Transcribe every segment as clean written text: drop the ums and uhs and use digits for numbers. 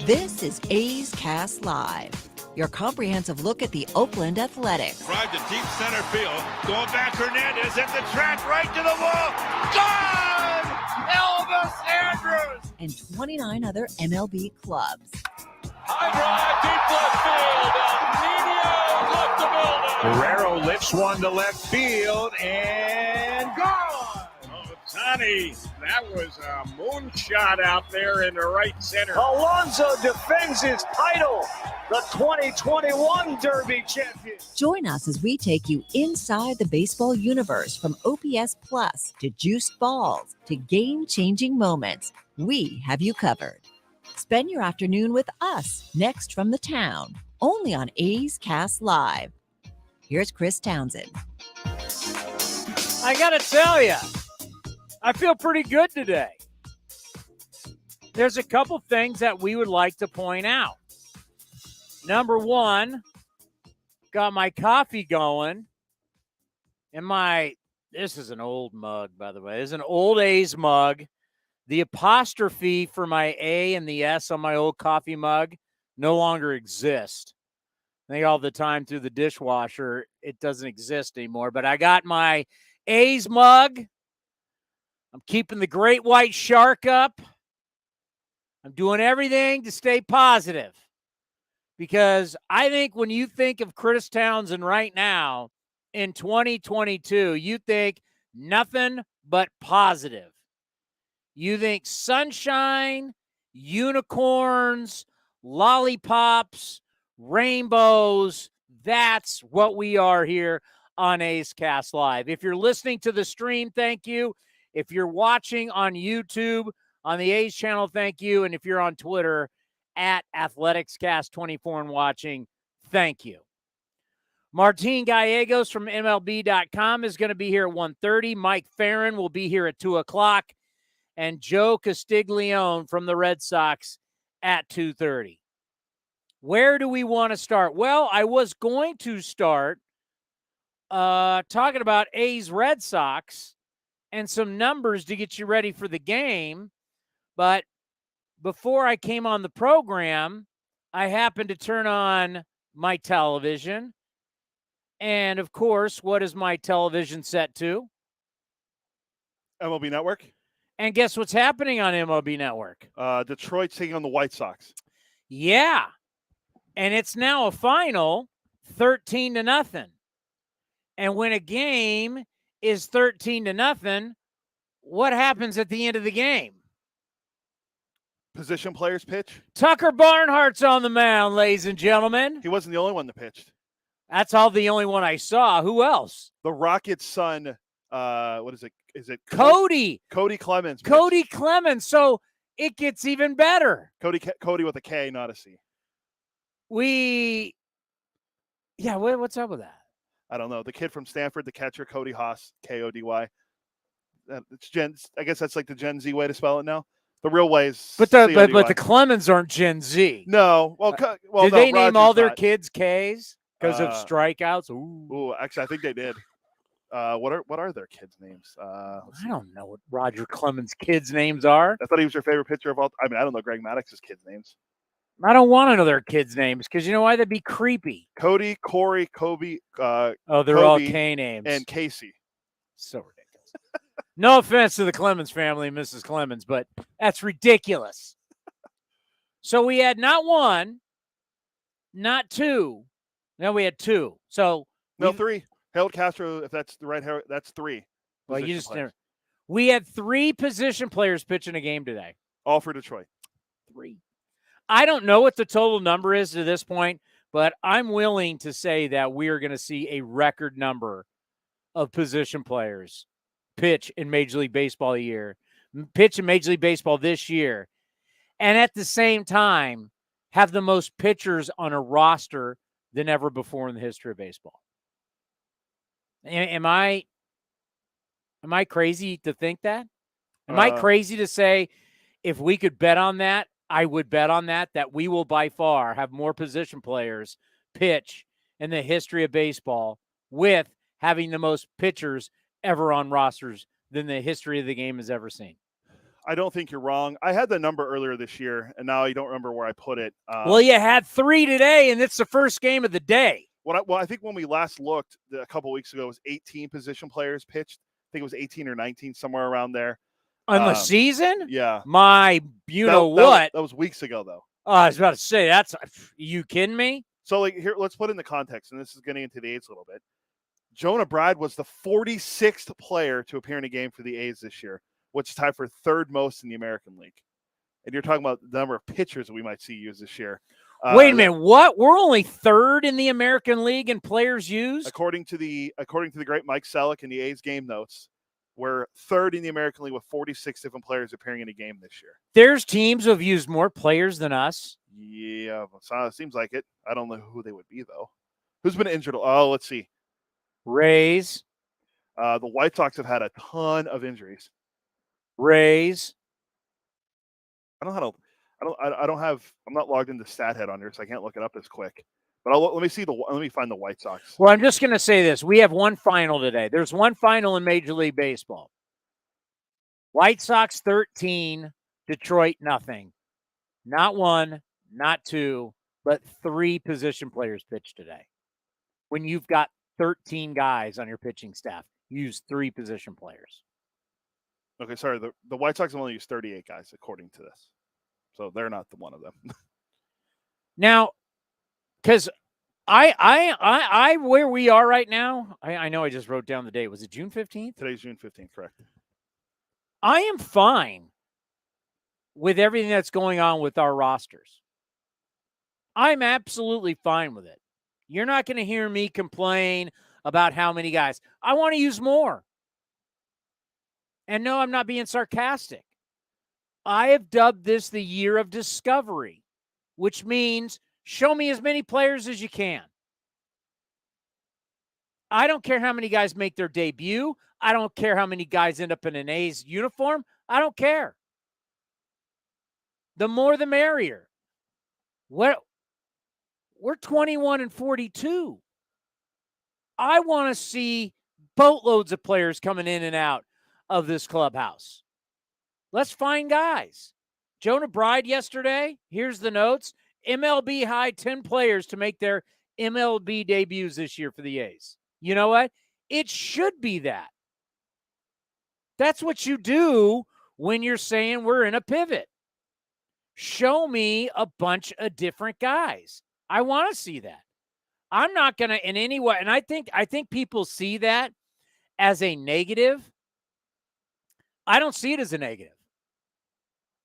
This is A's Cast Live, your comprehensive look at the Oakland Athletics. Drive to deep center field. Going back, Hernandez at the track, right to the wall. Gone! Elvis Andrews! And 29 other MLB clubs. High drive, deep left field. Nino left the building. Guerrero lifts one to left field and gone. Sonny, that was a moonshot out there in the right center. Alonso defends his title, the 2021 Derby champion. Join us as we take you inside the baseball universe, from OPS Plus to juiced balls to game-changing moments. We have you covered. Spend your afternoon with us next from the town, only on A's Cast Live. Here's Chris Townsend. I got to tell you, I feel pretty good today. There's a couple things that we would like to point out. Number one, got my coffee going. And this is an old mug, by the way. This is an old A's mug. The apostrophe for my A and the S on my old coffee mug no longer exist. I think all the time through the dishwasher, it doesn't exist anymore. But I got my A's mug. I'm keeping the great white shark up. I'm doing everything to stay positive, because I think when you think of Chris Townsend right now in 2022, you think nothing but positive. You think sunshine, unicorns, lollipops, rainbows. That's what we are here on A's Cast Live. If you're listening to the stream, thank you. If you're watching on YouTube, on the A's channel, thank you. And if you're on Twitter, at AthleticsCast24 and watching, thank you. Martin Gallegos from MLB.com is going to be here at 1:30. Mike Farron will be here at 2 o'clock. And Joe Castiglione from the Red Sox at 2:30. Where do we want to start? Well, I was going to start talking about A's Red Sox and some numbers to get you ready for the game. But before I came on the program, I happened to turn on my television. And, of course, what is my television set to? MLB Network. And guess what's happening on MLB Network? Detroit's taking on the White Sox. Yeah. And it's now a final 13-0. And when a game is 13-0, what happens at the end of the game? Position players pitch. Tucker Barnhart's on the mound, ladies and gentlemen. He wasn't the only one that pitched. That's the only one I saw. Who else? The Rockets' son, what is it? Is it Cody? Cody Clemens. Cody Clemens. So it gets even better. Cody with a K, not a C. What's up with that? I don't know. The kid from Stanford, the catcher, Cody Haas, K-O-D-Y. It's Gen. I guess that's like the Gen Z way to spell it now. The real way is but the Clemens aren't Gen Z. No. Did they name all their kids K's because of strikeouts? Ooh, actually, I think they did. What are their kids' names? I don't know what Roger Clemens' kids' names are. I thought he was your favorite pitcher of all. I don't know Greg Maddox's kids' names. I don't want to know their kids' names because you know why? That'd be creepy. Cody, Corey, Kobe. They're Kobe all K names. And Casey. So ridiculous. No offense to the Clemens family and Mrs. Clemens, but that's ridiculous. So we had not one, not two. No, we had two. So three. Harold Castro, if that's the right Harold, that's three. Well, you just never. We had three position players pitching a game today. All for Detroit. Three. I don't know what the total number is to this point, but I'm willing to say that we are going to see a record number of position players pitch in Major League Baseball this year. And at the same time, have the most pitchers on a roster than ever before in the history of baseball. Am I crazy to think that? Am I crazy to say if we could bet on that, I would bet on that we will by far have more position players pitch in the history of baseball with having the most pitchers ever on rosters than the history of the game has ever seen? I don't think you're wrong. I had the number earlier this year, and now I don't remember where I put it. Well, you had 3 today, and it's the first game of the day. I think when we last looked a couple weeks ago, it was 18 position players pitched. I think it was 18 or 19, somewhere around there. On the season? Yeah. What? That was weeks ago, though. I was about to say, you kidding me? So, here, let's put it in the context, and this is getting into the A's a little bit. Jonah Bride was the 46th player to appear in a game for the A's this year, which is tied for third most in the American League. And you're talking about the number of pitchers that we might see used this year. Wait a minute, what? We're only third in the American League in players used? According to the great Mike Selleck in the A's game notes, we're third in the American League with 46 different players appearing in a game this year. There's teams who have used more players than us. Yeah, it seems like it. I don't know who they would be, though. Who's been injured? Oh, let's see. Rays. The White Sox have had a ton of injuries. Rays. I'm not logged into StatHead on here, so I can't look it up as quick. But let me find the White Sox. Well, I'm just going to say this. We have one final today. There's one final in Major League Baseball. White Sox 13, Detroit nothing. Not 1, not 2, but 3 position players pitched today. When you've got 13 guys on your pitching staff, use 3 position players. Okay, sorry. The White Sox have only used 38 guys, according to this. So they're not the one of them. Now, because I where we are right now, I know I just wrote down the date. Was it June 15th? Today's June 15th, correct. I am fine with everything that's going on with our rosters. I'm absolutely fine with it. You're not going to hear me complain about how many guys. I want to use more. And no, I'm not being sarcastic. I have dubbed this the year of discovery, which means show me as many players as you can. I don't care how many guys make their debut. I don't care how many guys end up in an A's uniform. I don't care. The more the merrier. We're 21 and 42. I want to see boatloads of players coming in and out of this clubhouse. Let's find guys. Jonah Bride yesterday, here's the notes. MLB high 10 players to make their MLB debuts this year for the A's. You know what? It should be that. That's what you do when you're saying we're in a pivot. Show me a bunch of different guys. I want to see that. I'm not going to in any way, and I think people see that as a negative. I don't see it as a negative.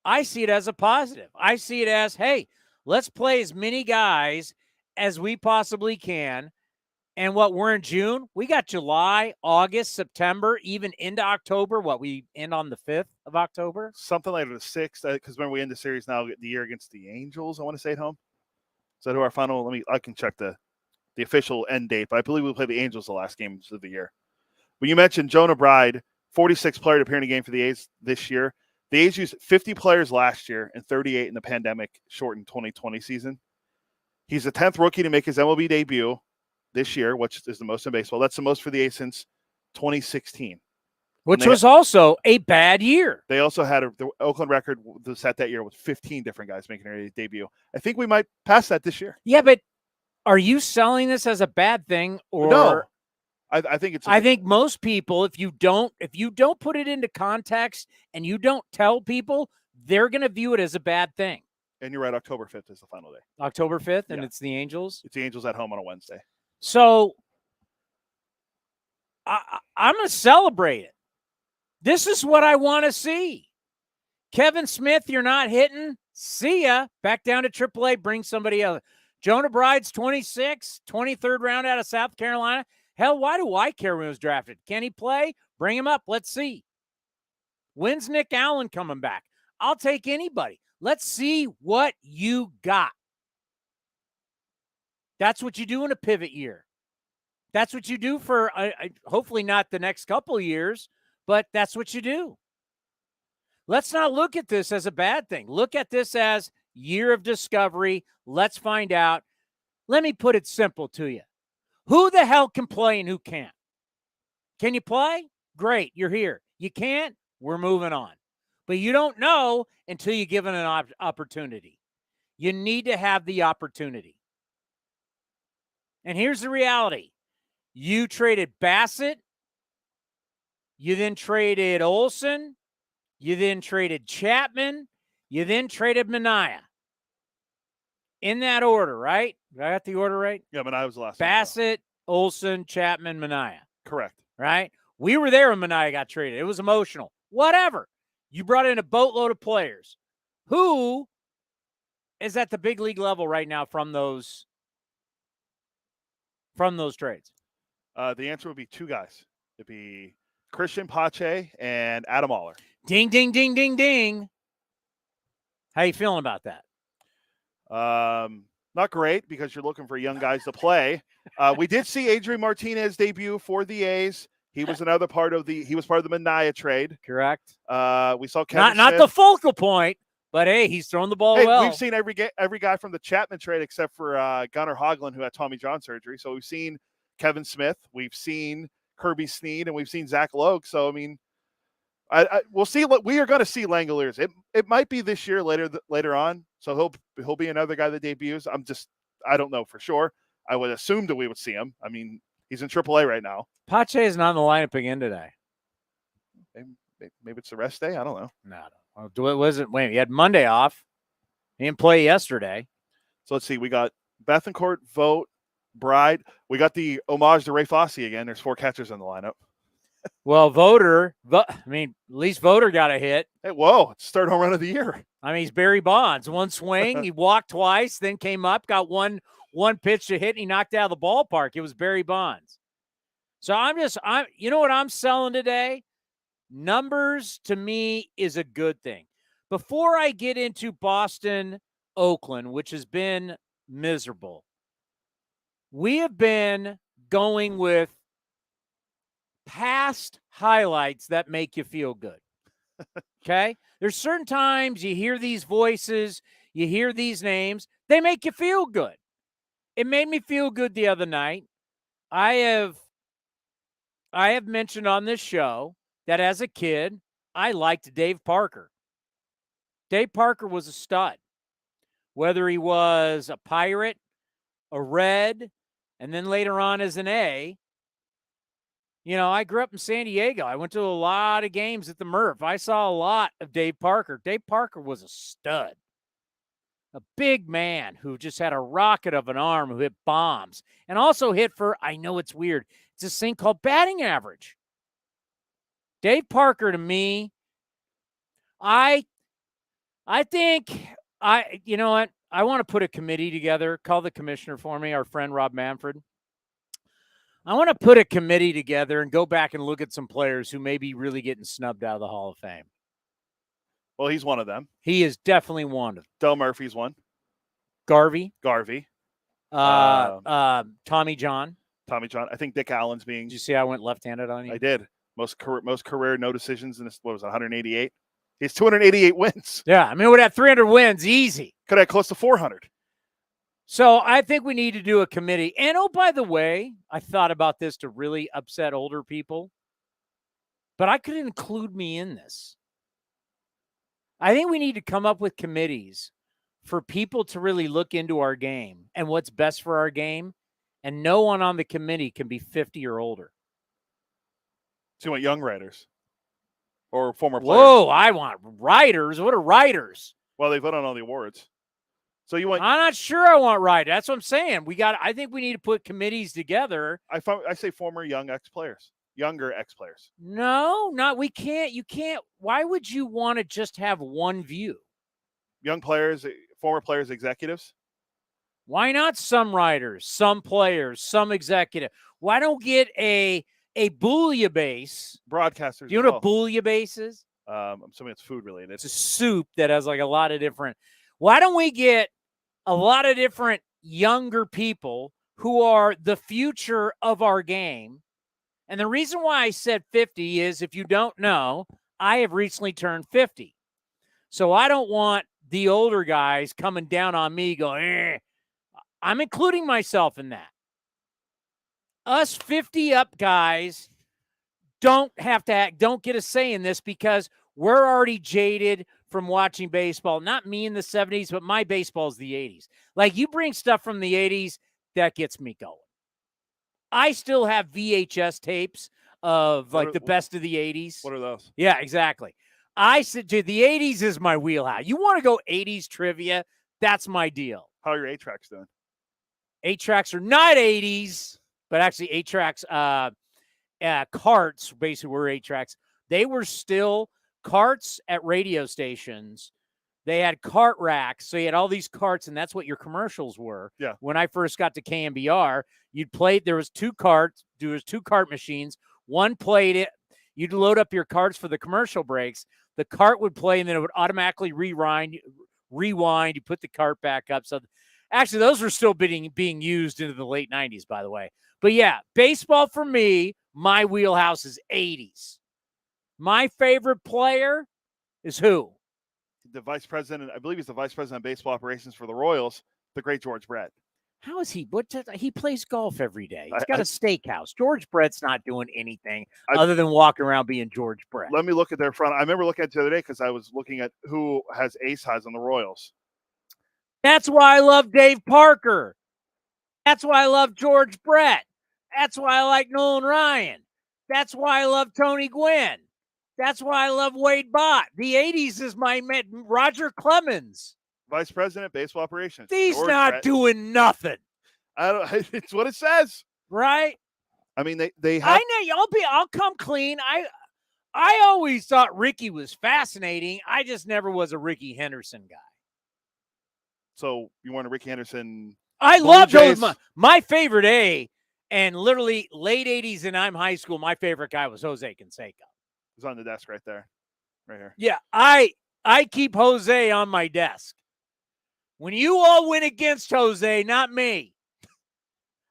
I see it as a positive. I see it as, hey, let's play as many guys as we possibly can. And we're in June. We got July, August, September, even into October. We end on the 5th of October? Something like the 6th, because when we end the series now, the year against the Angels, I want to say at home. Is that who our final? I can check the official end date, but I believe we'll play the Angels the last games of the year. When you mentioned Jonah Bride, 46 player to appear in a game for the A's this year. The A's used 50 players last year and 38 in the pandemic-shortened 2020 season. He's the 10th rookie to make his MLB debut this year, which is the most in baseball. That's the most for the A's since 2016. Which was also a bad year. They also had the Oakland record set that year with 15 different guys making their debut. I think we might pass that this year. Yeah, but are you selling this as a bad thing? Or no. I think it's. I think most people, if you don't put it into context and you don't tell people, they're going to view it as a bad thing. And you're right. October 5th is the final day. October 5th, and it's the Angels. It's the Angels at home on a Wednesday. So I'm going to celebrate it. This is what I want to see. Kevin Smith, you're not hitting. See ya. Back down to AAA. Bring somebody else. Jonah Bride's 26, 23rd round out of South Carolina. Hell, why do I care when he was drafted? Can he play? Bring him up. Let's see. When's Nick Allen coming back? I'll take anybody. Let's see what you got. That's what you do in a pivot year. That's what you do for hopefully not the next couple years, but that's what you do. Let's not look at this as a bad thing. Look at this as year of discovery. Let's find out. Let me put it simple to you. Who the hell can play and who can't? Can you play? Great, you're here. You can't? We're moving on. But you don't know until you give it an opportunity. You need to have the opportunity. And here's the reality. You traded Bassett. You then traded Olsen. You then traded Chapman. You then traded Manaea. In that order, right? Did I got the order right? Yeah, Manaea was the last Bassett, Olsen, Chapman, Manaea. Correct. Right? We were there when Manaea got traded. It was emotional. Whatever. You brought in a boatload of players. Who is at the big league level right now from those trades? The answer would be two guys. It'd be Christian Pache and Adam Oller. Ding, ding, ding, ding, ding. How you feeling about that? Not great because you're looking for young guys to play. We did see Adrian Martinez debut for the A's. He was another part of the Manaea trade. Correct. We saw Kevin not Smith. the focal point, but hey, he's throwing the ball well. We've seen every guy from the Chapman trade except for Gunnar Hoglund, who had Tommy John surgery. So we've seen Kevin Smith, we've seen Kirby Snead, and we've seen Zach Logue. So I mean, we'll see. We are going to see Langoliers. It might be this year later on. So he'll be another guy that debuts. I don't know for sure. I would assume that we would see him. I mean, he's in AAA right now. Pache is not in the lineup again today. Maybe it's the rest day. I don't know. No. It wasn't. Wait, he had Monday off. He didn't play yesterday. So let's see. We got Bethancourt, Vogt, Bride. We got the homage to Ray Fosse again. There's 4 catchers in the lineup. Well, at least Voter got a hit. Hey, whoa. It's the 3rd home run of the year. I mean, he's Barry Bonds. One swing, he walked twice, then came up, got one pitch to hit, and he knocked out of the ballpark. It was Barry Bonds. So you know what I'm selling today? Numbers to me is a good thing. Before I get into Boston, Oakland, which has been miserable, we have been going with past highlights that make you feel good. Okay? There's certain times you hear these voices, you hear these names, they make you feel good. It made me feel good the other night. I have mentioned on this show that as a kid, I liked Dave Parker. Dave Parker was a stud. Whether he was a Pirate, a Red, and then later on as an A. You know, I grew up in San Diego. I went to a lot of games at the Murph. I saw a lot of Dave Parker. Dave Parker was a stud. A big man who just had a rocket of an arm, who hit bombs. And also hit for, I know it's weird, it's this thing called batting average. Dave Parker, to me, I think, you know what? I want to put a committee together. Call the commissioner for me, our friend Rob Manfred. I want to put a committee together and go back and look at some players who may be really getting snubbed out of the Hall of Fame. Well, he's one of them. He is definitely one of them. Del Murphy's one. Garvey. Tommy John. I think Dick Allen's being. Did you see I went left-handed on you? I did. Most career no decisions in this. What was it, 188? He's 288 wins. Yeah, I mean, we'd have 300 wins easy. Could have close to 400. So I think we need to do a committee. And, oh, by the way, I thought about this to really upset older people, but I could include me in this. I think we need to come up with committees for people to really look into our game and what's best for our game, and no one on the committee can be 50 or older. So you want young writers or former players? Whoa, I want writers. What are writers? Well, they vote on all the awards. So you want? I'm not sure I want writers. That's what I'm saying. I think we need to put committees together. I say former young ex-players, younger ex-players. No, we can't. You can't. Why would you want to just have one view? Young players, former players, executives. Why not some writers, some players, some executive? Why don't get a bouillabaisse? Broadcasters. Do you know what a bouillabaisse is? I'm assuming it's food related. It's a soup that has like a lot of different. Why don't we get a lot of different younger people who are the future of our game? And the reason why I said 50 is, if you don't know, I have recently turned 50. So I don't want the older guys coming down on me going, I'm including myself in that. Us 50 up guys don't get a say in this because We're already jaded from watching baseball. Not me in the 70s, but my baseball is the 80s. Like, you bring stuff from the 80s, that gets me going. I still have VHS tapes of the best of the 80s. What are those? Yeah, exactly. I said, dude, the 80s is my wheelhouse. You want to go 80s trivia? That's my deal. How are your 8-tracks doing? 8-tracks are not 80s, but actually 8-tracks, carts basically were 8-tracks. They were still carts at radio stations. They had cart racks, so you had all these carts, and that's what your commercials were. Yeah. When I first got to KMBR, you'd play. There was 2 carts. There was 2 cart machines. One played it. You'd load up your carts for the commercial breaks. The cart would play, and then it would automatically rewind. You put the cart back up. So, actually, those were still being used into the late 90s, by the way. But yeah, baseball for me, my wheelhouse is 80s. My favorite player is who? The vice president, I believe he's the vice president of baseball operations for the Royals, the great George Brett. How is he? He plays golf every day. He's got a steakhouse. George Brett's not doing anything other than walking around being George Brett. Let me look at their front. I remember looking at it the other day because I was looking at who has ace highs on the Royals. That's why I love Dave Parker. That's why I love George Brett. That's why I like Nolan Ryan. That's why I love Tony Gwynn. That's why I love Wade Bott. The 80s is my Roger Clemens. Vice president, baseball operations. He's George not Brett. doing nothing. It's what it says. Right? I mean, they have. I know. I'll come clean. I always thought Ricky was fascinating. I just never was a Ricky Henderson guy. So you weren't a Ricky Henderson. I loved those. My favorite and literally late 80s and I'm high school, my favorite guy was Jose Canseco. He's on the desk right there. Right here. Yeah, I keep Jose on my desk. When you all went against Jose, not me.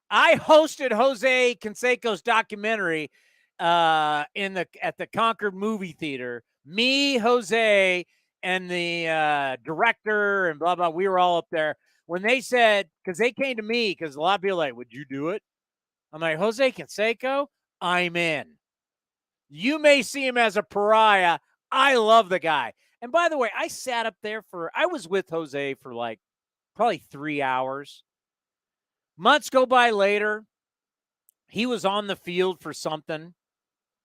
I hosted Jose Canseco's documentary at the Concord Movie Theater. Me, Jose, and the director and blah, blah. We were all up there. When they said, because they came to me, because a lot of people were like, would you do it? I'm like, Jose Canseco, I'm in. You may see him as a pariah. I love the guy. And by the way, I sat up there I was with Jose for like probably 3 hours. Months go by later. He was on the field for something.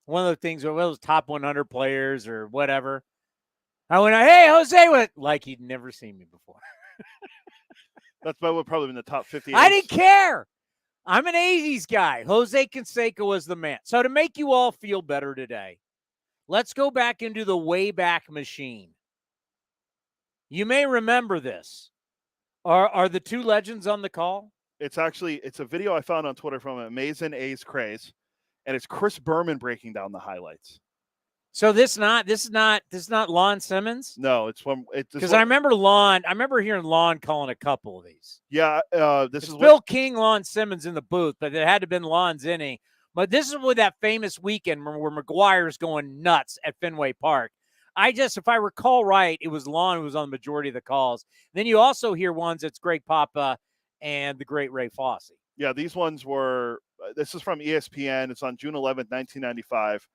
One of the things, well, it was top 100 players or whatever. I went, hey, Jose, like he'd never seen me before. That's probably been the top 50. I didn't care. I'm an 80s guy. Jose Canseco was the man. So to make you all feel better today, let's go back into the Wayback Machine. You may remember this. Are the 2 legends on the call? It's a video I found on Twitter from Amazing A's Craze, and it's Chris Berman breaking down the highlights. So this is not Lon Simmons? No, it's because I remember hearing Lon calling a couple of these. Yeah, this is Bill King, Lon Simmons in the booth, but it had to have been Lon's inning. But this is with that famous weekend where McGuire's going nuts at Fenway Park. If I recall right, it was Lon who was on the majority of the calls. Then you also hear ones that's Greg Papa and the great Ray Fosse. Yeah, these ones were. This is from ESPN. It's on June 11th, 1995.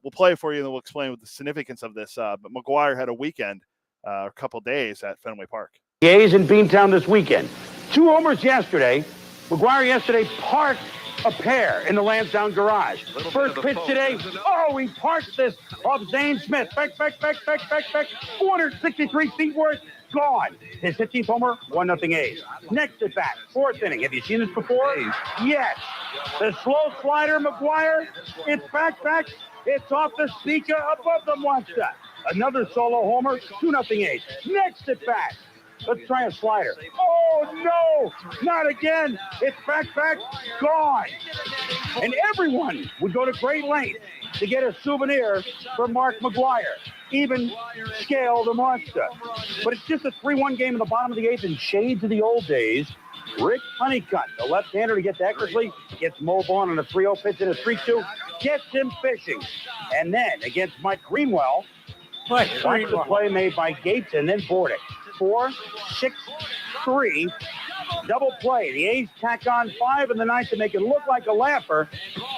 We'll play it for you, and then we'll explain what the significance of this. But McGuire had a weekend, a couple days at Fenway Park. The A's in Beantown this weekend. 2 homers yesterday. McGuire yesterday parked a pair in the Lansdowne garage. First pitch today. Oh, he parked this off Zane Smith. Beck. 463 feet worth. Gone. His 15th homer, 1-0 A's. Next at bat, 4th inning. Have you seen this before? Yes. The slow slider, McGuire. It's back. It's off the speaker above the monster. Another solo homer, 2-0 A's. Next at bat. Let's try a slider. Oh, no, not again. It's back, gone. And everyone would go to great lengths to get a souvenir from Mark McGuire, even Scale the Monster. But it's just a 3-1 game in the bottom of the 8th in shades of the old days. Rick Honeycutt, the left-hander to get to Eckersley, gets Mo Vaughn on a 3-0 pitch in a 3-2, gets him fishing. And then against Mike Greenwell, the play made by Gates and then Bordick. 4-6-3, Double play. The A's tack on 5 in the ninth to make it look like a laugher.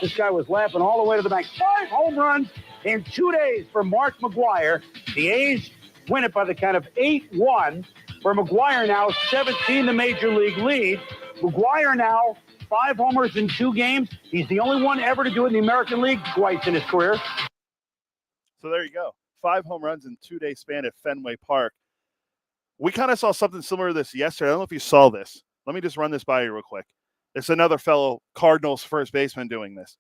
This guy was laughing all the way to the bank. 5 home runs in 2 days for Mark McGwire. The A's win it by the count of 8-1. For McGwire now, 17 the major league lead. McGwire now 5 homers in 2 games. He's the only one ever to do it in the American League twice in his career. So there you go. 5 home runs in 2-day span at Fenway Park. We kind of saw something similar to this yesterday. I don't know if you saw this. Let me just run this by you real quick. It's another fellow Cardinals first baseman doing this.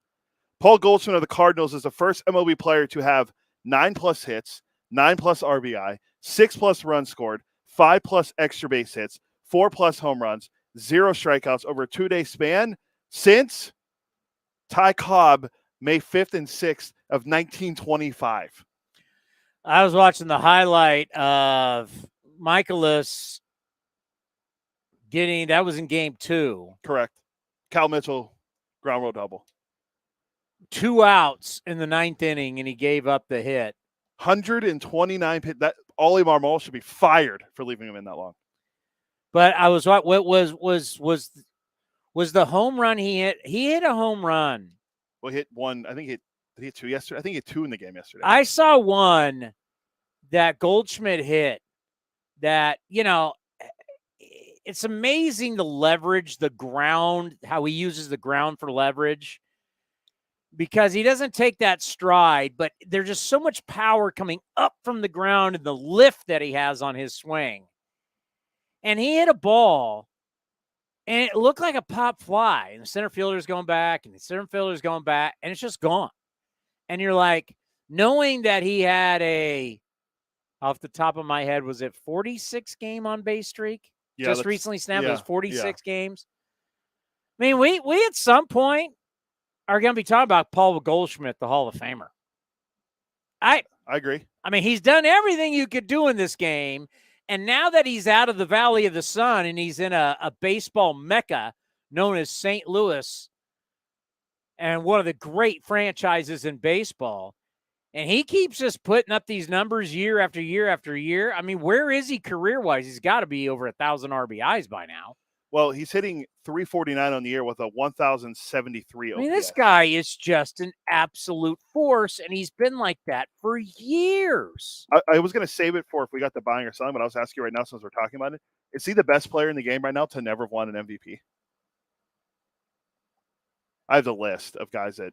Paul Goldschmidt of the Cardinals is the first MLB player to have 9+ hits, 9+ RBI, 6+ runs scored, 5+ extra base hits, 4+ home runs, 0 strikeouts over a 2-day span since Ty Cobb, May 5th and 6th of 1925. I was watching the highlight of Michaelis getting, that was in game 2. Correct. Cal Mitchell, ground rule double. 2 outs in the 9th inning, and he gave up the hit. 129 pitch. That Ollie Marmol should be fired for leaving him in that long. But I was what was the home run he hit? He hit a home run. Well, he hit one. I think he hit 2 yesterday. I think he hit 2 in the game yesterday. I saw one that Goldschmidt hit that, you know, it's amazing the leverage, the ground, how he uses the ground for leverage, because he doesn't take that stride, but there's just so much power coming up from the ground and the lift that he has on his swing. And he hit a ball, and it looked like a pop fly. And the center fielder's going back, and the center fielder's going back, and it's just gone. And you're like, knowing that he had a, off the top of my head, was it 46 game on base streak? Yeah, just recently snapped. It was 46 yeah. games. I mean, we at some point are going to be talking about Paul Goldschmidt, the Hall of Famer. I agree. I mean, he's done everything you could do in this game. And now that he's out of the Valley of the Sun and he's in a baseball mecca known as St. Louis, and one of the great franchises in baseball, and he keeps just putting up these numbers year after year after year. I mean, where is he career-wise? He's got to be over 1,000 RBIs by now. Well, he's hitting 349 on the year with a 1,073 OPS. I mean, this guy is just an absolute force, and he's been like that for years. I was going to save it for if we got the buying or selling, but I'll just ask you right now since we're talking about it. Is he the best player in the game right now to never have won an MVP? I have the list of guys that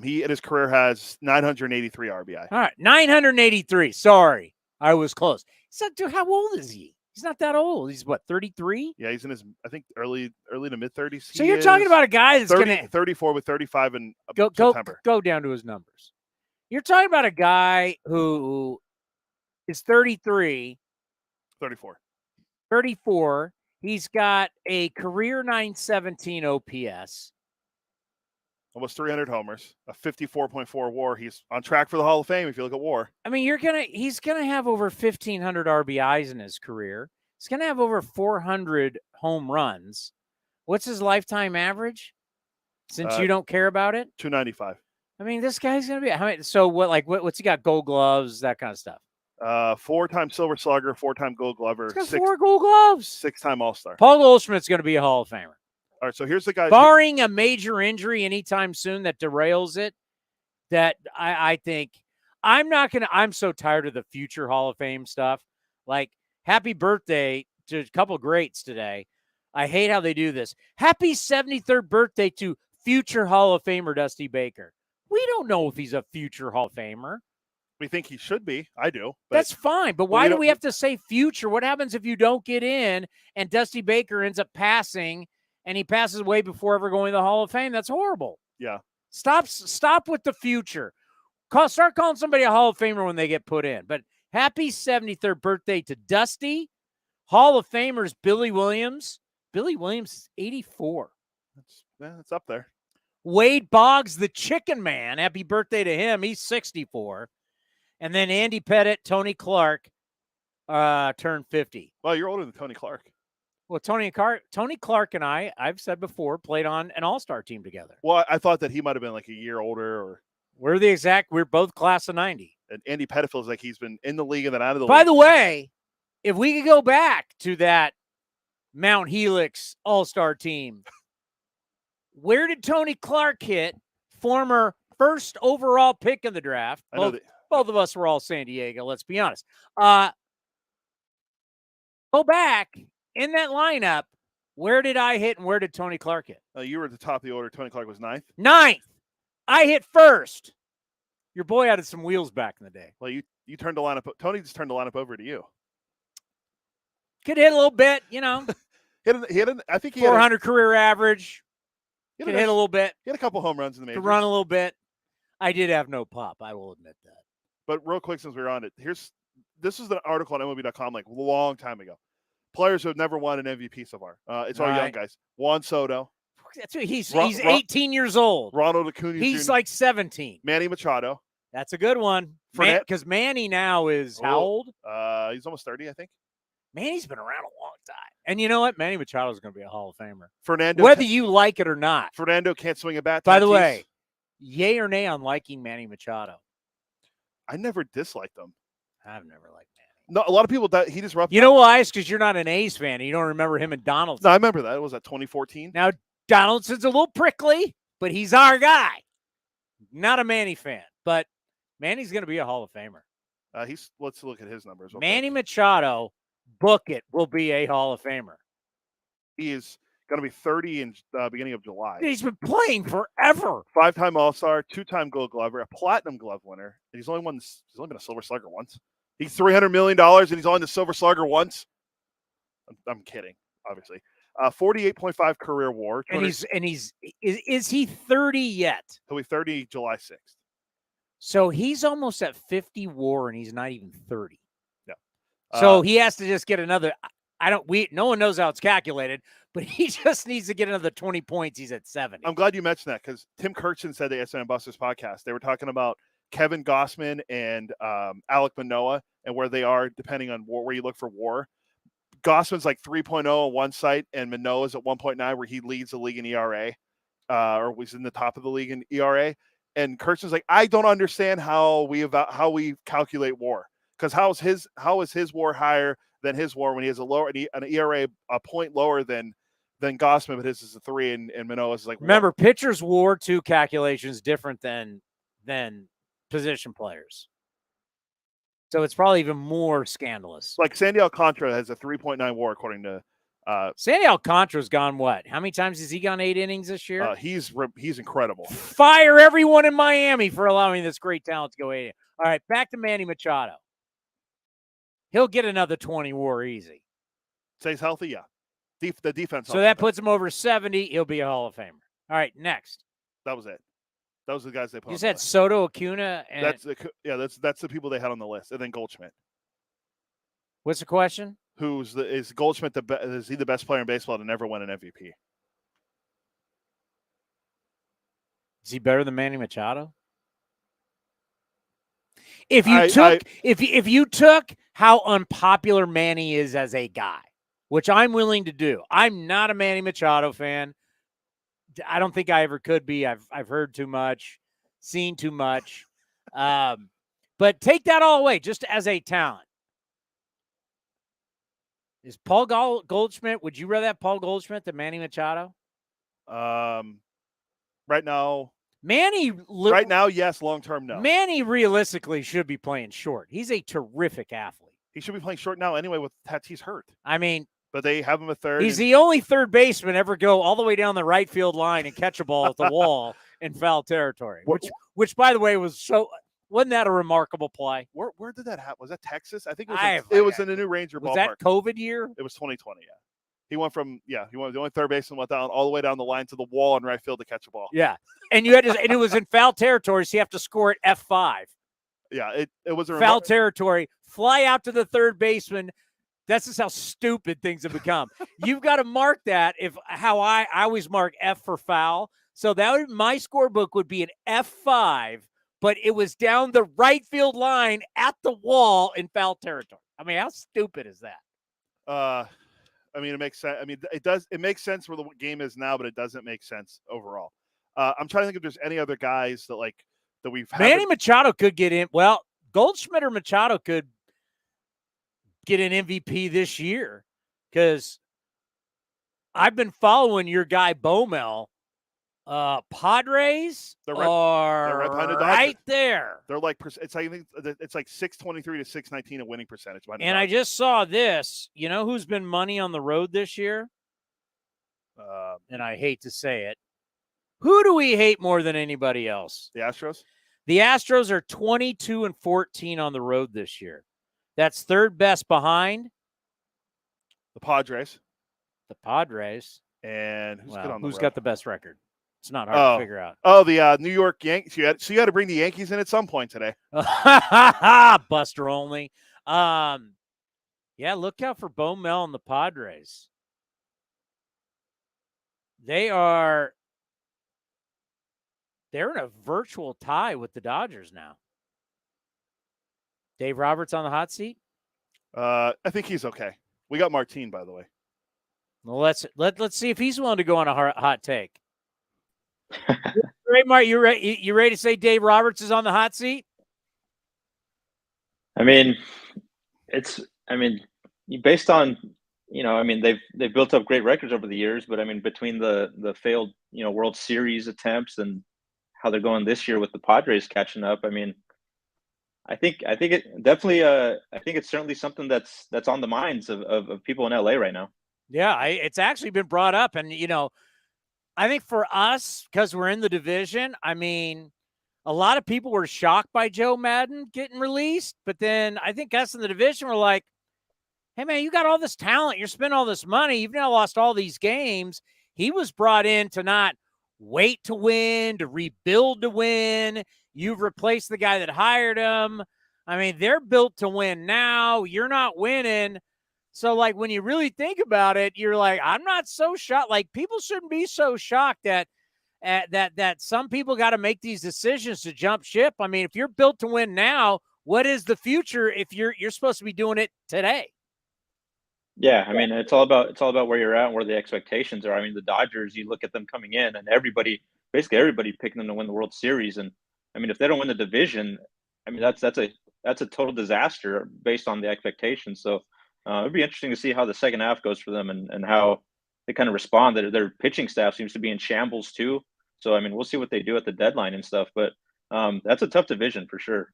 he in his career has 983 RBI. All right, 983. Sorry, I was close. So, dude, how old is he? He's not that old. He's what, 33? Yeah, he's in his, I think, early to mid 30s. So you're talking about a guy that's going to 34 with 35 in September. Go down to his numbers. You're talking about a guy who is 33. 34. He's got a career 917 OPS. Almost 300 homers, a 54.4 WAR. He's on track for the Hall of Fame if you look at WAR. I mean, he's gonna have over 1,500 RBIs in his career. He's gonna have over 400 home runs. What's his lifetime average? Since you don't care about it, 295. I mean, this guy's gonna be. How many? So what? Like what's he got? Gold Gloves, that kind of stuff. 4-time Silver Slugger, 4-time Gold Glover, 4 Gold Gloves, 6-time All-Star. Paul Goldschmidt's gonna be a Hall of Famer. All right, so here's the guy. Barring a major injury anytime soon that derails it, that I think I'm so tired of the future Hall of Fame stuff. Like, happy birthday to a couple greats today. I hate how they do this. Happy 73rd birthday to future Hall of Famer Dusty Baker. We don't know if he's a future Hall of Famer. We think he should be. I do. That's fine. But why do we have to say future? What happens if you don't get in and Dusty Baker ends up passing and he passes away before ever going to the Hall of Fame? That's horrible. Yeah. Stop with the future. Start calling somebody a Hall of Famer when they get put in. But happy 73rd birthday to Dusty. Hall of Famers Billy Williams. Billy Williams is 84. That's up there. Wade Boggs, the Chicken Man. Happy birthday to him. He's 64. And then Andy Pettit, Tony Clark turned 50. Well, you're older than Tony Clark. Well, Tony Clark and I've said before, played on an all-star team together. Well, I thought that he might have been like a year older. Or we're both class of 90. And Andy Pettit feels like he's been in the league and then out of the league. By the way, if we could go back to that Mount Helix All-Star team. Where did Tony Clark hit? Former first overall pick in the draft. Both of us were all San Diego, let's be honest. Go back in that lineup. Where did I hit and where did Tony Clark hit? You were at the top of the order. Tony Clark was 9th. 9th. I hit first. Your boy had some wheels back in the day. Well, you turned the lineup. Tony just turned the lineup over to you. Could hit a little bit, you know. I think he 400 had career average. Could hit a little bit. He had a couple home runs in the majors. Could run a little bit. I did have no pop. I will admit that. But real quick, since we're on it, this is an article on MLB.com like a long time ago. Players who have never won an MVP so far. It's all young guys. Juan Soto. That's what he's 18 years old. Ronald Acuna He's Jr. like 17. Manny Machado. That's a good one. Because Manny now is how old? He's almost 30, I think. Manny's been around a long time. And you know what? Manny Machado is going to be a Hall of Famer. Fernando. Whether you like it or not. Fernando can't swing a bat. By the way, yay or nay on liking Manny Machado? I never disliked him. I've never liked Manny. No, a lot of people he just roughed. You know why? It's because you're not an A's fan and you don't remember him and Donaldson. No, I remember that. It was at 2014. Now, Donaldson's a little prickly, but he's our guy. Not a Manny fan, but Manny's going to be a Hall of Famer. Let's look at his numbers. Manny Machado, book it, will be a Hall of Famer. He is going to be 30 in the beginning of July. He's been playing forever. 5-time All-Star, 2-time Gold Glover, a Platinum Glove winner. And he's only been a Silver Slugger once. He's $300 million, and he's only the Silver Slugger once. I'm kidding, obviously. 48.5 career WAR. And is he 30 yet? He'll be 30 July 6th. So he's almost at 50 WAR, and he's not even 30. Yeah. So he has to just get another. No one knows how it's calculated, but he just needs to get another 20 points. He's at 70. I'm glad you mentioned that because Tim Kirchin said the SN Busters podcast. They were talking about Kevin Gossman and Alek Manoah and where they are depending on where you look for WAR. Gossman's like 3.0 on one site, and Manoah's at 1.9, where he leads the league in ERA, or was in the top of the league in ERA. And Kirchin's like, I don't understand how we calculate WAR, because how is his WAR higher than his WAR when he has an ERA a point lower than Gossman, but his is a 3, and Manoah's is like. Remember, pitchers' WAR to calculations different than position players. So it's probably even more scandalous. Like Sandy Alcantara has a 3.9 WAR according to. Sandy Alcantara's gone what? How many times has he gone 8 innings this year? He's incredible. Fire everyone in Miami for allowing this great talent to go 8 innings. All right, back to Manny Machado. He'll get another 20 WAR easy. Stays healthy, yeah. The defense. So that puts him over 70. He'll be a Hall of Famer. All right, next. That was it. Those are the guys they put. You said Soto, Acuna, and that's the people they had on the list, and then Goldschmidt. What's the question? Is Goldschmidt is he the best player in baseball to never win an MVP? Is he better than Manny Machado? If you took how unpopular Manny is as a guy, which I'm willing to do, I'm not a Manny Machado fan. I don't think I ever could be. I've heard too much, seen too much. But take that all away, just as a talent. Is Paul Goldschmidt, would you rather have Paul Goldschmidt than Manny Machado? Right now, yes. Long term, no. Manny realistically should be playing short. He's a terrific athlete. He should be playing short now anyway with Tatis hurt. I mean, but they have him a third. He's the only third baseman ever go all the way down the right field line and catch a ball at the wall in foul territory, which by the way, wasn't that a remarkable play? Where did that happen? Was that Texas? I think it was in the New Ranger ballpark. Was that COVID year? It was 2020, yeah. He went the only third baseman went down all the way down the line to the wall in right field to catch a ball. Yeah. And and it was in foul territory, so you have to score at F5. Yeah, it was a foul territory. Fly out to the third baseman. That's just how stupid things have become. You've got to mark that how I always mark F for foul. So my scorebook would be an F5, but it was down the right field line at the wall in foul territory. I mean, how stupid is that? I mean, it makes sense. I mean, it makes sense where the game is now, but it doesn't make sense overall. I'm trying to think if there's any other guys that we've had. Manny Machado could get in. Well, Goldschmidt or Machado could get an MVP this year because I've been following your guy Baumel. Padres they're are right behind the right Dodgers. there. They're like it's like 623 to 619 a winning percentage. And I just saw this. You know who's been money on the road this year? And I hate to say it. Who do we hate more than anybody else? The Astros? The Astros are 22-14 on the road this year. That's third best behind the Padres. The Padres. And who's good on the who's road? got the best record? It's not hard to figure out. Oh, the New York Yankees. So you had to bring the Yankees in at some point today. Buster only. Yeah, look out for Baumel and the Padres. They're in a virtual tie with the Dodgers now. Dave Roberts on the hot seat? I think he's okay. We got Martine, by the way. Well, let's see if he's willing to go on a hot take. Great, Mark. You ready to say Dave Roberts is on the hot seat? I mean, based on, they've built up great records over the years, but I mean, between the failed, World Series attempts and how they're going this year with the Padres catching up, I mean, I think it definitely, I think it's certainly something that's on the minds of people in LA right now. Yeah, it's actually been brought up, and I think for us, because we're in the division, I mean, a lot of people were shocked by Joe Madden getting released, but then I think us in the division were like, hey, man, you got all this talent. You're spending all this money. You've now lost all these games. He was brought in to not wait to win, to rebuild to win. You've replaced the guy that hired him. I mean, they're built to win now. You're not winning. So, like, when you really think about it, you're like, I'm not so shocked. Like, people shouldn't be so shocked that some people got to make these decisions to jump ship. I mean, if you're built to win now, what is the future if you're supposed to be doing it today? Yeah, I mean, it's all about where you're at and where the expectations are. I mean, the Dodgers, you look at them coming in, and basically everybody picking them to win the World Series. And I mean, if they don't win the division, I mean, that's a total disaster based on the expectations. So it'd be interesting to see how the second half goes for them and how they kind of respond. Their pitching staff seems to be in shambles too. So I mean, we'll see what they do at the deadline and stuff. But that's a tough division for sure.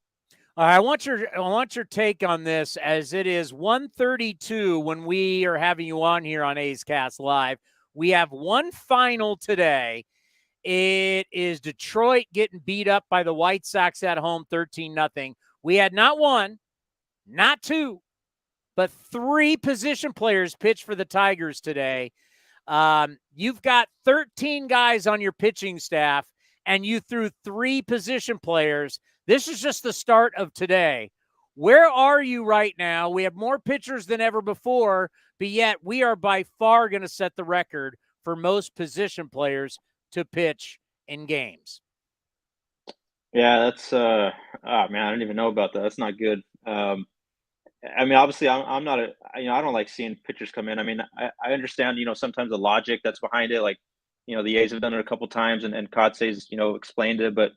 I want your take on this, as it is 1:32 when we are having you on here on A's Cast Live. We have one final today. It is Detroit getting beat up by the White Sox at home 13-0. We had not one, not two, but three position players pitch for the Tigers today. You've got 13 guys on your pitching staff, and you threw three position players. This is just the start of today. Where are you right now? We have more pitchers than ever before, but yet we are by far going to set the record for most position players to pitch in games. Yeah, that's man, I don't even know about that. That's not good. I mean, obviously, I'm not I don't like seeing pitchers come in. I mean, I understand, sometimes the logic that's behind it. Like, the A's have done it a couple times, and Katsey's, explained it. But,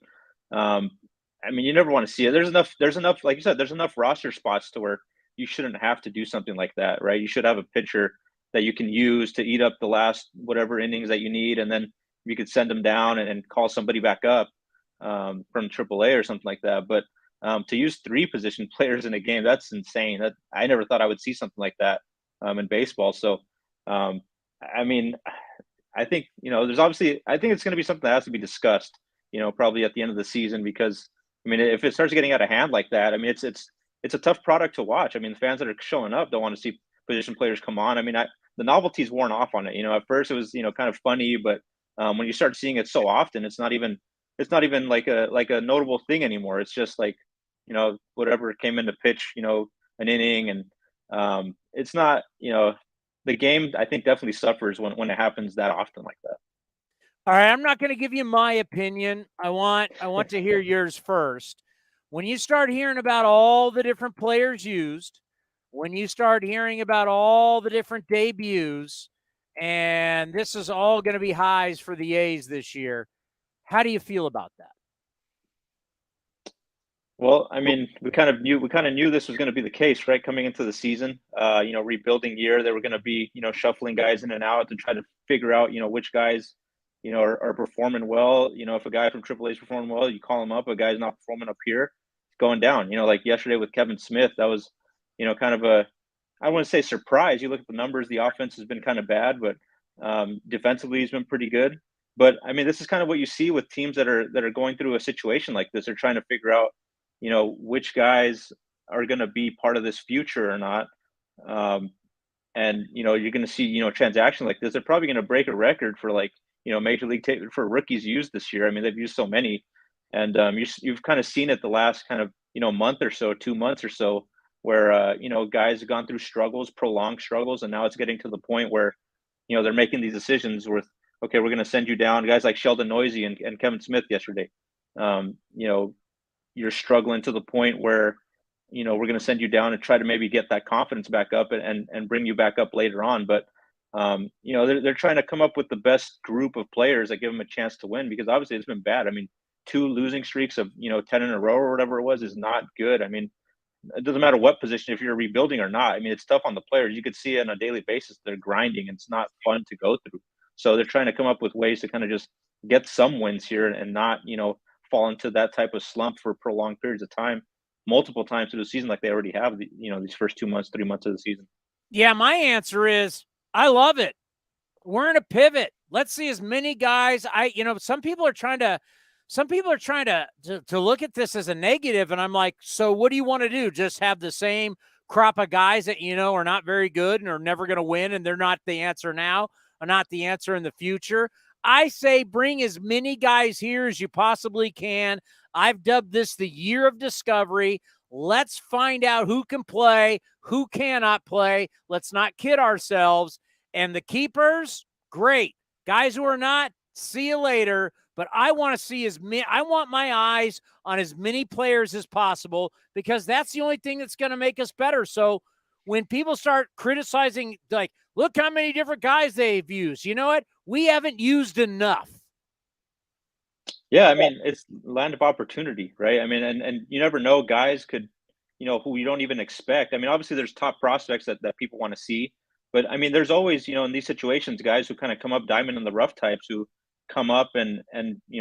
I mean, you never want to see it. There's enough, like you said, there's enough roster spots to where you shouldn't have to do something like that, right? You should have a pitcher that you can use to eat up the last whatever innings that you need, and then you could send them down and call somebody back up from AAA or something like that. But to use three position players in a game, that's insane. That I never thought I would see something like that in baseball. So, I mean, I think, there's obviously, I think it's going to be something that has to be discussed, probably at the end of the season, because, I mean, if it starts getting out of hand like that, I mean, it's a tough product to watch. I mean, the fans that are showing up don't want to see position players come on. I mean, the novelty's worn off on it. At first it was, kind of funny, but when you start seeing it so often, it's not even like a notable thing anymore. It's just like, whatever came in to pitch, an inning, and it's not, the game, I think, definitely suffers when it happens that often like that. All right, I'm not going to give you my opinion. I want to hear yours first. When you start hearing about all the different players used, when you start hearing about all the different debuts, and this is all going to be highs for the A's this year, how do you feel about that? Well, I mean, we kind of knew this was going to be the case, right? Coming into the season, rebuilding year, they were going to be, shuffling guys in and out to try to figure out, which guys, are performing well. If a guy from AAA is performing well, you call him up. A guy's not performing up here, it's going down. Like yesterday with Kevin Smith, that was, kind of I wouldn't say surprise. You look at the numbers, the offense has been kind of bad, but defensively he's been pretty good. But I mean, this is kind of what you see with teams that are going through a situation like this. They're trying to figure out, which guys are going to be part of this future or not. And, you're going to see, transactions like this. They're probably going to break a record for Major League for rookies used this year. I mean, they've used so many. And you've kind of seen it the last kind of, month or so, 2 months or so, where, guys have gone through struggles, prolonged struggles. And now it's getting to the point where, they're making these decisions with, okay, we're going to send you down. Guys like Sheldon Noisy and Kevin Smith yesterday. You're struggling to the point where, we're going to send you down and try to maybe get that confidence back up and bring you back up later on. But, they're trying to come up with the best group of players that give them a chance to win, because obviously it's been bad. I mean, 2 losing streaks of, 10 in a row or whatever it was is not good. I mean, it doesn't matter what position, if you're rebuilding or not. I mean, it's tough on the players. You could see it on a daily basis. They're grinding and it's not fun to go through. So they're trying to come up with ways to kind of just get some wins here and not, fall into that type of slump for prolonged periods of time, multiple times through the season, like they already have, these first 2 months, 3 months of the season. Yeah, my answer is I love it. We're in a pivot. Let's see as many guys. Some people are trying to look at this as a negative, and I'm like, so what do you want to do? Just have the same crop of guys that are not very good and are never going to win, and they're not the answer now, or not the answer in the future? I say bring as many guys here as you possibly can. I've dubbed this the year of discovery. Let's find out who can play, who cannot play. Let's not kid ourselves. And the keepers, great. Guys who are not, see you later. But I want to see I want my eyes on as many players as possible, because that's the only thing that's going to make us better. So when people start criticizing, like, look how many different guys they've used, you know what? We haven't used enough. Yeah, I mean, it's land of opportunity, right? I mean, and you never know, guys could, who you don't even expect. I mean, obviously there's top prospects that people want to see, but I mean, there's always, in these situations, guys who kind of come up diamond in the rough types who come up and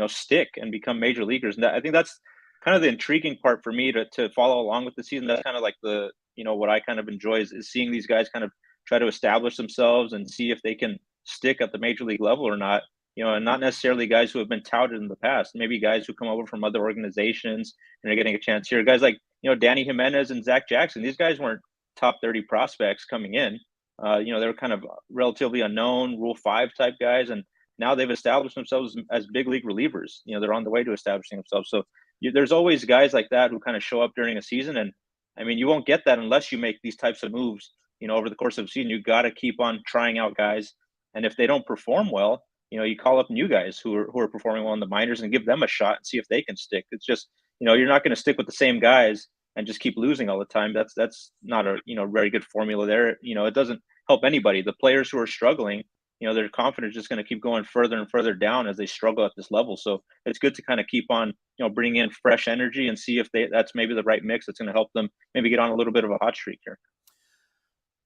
stick and become major leaguers. And I think that's kind of the intriguing part for me to follow along with the season. That's kind of like the, what I kind of enjoy is seeing these guys kind of try to establish themselves and see if they can stick at the major league level or not. And not necessarily guys who have been touted in the past, maybe guys who come over from other organizations and are getting a chance here. Guys like, Danny Jimenez and Zach Jackson. These guys weren't top 30 prospects coming in. They were kind of relatively unknown, Rule 5 type guys. And now they've established themselves as big league relievers. They're on the way to establishing themselves. So there's always guys like that who kind of show up during a season. And I mean, you won't get that unless you make these types of moves, over the course of the season. You got to keep on trying out guys. And if they don't perform well, you call up new guys who are performing well in the minors and give them a shot and see if they can stick. It's just, you're not going to stick with the same guys and just keep losing all the time. That's not a, very good formula there. It doesn't help anybody. The players who are struggling, their confidence is just going to keep going further and further down as they struggle at this level. So it's good to kind of keep on, bringing in fresh energy and see if that's maybe the right mix that's going to help them maybe get on a little bit of a hot streak here.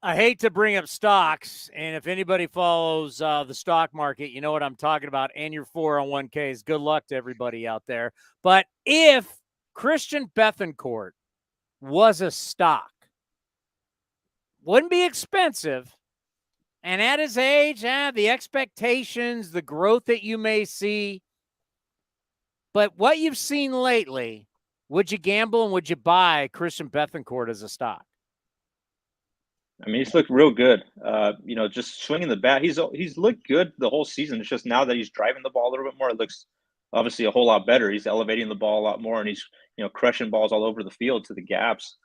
I hate to bring up stocks, and if anybody follows the stock market, you know what I'm talking about, and your 401ks. Good luck to everybody out there. But if Christian Bethancourt was a stock, wouldn't be expensive, and at his age, the expectations, the growth that you may see, but what you've seen lately, would you gamble and would you buy Christian Bethancourt as a stock? I mean, he's looked real good. Just swinging the bat. He's looked good the whole season. It's just now that he's driving the ball a little bit more, it looks obviously a whole lot better. He's elevating the ball a lot more, and he's crushing balls all over the field to the gaps.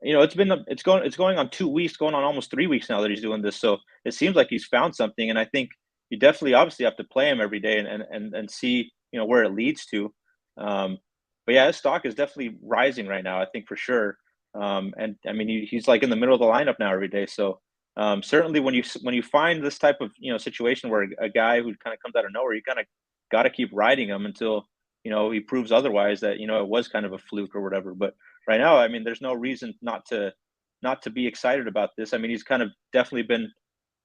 It's going on 2 weeks, going on almost 3 weeks now that he's doing this. So it seems like he's found something, and I think you definitely obviously have to play him every day and see where it leads to. But yeah, his stock is definitely rising right now, I think, for sure. And I mean, he's like in the middle of the lineup now every day. So certainly when you find this type of situation where a guy who kind of comes out of nowhere, you kind of got to keep riding him until he proves otherwise, that, it was kind of a fluke or whatever. But right now, I mean, there's no reason not to be excited about this. I mean, he's kind of definitely been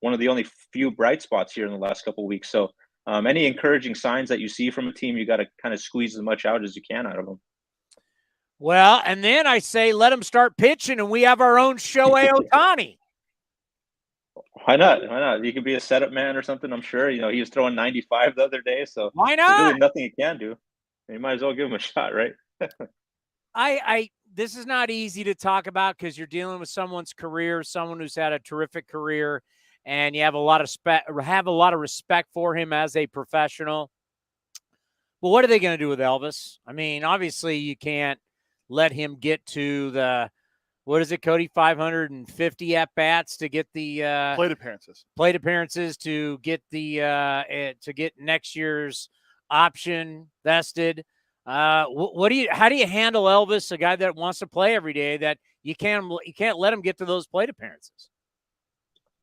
one of the only few bright spots here in the last couple of weeks. So any encouraging signs that you see from a team, you got to kind of squeeze as much out as you can out of them. Well, and then I say let him start pitching, and we have our own Shohei Ohtani. Why not? Why not? You could be a setup man or something, I'm sure. He was throwing 95 the other day, so why not? There's really nothing he can do. You might as well give him a shot, right? This is not easy to talk about because you're dealing with someone's career, someone who's had a terrific career, and you have a lot of respect for him as a professional. But what are they going to do with Elvis? I mean, obviously you can't let him get to the, what is it, Cody, 550 at-bats to get the plate appearances to get the to get next year's option vested. How do you handle Elvis, a guy that wants to play every day, that you can't let him get to those plate appearances?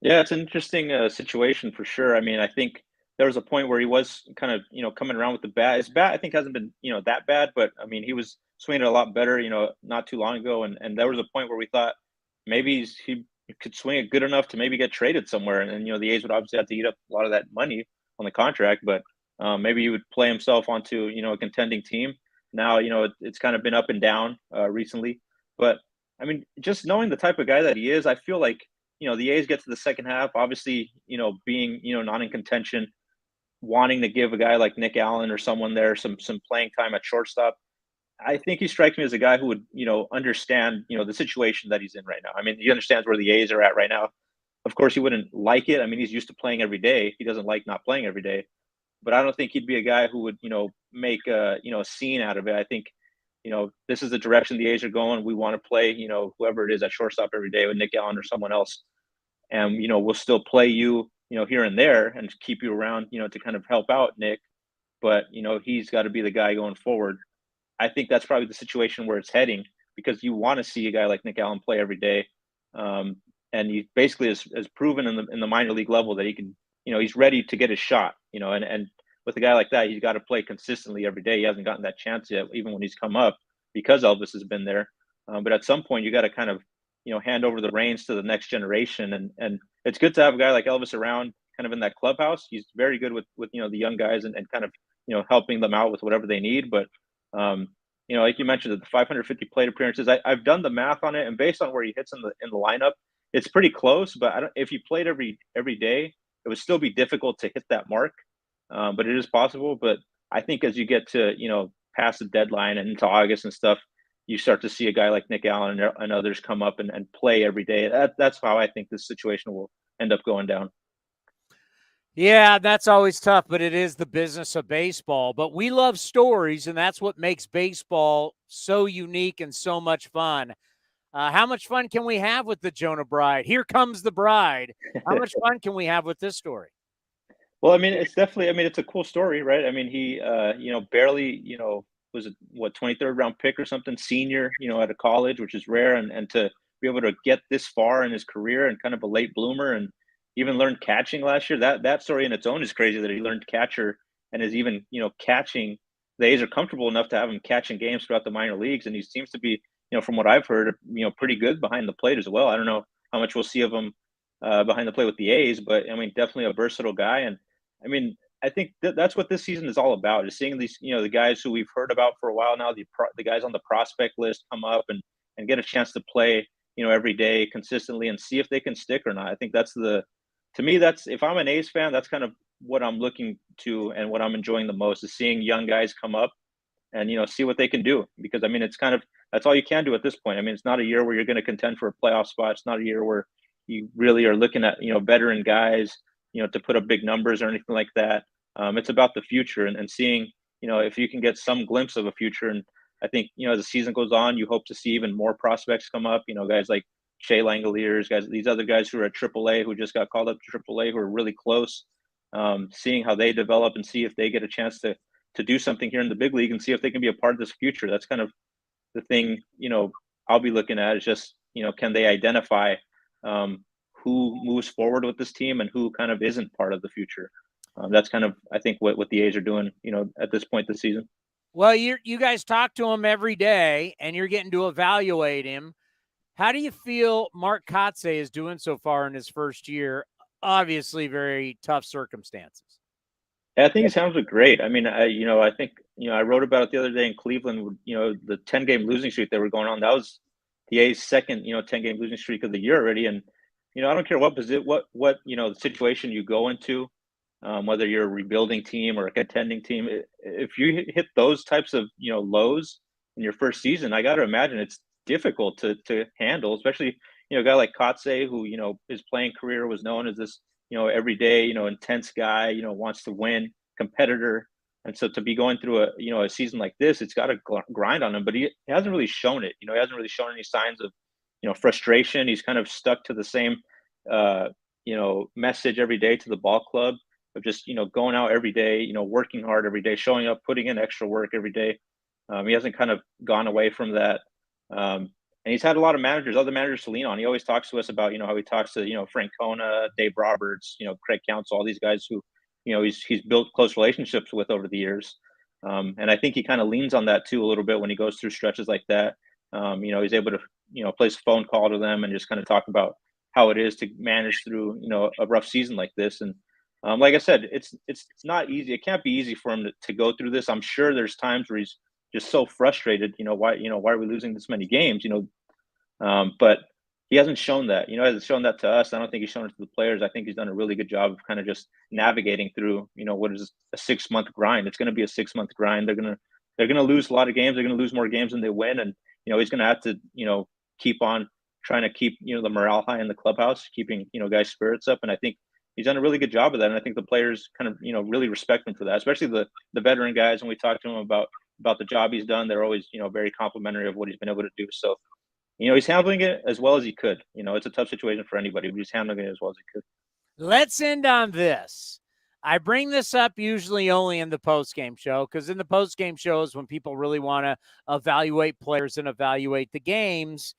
Yeah, it's an interesting situation for sure. I mean, I think there was a point where he was kind of, coming around with the bat. His bat, I think, hasn't been, that bad, but I mean, he was swinging it a lot better, not too long ago. And there was a point where we thought maybe he could swing it good enough to maybe get traded somewhere. And the A's would obviously have to eat up a lot of that money on the contract, but maybe he would play himself onto, a contending team. Now, it's kind of been up and down recently. But, I mean, just knowing the type of guy that he is, I feel like, the A's get to the second half, obviously, being, not in contention, wanting to give a guy like Nick Allen or someone there some playing time at shortstop. I think he strikes me as a guy who would, understand, the situation that he's in right now. I mean, he understands where the A's are at right now. Of course, he wouldn't like it. I mean, he's used to playing every day. He doesn't like not playing every day. But I don't think he'd be a guy who would, make a scene out of it. I think, this is the direction the A's are going. We want to play, whoever it is at shortstop every day with Nick Allen or someone else. And, we'll still play you, here and there and keep you around, to kind of help out Nick. But, he's got to be the guy going forward. I think that's probably the situation where it's heading, because you want to see a guy like Nick Allen play every day. And he basically has proven in the minor league level that he can, he's ready to get his shot, and with a guy like that, he's got to play consistently every day. He hasn't gotten that chance yet, even when he's come up, because Elvis has been there. But at some point, you got to kind of, hand over the reins to the next generation. And it's good to have a guy like Elvis around, kind of in that clubhouse. He's very good with the young guys and kind of, helping them out with whatever they need. But, like you mentioned, the 550 plate appearances, I've done the math on it, and based on where he hits in the lineup, it's pretty close. But if he played every day, it would still be difficult to hit that mark. But it is possible. But I think as you get to, past the deadline and into August and stuff, you start to see a guy like Nick Allen and others come up and play every day. That's how I think this situation will end up going down. Yeah, that's always tough, but it is the business of baseball. But we love stories, and that's what makes baseball so unique and so much fun. How much fun can we have with the Jonah Bride? Here comes the bride. How much fun can we have with this story? Well, I mean, it's definitely, it's a cool story, right? I mean, he, barely, was it, 23rd round pick or something, senior, at a college, which is rare. And to be able to get this far in his career and kind of a late bloomer, and even learned catching last year, that story in its own is crazy, that he learned catcher and is even, catching. The A's are comfortable enough to have him catching games throughout the minor leagues. And he seems to be, from what I've heard, pretty good behind the plate as well. I don't know how much we'll see of him behind the plate with the A's, but I mean, definitely a versatile guy. And I mean, I think that's what this season is all about, is seeing these, the guys who we've heard about for a while now, the guys on the prospect list come up and get a chance to play, every day consistently and see if they can stick or not. I think to me, if I'm an A's fan, that's kind of what I'm looking to and what I'm enjoying the most, is seeing young guys come up and, see what they can do. Because, I mean, it's kind of, that's all you can do at this point. I mean, it's not a year where you're going to contend for a playoff spot. It's not a year where you really are looking at, veteran guys, to put up big numbers or anything like that. It's about the future and seeing, if you can get some glimpse of a future. And I think, as the season goes on, you hope to see even more prospects come up, guys like Shea Langoliers, these other guys who are at AAA, who just got called up to AAA, who are really close, seeing how they develop and see if they get a chance to do something here in the big league and see if they can be a part of this future. That's kind of the thing, I'll be looking at, is just, can they identify who moves forward with this team and who kind of isn't part of the future. That's kind of, I think, what the A's are doing, at this point this season. Well, you guys talk to him every day, and you're getting to evaluate him. How do you feel Mark Katsey is doing so far in his first year? Obviously, very tough circumstances. I think it sounds great. I mean, I think, I wrote about it the other day in Cleveland. The 10-game losing streak they were going on. That was the A's second, 10-game losing streak of the year already. And I don't care what the situation you go into, whether you're a rebuilding team or a contending team. If you hit those types of lows in your first season, I got to imagine it's difficult to handle, especially a guy like Katsey, who his playing career was known as this everyday intense guy, wants to win, competitor. And so to be going through a season like this, it's got to grind on him. But he hasn't really shown it. He hasn't really shown any signs of frustration. He's kind of stuck to the same message every day to the ball club of just going out every day, working hard every day, showing up, putting in extra work every day. He hasn't kind of gone away from that. And he's had a lot of other managers to lean on. He always talks to us about, how he talks to, Frank Kona, Dave Roberts, Craig Counsell, all these guys who, he's built close relationships with over the years. And I think he kind of leans on that too a little bit when he goes through stretches like that. He's able to, place a phone call to them and just kind of talk about how it is to manage through, a rough season like this. And like I said, it's not easy. It can't be easy for him to go through this. I'm sure there's times where he's just so frustrated, why are we losing this many games, but he hasn't shown that, hasn't shown that to us. I don't think he's shown it to the players. I think he's done a really good job of kind of just navigating through, what is a 6-month grind. It's going to be a 6-month grind. They're going to lose a lot of games. They're going to lose more games than they win. And, he's going to have to, keep on trying to keep, the morale high in the clubhouse, keeping, guys' spirits up. And I think he's done a really good job of that. And I think the players kind of, really respect him for that, especially the veteran guys. When we talk to him about the job he's done, they're always, very complimentary of what he's been able to do. So, he's handling it as well as he could. It's a tough situation for anybody, but he's handling it as well as he could. Let's end on this. I bring this up usually only in the post-game show, because in the post-game shows when people really want to evaluate players and evaluate the games.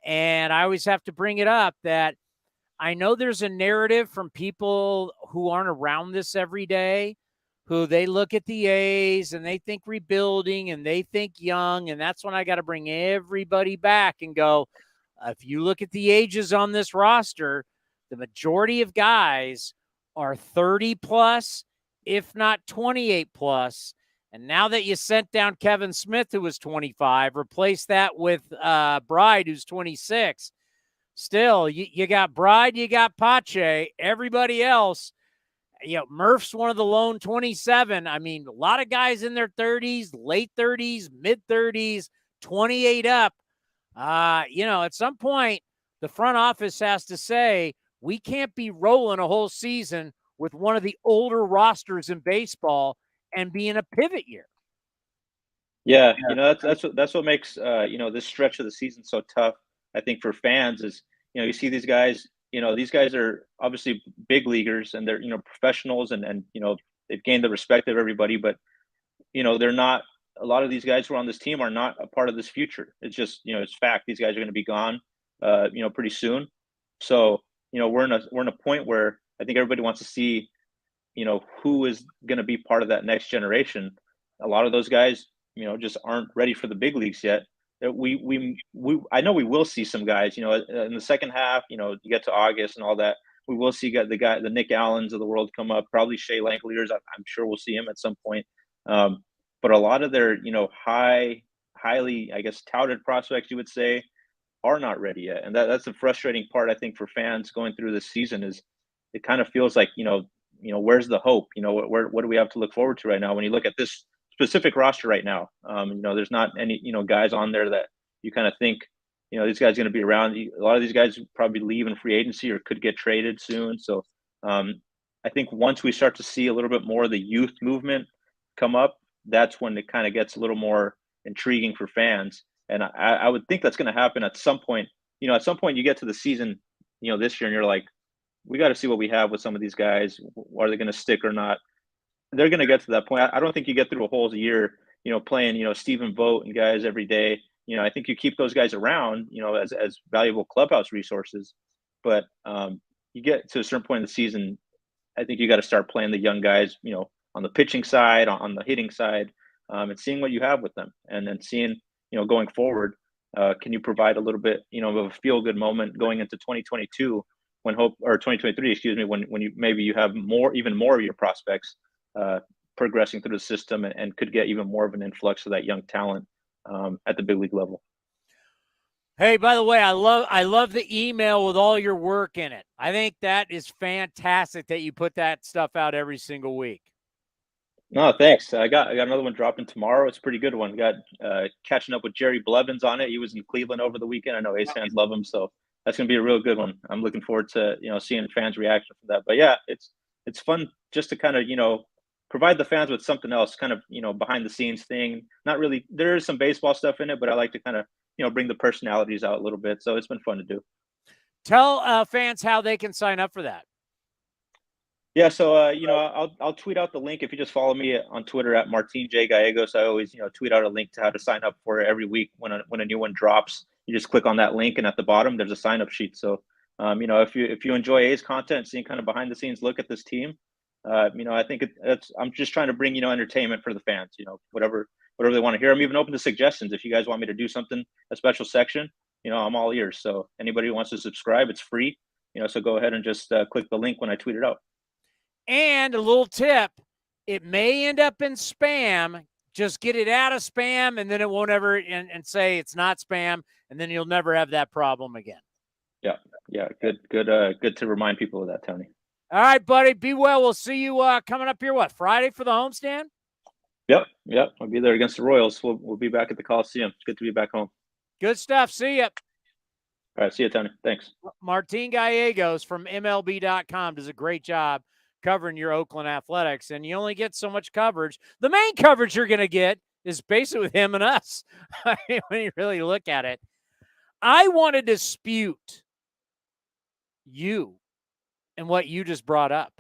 And I always have to bring it up that I know there's a narrative from people who aren't around this every day, who they look at the A's and they think rebuilding and they think young. And that's when I got to bring everybody back and go, if you look at the ages on this roster, the majority of guys are 30 plus, if not 28 plus. And now that you sent down Kevin Smith, who was 25, replace that with Bride, who's 26. Still, you got Bride, you got Pache, everybody else. Murph's one of the lone 27. I mean, a lot of guys in their 30s, late 30s, mid 30s, 28 up. At some point, the front office has to say, we can't be rolling a whole season with one of the older rosters in baseball and be in a pivot year. Yeah, that's what makes this stretch of the season so tough. I think for fans is you see these guys. These guys are obviously big leaguers and they're professionals and they've gained the respect of everybody. But they're not. A lot of these guys who are on this team are not a part of this future. It's just it's fact. These guys are going to be gone, pretty soon. So we're in a point where I think everybody wants to see, who is going to be part of that next generation. A lot of those guys, just aren't ready for the big leagues yet. I know we will see some guys, in the second half, you get to August and all that. We will see the Nick Allens of the world come up, probably Shea Langeliers. I'm sure we'll see him at some point. But a lot of their, highly, I guess, touted prospects, you would say, are not ready yet. And that's the frustrating part, I think, for fans going through this season is it kind of feels like, where's the hope? What do we have to look forward to right now? When you look at this specific roster right now, there's not any, guys on there that you kind of think, these guys are going to be around. A lot of these guys probably leave in free agency or could get traded soon. So I think once we start to see a little bit more of the youth movement come up, that's when it kind of gets a little more intriguing for fans. And I would think that's going to happen at some point. At some point you get to the season, this year and you're like, we got to see what we have with some of these guys. Are they going to stick or not? They're going to get to that point. I don't think you get through a whole year, playing, Stephen Vogt and guys every day. I think you keep those guys around, as valuable clubhouse resources. But you get to a certain point in the season, I think you got to start playing the young guys, on the pitching side, on the hitting side. and seeing what you have with them, and then seeing, going forward, can you provide a little bit, of a feel good moment going into 2022 or 2023, excuse me, when you have even more of your prospects progressing through the system and could get even more of an influx of that young talent at the big league level. Hey, by the way, I love the email with all your work in it. I think that is fantastic that you put that stuff out every single week. No, thanks. I got another one dropping tomorrow. It's a pretty good one. Got catching up with Jerry Blevins on it. He was in Cleveland over the weekend. I know A's fans love him, so that's going to be a real good one. I'm looking forward to seeing fans' reaction for that. But yeah, it's fun just to kind of provide the fans with something else, kind of behind the scenes thing. Not really. There is some baseball stuff in it, but I like to kind of bring the personalities out a little bit. So it's been fun to do. Tell fans how they can sign up for that. Yeah, so I'll tweet out the link if you just follow me on Twitter at Martin J Gallegos. I always tweet out a link to how to sign up for it every week when a new one drops. You just click on that link, and at the bottom there's a sign up sheet. So if you enjoy A's content, seeing kind of behind the scenes look at this team, I think I'm just trying to bring entertainment for the fans. Whatever they want to hear. I'm even open to suggestions. If you guys want me to do something, a special section, I'm all ears. So anybody who wants to subscribe, it's free. So go ahead and just click the link when I tweet it out. And a little tip, it may end up in spam. Just get it out of spam, and then it won't ever and say it's not spam, and then you'll never have that problem again. Yeah. Good to remind people of that, Tony. All right, buddy. Be well. We'll see you coming up here, Friday for the homestand? Yep. I'll be there against the Royals. We'll be back at the Coliseum. It's good to be back home. Good stuff. See ya. All right, see you, Tony. Thanks. Martin Gallegos from MLB.com does a great job covering your Oakland Athletics, and you only get so much coverage. The main coverage you're going to get is basically with him and us. When you really look at it, I want to dispute you and what you just brought up.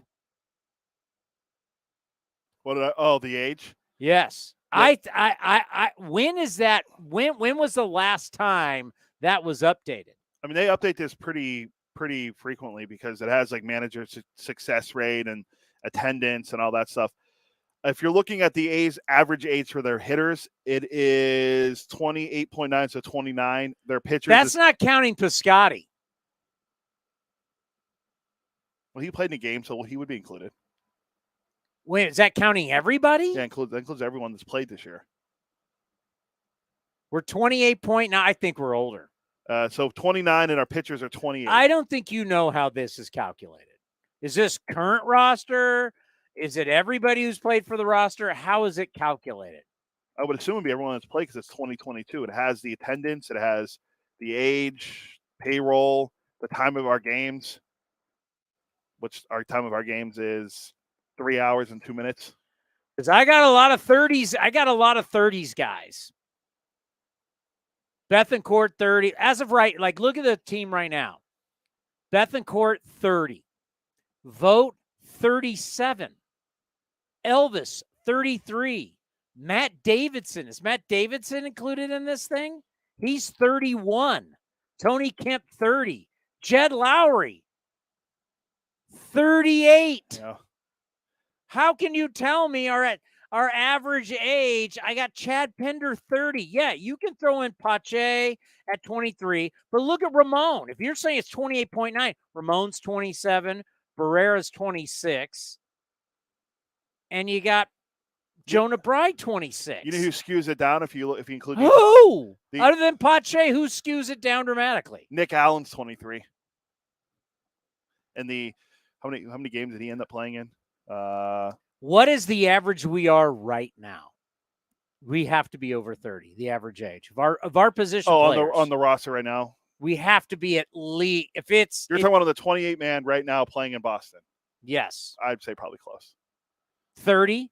The age? Yes. Yeah. I when is that? When was the last time that was updated? I mean, they update this pretty frequently because it has like manager success rate and attendance and all that stuff. If you're looking at the A's average age for their hitters, it is 28.9, so 29. Their pitchers. That's not counting Piscotty. Well, he played in a game, so he would be included. Wait, is that counting everybody? Yeah, that includes everyone that's played this year. We're 28.9. I think we're older. So 29, and our pitchers are 28. I don't think you know how this is calculated. Is this current roster? Is it everybody who's played for the roster? How is it calculated? I would assume it'd be everyone that's played because it's 2022. It has the attendance. It has the age, payroll, the time of our games, which our time of our games is 3 hours and 2 minutes. Because I got a lot of 30s. I got a lot of 30s guys. Bethancourt 30. As of right, look at the team right now. Bethancourt 30. Vogt 37. Elvis 33. Matt Davidson. Is Matt Davidson included in this thing? He's 31. Tony Kemp 30. Jed Lowry 38. Yeah. How can you tell me our average age? I got Chad Pender 30. Yeah, you can throw in Pache at 23, but look at Ramon. If you're saying it's 28.9, Ramon's 27, Barrera's 26, and you got Jonah Bride 26. You know who skews it down if you include who? Other than Pache, who skews it down dramatically? Nick Allen's 23. And how many games did he end up playing in? What is the average we are right now? We have to be over 30, the average age of our position players. on the roster right now. We have to be at least, You're talking about the 28 man right now playing in Boston. Yes. I'd say probably close. 30?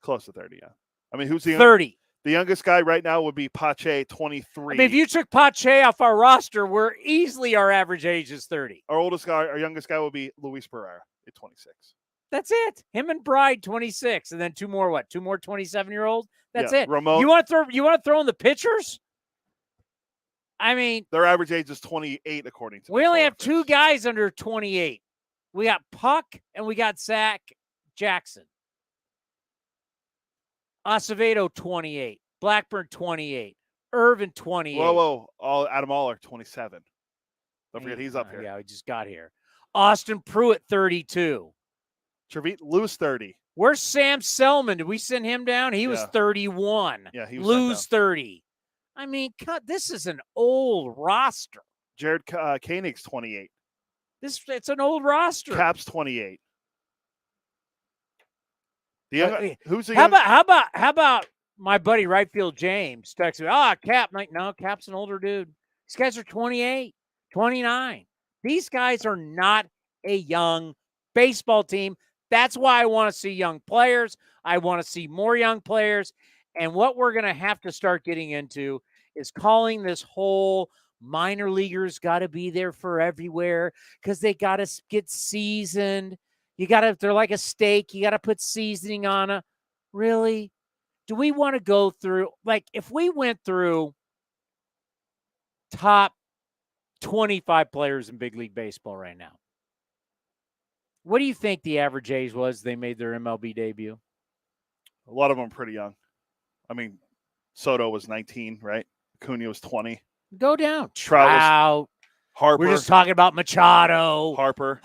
Close to 30, yeah. I mean, who's the 30? The youngest guy right now would be Pache, 23. I mean, if you took Pache off our roster, our average age is 30. Our youngest guy would be Luis Barrera at 26. That's it. Him and Bride, 26, and then two more 27-year-olds. That's it. Ramon, you want to throw in the pitchers? I mean, their average age is 28, according to. We only have two guys under 28. We got Puck and we got Zach Jackson. Acevedo, 28. Blackburn, 28. Irvin, 28. Whoa. Adam Aller, 27. Don't forget he's up here. Yeah, he just got here. Austin Pruitt, 32. Trevit Lewis, 30. Where's Sam Selman? Did we send him down? He was 31. Yeah, he was Lose 30. I mean, this is an old roster. Jared Koenig's 28. It's an old roster. Cap's 28. Who's the how about my buddy right field James texts me? Cap. Like, no, Cap's an older dude. These guys are 28, 29. These guys are not a young baseball team. That's why I want to see young players. I want to see more young players. And what we're going to have to start getting into is calling this whole minor leaguers got to be there for everywhere because they got to get seasoned. They're like a steak. You got to put seasoning on it. Really? Do we want to go through, like, if we went through top 25 players in big league baseball right now, what do you think the average age was they made their MLB debut? A lot of them pretty young. I mean, Soto was 19, right? Acuna was 20. Go down. Trout. Harper. We're just talking about Machado. Harper.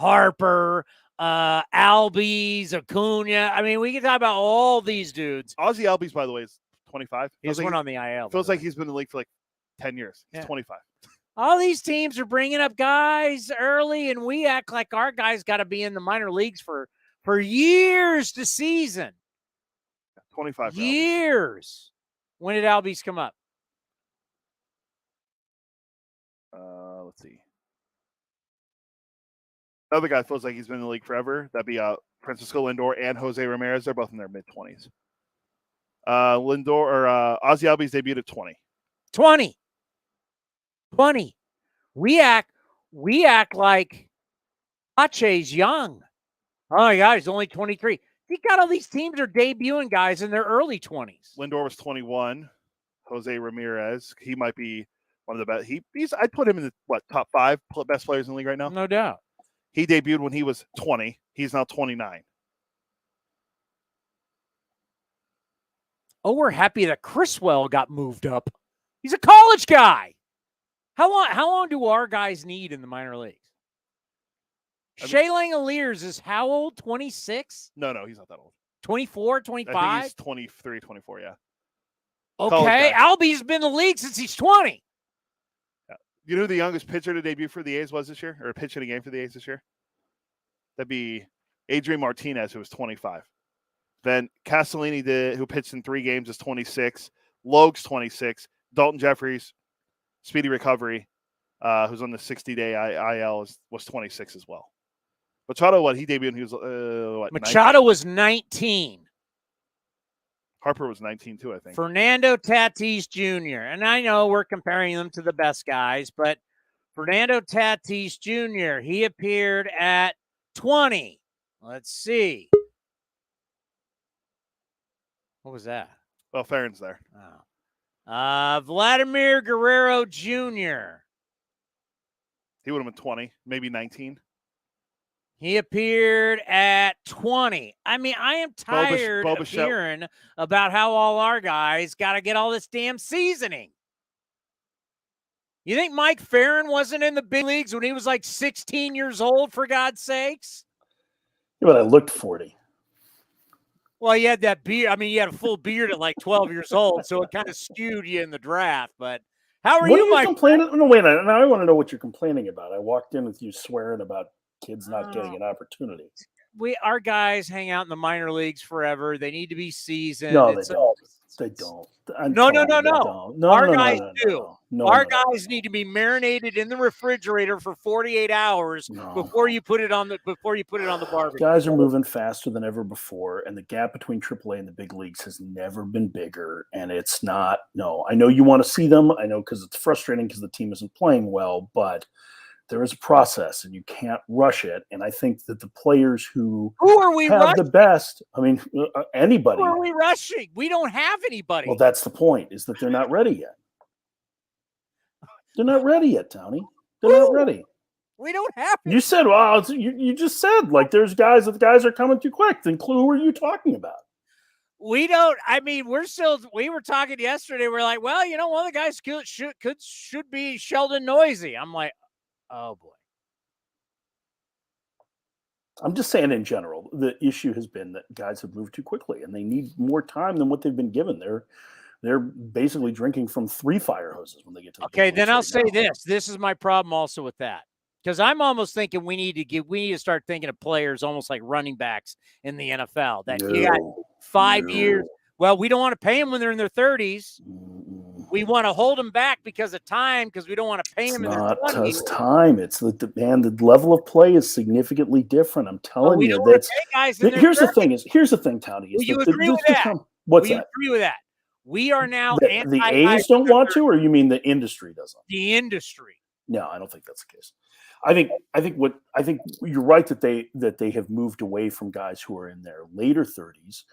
Albies, Acuna. I mean, we can talk about all these dudes. Ozzy Albies, by the way, is 25. He just went on the IL. Feels like he's been in the league for like 10 years. He's 25. All these teams are bringing up guys early, and we act like our guys got to be in the minor leagues for years to season. 25 years. When did Albies come up? Let's see. Another guy feels like he's been in the league forever. That'd be Francisco Lindor and Jose Ramirez. They're both in their mid-20s. Ozzy Albies debuted at 20. 20. We act like Pache's young. Oh my God, he's only 23. You got all these teams are debuting guys in their early 20s. Lindor was 21. Jose Ramirez, he might be one of the best. I'd put him in the top 5 best players in the league right now. No doubt. He debuted when he was 20. He's now 29. Oh, we're happy that Criswell got moved up. He's a college guy. How long do our guys need in the minor leagues? Shea Langoliers is how old? 26? No, he's not that old. 24, 25? I think he's 23, 24, yeah. Okay, Albie's been in the league since he's 20. Yeah. You know who the youngest pitcher to debut for the A's was this year? Or pitch in a game for the A's this year? That'd be Adrian Martinez, who was 25. Then Castiglione, who pitched in 3 games, is 26. Logue's 26. Dalton Jeffries, speedy recovery, who's on the 60-day IL, was 26 as well. Machado, he debuted when he was, Machado 19? Was 19. Harper was 19 too, I think. Fernando Tatis Jr. And I know we're comparing them to the best guys, but Fernando Tatis Jr., he appeared at 20. Let's see. What was that? Well, Farron's there. Oh. Vladimir Guerrero Jr. He would have been 20, maybe 19. He appeared at 20. I mean, I am tired of hearing about how all our guys got to get all this damn seasoning. You think Mike Farron wasn't in the big leagues when he was like 16 years old, for God's sakes? Yeah, but I looked 40. Well, you had that beard. I mean, you had a full beard at like 12 years old, so it kind of skewed you in the draft. But how are you, Mike? Complaining? No, wait. Now I want to know what you're complaining about. I walked in with you swearing about kids not getting an opportunity. Our guys hang out in the minor leagues forever. They need to be seasoned. No, they don't. They don't. No. Our guys do. Our guys need to be marinated in the refrigerator for 48 hours before you put it on the barbecue. Guys are moving faster than ever before, and the gap between AAA and the big leagues has never been bigger. And it's not. No, I know you want to see them. I know because it's frustrating because the team isn't playing well, but there is a process, and you can't rush it. And I think that the players who are we have rushing? the best, I mean, anybody. Who are we rushing? We don't have anybody. Well, that's the point, is that they're not ready yet. They're not ready yet, Tony. They're not ready. We don't have You said, well, you just said, like, there's guys that the guys are coming too quick. Then who are you talking about? we don't. I mean, we were talking yesterday. We're like, well, one of the guys should be Sheldon Noisy. I'm like, oh boy. I'm just saying in general, the issue has been that guys have moved too quickly and they need more time than what they've been given. They're basically drinking from 3 fire hoses when they get to the Okay, then I'll say this. This is my problem also with that. Because I'm almost thinking we need to start thinking of players almost like running backs in the NFL. That you got 5 years. Well, we don't want to pay them when they're in their 30s. We want to hold them back because of time, because we don't want to pay them in their 20s. It's not just time. It's the level of play is significantly different. I'm telling you. Here's the thing, Tony. Will you agree with that? What's that? You agree with that? We are now the A's don't want to, or you mean the industry doesn't? The industry. No, I don't think that's the case. I think you're right that they have moved away from guys who are in their later 30s,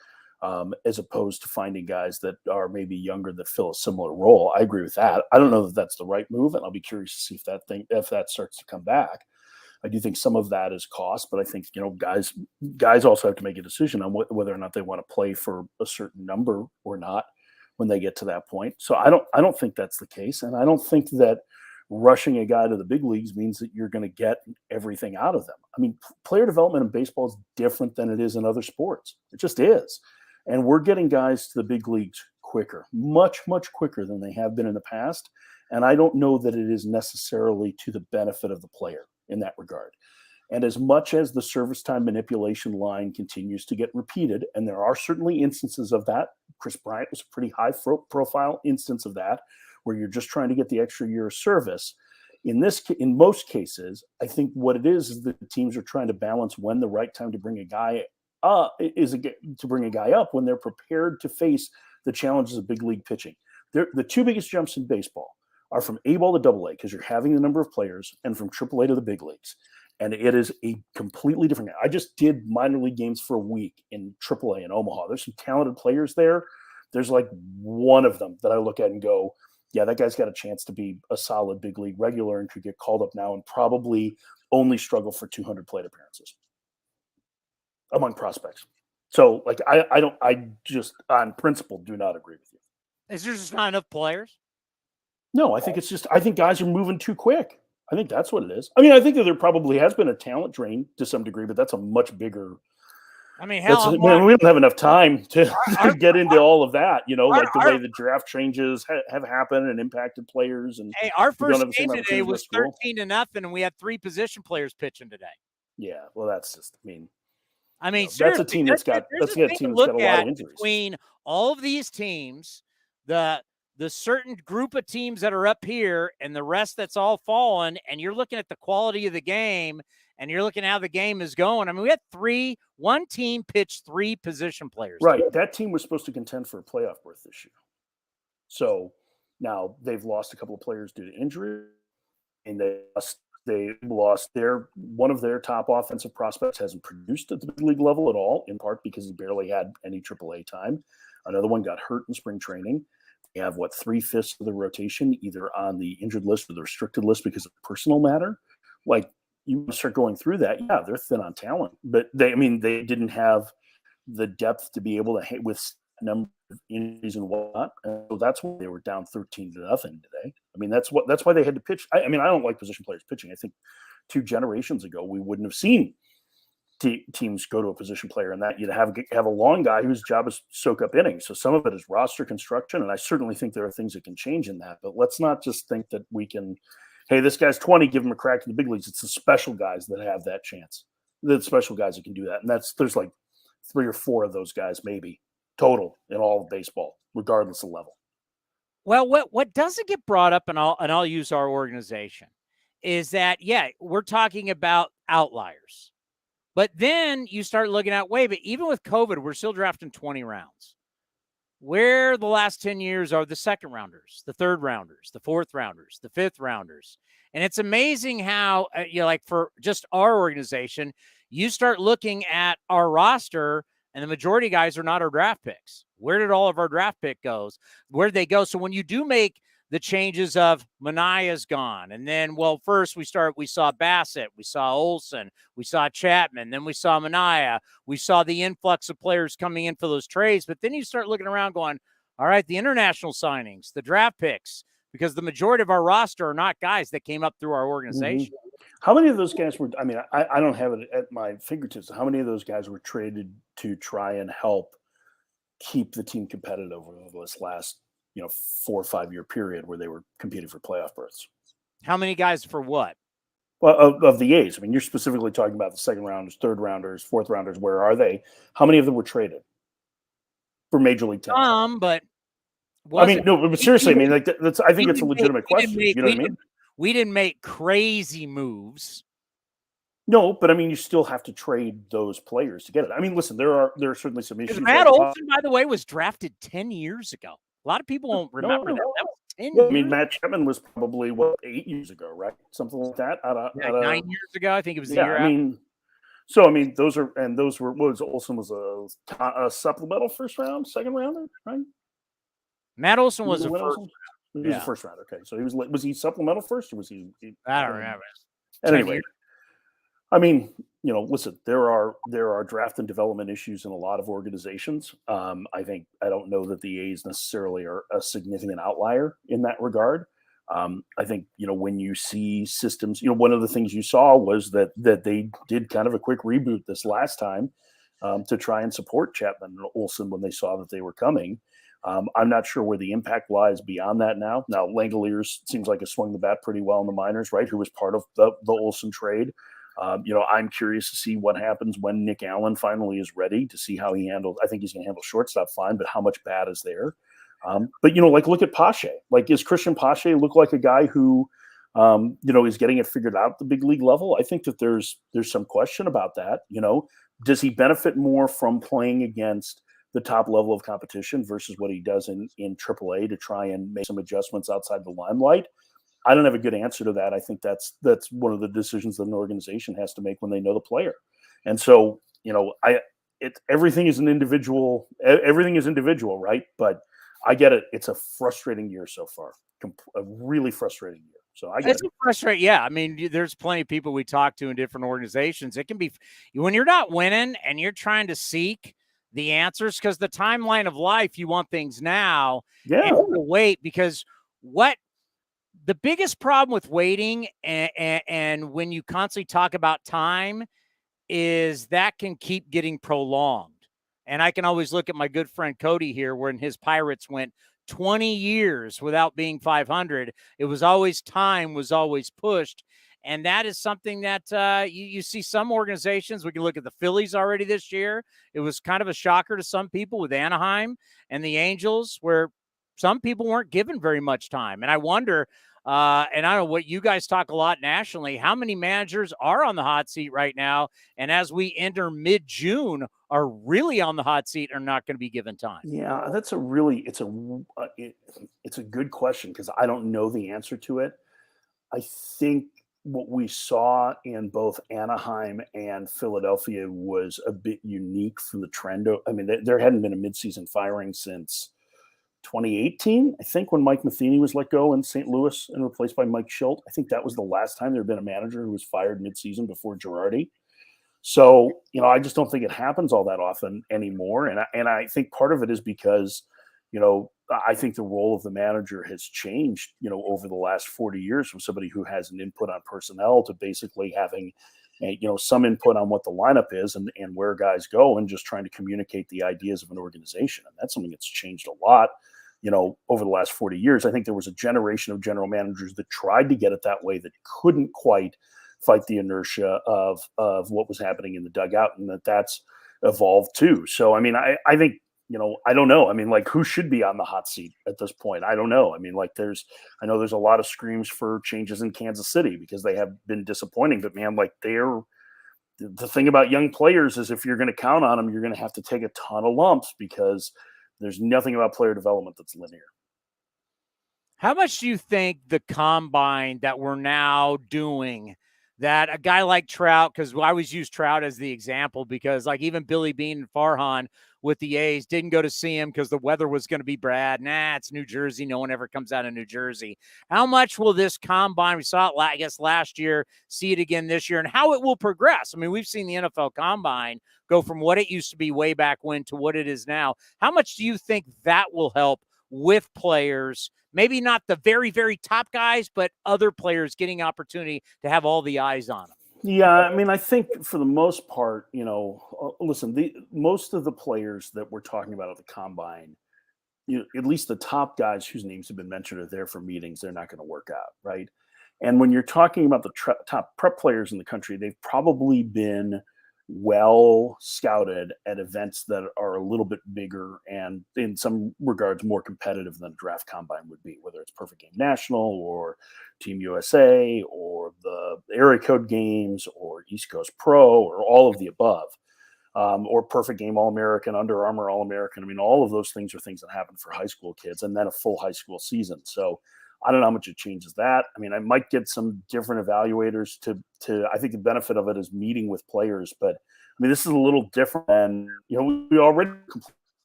as opposed to finding guys that are maybe younger that fill a similar role. I agree with that. I don't know that that's the right move, and I'll be curious to see if that starts to come back. I do think some of that is cost, but I think guys also have to make a decision on whether or not they want to play for a certain number or not when they get to that point. So I don't think that's the case, and I don't think that rushing a guy to the big leagues means that you're going to get everything out of them. I mean, player development in baseball is different than it is in other sports. It just is. And we're getting guys to the big leagues quicker, much, much quicker than they have been in the past. And I don't know that it is necessarily to the benefit of the player in that regard. And as much as the service time manipulation line continues to get repeated, and there are certainly instances of that, Chris Bryant was a pretty high profile instance of that, where you're just trying to get the extra year of service. In most cases, I think what it is that the teams are trying to balance when the right time to bring a guy up when they're prepared to face the challenges of big league pitching. The 2 biggest jumps in baseball are from A ball to Double A, because you're having the number of players, and from Triple A to the big leagues. And it is a completely different. I just did minor league games for a week in Triple A in Omaha. There's some talented players there. There's like one of them that I look at and go, yeah, that guy's got a chance to be a solid big league regular and could get called up now and probably only struggle for 200 plate appearances among prospects. So, I just on principle do not agree with you. Is there just not enough players? No, I think I think guys are moving too quick. I think that's what it is. I mean, I think that there probably has been a talent drain to some degree, but that's a much bigger. I mean, hell, we don't have enough time to get into all of that, like the way the draft changes have happened and impacted players. And hey, our first game today was 13-0, and we had 3 position players pitching today. Yeah, well, that's just, that's a team that's got a lot of injuries. Between all of these teams, the certain group of teams that are up here and the rest that's all fallen, and you're looking at the quality of the game, and you're looking at how the game is going. I mean, we had one team pitched 3 position players. Right. That team was supposed to contend for a playoff berth this year. So now they've lost a couple of players due to injury, and they lost one of their top offensive prospects hasn't produced at the big league level at all, in part because he barely had any AAA time. Another one got hurt in spring training. They have 3/5 of the rotation either on the injured list or the restricted list because of personal matter. Like, you start going through that, yeah, they're thin on talent, but they didn't have the depth to be able to with number of injuries and whatnot. And so that's why they were down 13-0 today. I mean, that's why they had to pitch. I don't like position players pitching. I think 2 generations ago we wouldn't have seen teams go to a position player, and that you'd have a long guy whose job is soak up innings. So some of it is roster construction, and I certainly think there are things that can change in that. But let's not just think that we can. Hey, this guy's 20, give him a crack in the big leagues. It's the special guys that have that chance. The special guys that can do that. And there's like 3 or 4 of those guys maybe total in all of baseball, regardless of level. Well, what doesn't get brought up, and I'll use our organization, is that, yeah, we're talking about outliers. But then you start looking at, but even with COVID, we're still drafting 20 rounds. Where the last 10 years are the second rounders, the third rounders, the fourth rounders, the fifth rounders. And it's amazing how, for just our organization, you start looking at our roster and the majority of guys are not our draft picks. Where did all of our draft pick goes? Where did they go? So when you do make the changes of Manaea's gone. And then, well, first we saw Bassett, we saw Olson, we saw Chapman, then we saw Manaea. We saw the influx of players coming in for those trades. But then you start looking around going, all right, the international signings, the draft picks, because the majority of our roster are not guys that came up through our organization. How many of those guys were, I mean, I don't have it at my fingertips. How many of those guys were traded to try and help keep the team competitive over this last, 4 or 5 year period where they were competing for playoff berths? How many guys for what? Well, of the A's. I mean, you're specifically talking about the second rounders, third rounders, fourth rounders. Where are they? How many of them were traded for Major League teams? But I mean, no, but seriously, I mean, like that's. I think it's a legitimate question. You know what I mean? We didn't make crazy moves. No, but I mean, you still have to trade those players to get it. I mean, listen, there are certainly some issues. Matt Olson, by the way, was drafted 10 years ago. A lot of people won't remember that. That was 10 years. I mean, Matt Chapman was probably 8 years ago, right? Something like that. 9 years ago, I think it was the year. I mean, so I mean, those were Olson was a supplemental first round, second rounder, right? Matt Olson was a first. He was a first round. Okay, so was he supplemental first, or was he? I don't remember. Anyway, I mean, listen, there are draft and development issues in a lot of organizations. I don't know that the A's necessarily are a significant outlier in that regard. I think, when you see systems, one of the things you saw was that they did kind of a quick reboot this last time to try and support Chapman and Olson when they saw that they were coming. I'm not sure where the impact lies beyond that now. Now, Langoliers seems like has swung the bat pretty well in the minors, right? Who was part of the Olson trade. I'm curious to see what happens when Nick Allen finally is ready to see how he handles. I think he's going to handle shortstop fine, but how much bat is there? But look at Pache. Like, is Christian Pache look like a guy who, is getting it figured out at the big league level? I think that there's some question about that. Does he benefit more from playing against the top level of competition versus what he does in AAA to try and make some adjustments outside the limelight? I don't have a good answer to that. I think that's one of the decisions that an organization has to make when they know the player. And so, everything is individual, right? But I get it. It's a frustrating year so far, a really frustrating year. So I get it. Frustrating. Yeah. I mean, there's plenty of people we talk to in different organizations. It can be when you're not winning and you're trying to seek the answers, because the timeline of life, you want things now. Yeah. And wait, because the biggest problem with waiting and when you constantly talk about time is that can keep getting prolonged. And I can always look at my good friend Cody here, when his Pirates went 20 years without being 500. It was always time was always pushed. And that is something that you see some organizations. We can look at the Phillies already this year. It was kind of a shocker to some people with Anaheim and the Angels, where some people weren't given very much time. And I wonder, and I know what you guys talk a lot nationally, how many managers are on the hot seat right now, and as we enter mid-June, are really on the hot seat and are not going to be given time? Yeah, that's it's a good question, because I don't know the answer to it. I think what we saw in both Anaheim and Philadelphia was a bit unique from the trend. I mean, there hadn't been a midseason firing since 2018, I think, when Mike Matheny was let go in St. Louis and replaced by Mike Schilt. I think that was the last time there had been a manager who was fired midseason before Girardi. So, I just don't think it happens all that often anymore. And I think part of it is because, I think the role of the manager has changed, over the last 40 years, from somebody who has an input on personnel to basically having, some input on what the lineup is and where guys go, and just trying to communicate the ideas of an organization. And that's something that's changed a lot, over the last 40 years. I think there was a generation of general managers that tried to get it that way that couldn't quite fight the inertia of what was happening in the dugout, and that's evolved too. So, I mean, I think, I don't know. I mean, like, who should be on the hot seat at this point? I don't know. I mean, like, I know there's a lot of screams for changes in Kansas City because they have been disappointing, but man, like, the thing about young players is if you're going to count on them, you're going to have to take a ton of lumps, because there's nothing about player development that's linear. How much do you think the combine that we're now doing, that a guy like Trout, because I always use Trout as the example, because like even Billy Beane and Farhan, with the A's. Didn't go to see him because the weather was going to be bad. Nah, it's New Jersey. No one ever comes out of New Jersey. How much will this combine, we saw it, I guess, last year, see it again this year, and how it will progress? I mean, we've seen the NFL combine go from what it used to be way back when to what it is now. How much do you think that will help with players, maybe not the very, very top guys, but other players getting opportunity to have all the eyes on them? Yeah, I mean, I think for the most part, listen, most of the players that we're talking about at the combine, at least the top guys whose names have been mentioned are there for meetings. They're not going to work out, right? And when you're talking about the top prep players in the country, they've probably been well scouted at events that are a little bit bigger and in some regards more competitive than a draft combine would be, whether it's Perfect Game National or Team USA or the area code games or East Coast Pro or all of the above, or Perfect Game All-American, Under Armour All-American. I mean, all of those things are things that happen for high school kids and then a full high school season. So I don't know how much it changes that. I mean, I might get some different evaluators to I think the benefit of it is meeting with players, but I mean, this is a little different than, we already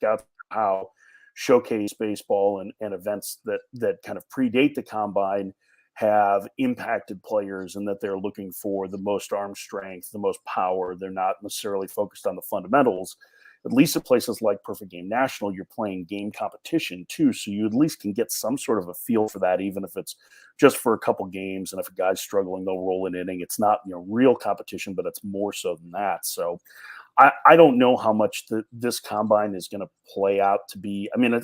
got how showcase baseball and events that kind of predate the combine have impacted players and that they're looking for the most arm strength, the most power. They're not necessarily focused on the fundamentals. At least at places like Perfect Game National, you're playing game competition too. So you at least can get some sort of a feel for that, even if it's just for a couple games. And if a guy's struggling, they'll roll an inning. It's not, real competition, but it's more so than that. So I don't know how much this combine is going to play out to be. I mean,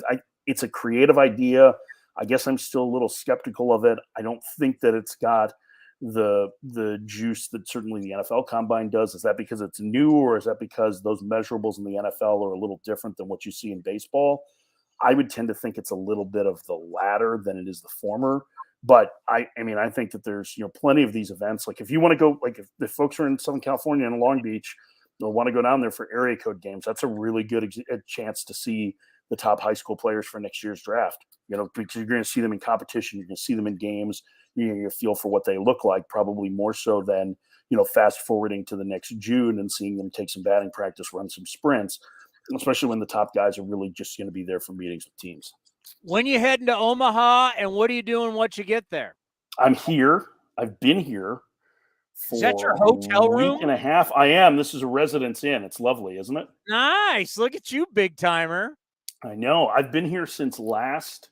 it's a creative idea. I guess I'm still a little skeptical of it. I don't think that it's got the juice that certainly the NFL combine does. Is that because it's new, or is that because those measurables in the NFL are a little different than what you see in baseball? I would tend to think it's a little bit of the latter than it is the former. But I mean, I think that there's plenty of these events. Like if you want to go, like if folks are in Southern California and Long Beach or want to go down there for area code games, that's a really good chance to see the top high school players for next year's draft. Because you're going to see them in competition, you're going to see them in games. You're going to feel for what they look like, probably more so than, fast forwarding to the next June and seeing them take some batting practice, run some sprints, especially when the top guys are really just going to be there for meetings with teams. When you heading to Omaha, and what are you doing once you get there? I'm here. I've been here for Is that your hotel room? A week and a half. I am. This is a Residence Inn. It's lovely, isn't it? Nice. Look at you, big timer. I know. I've been here since last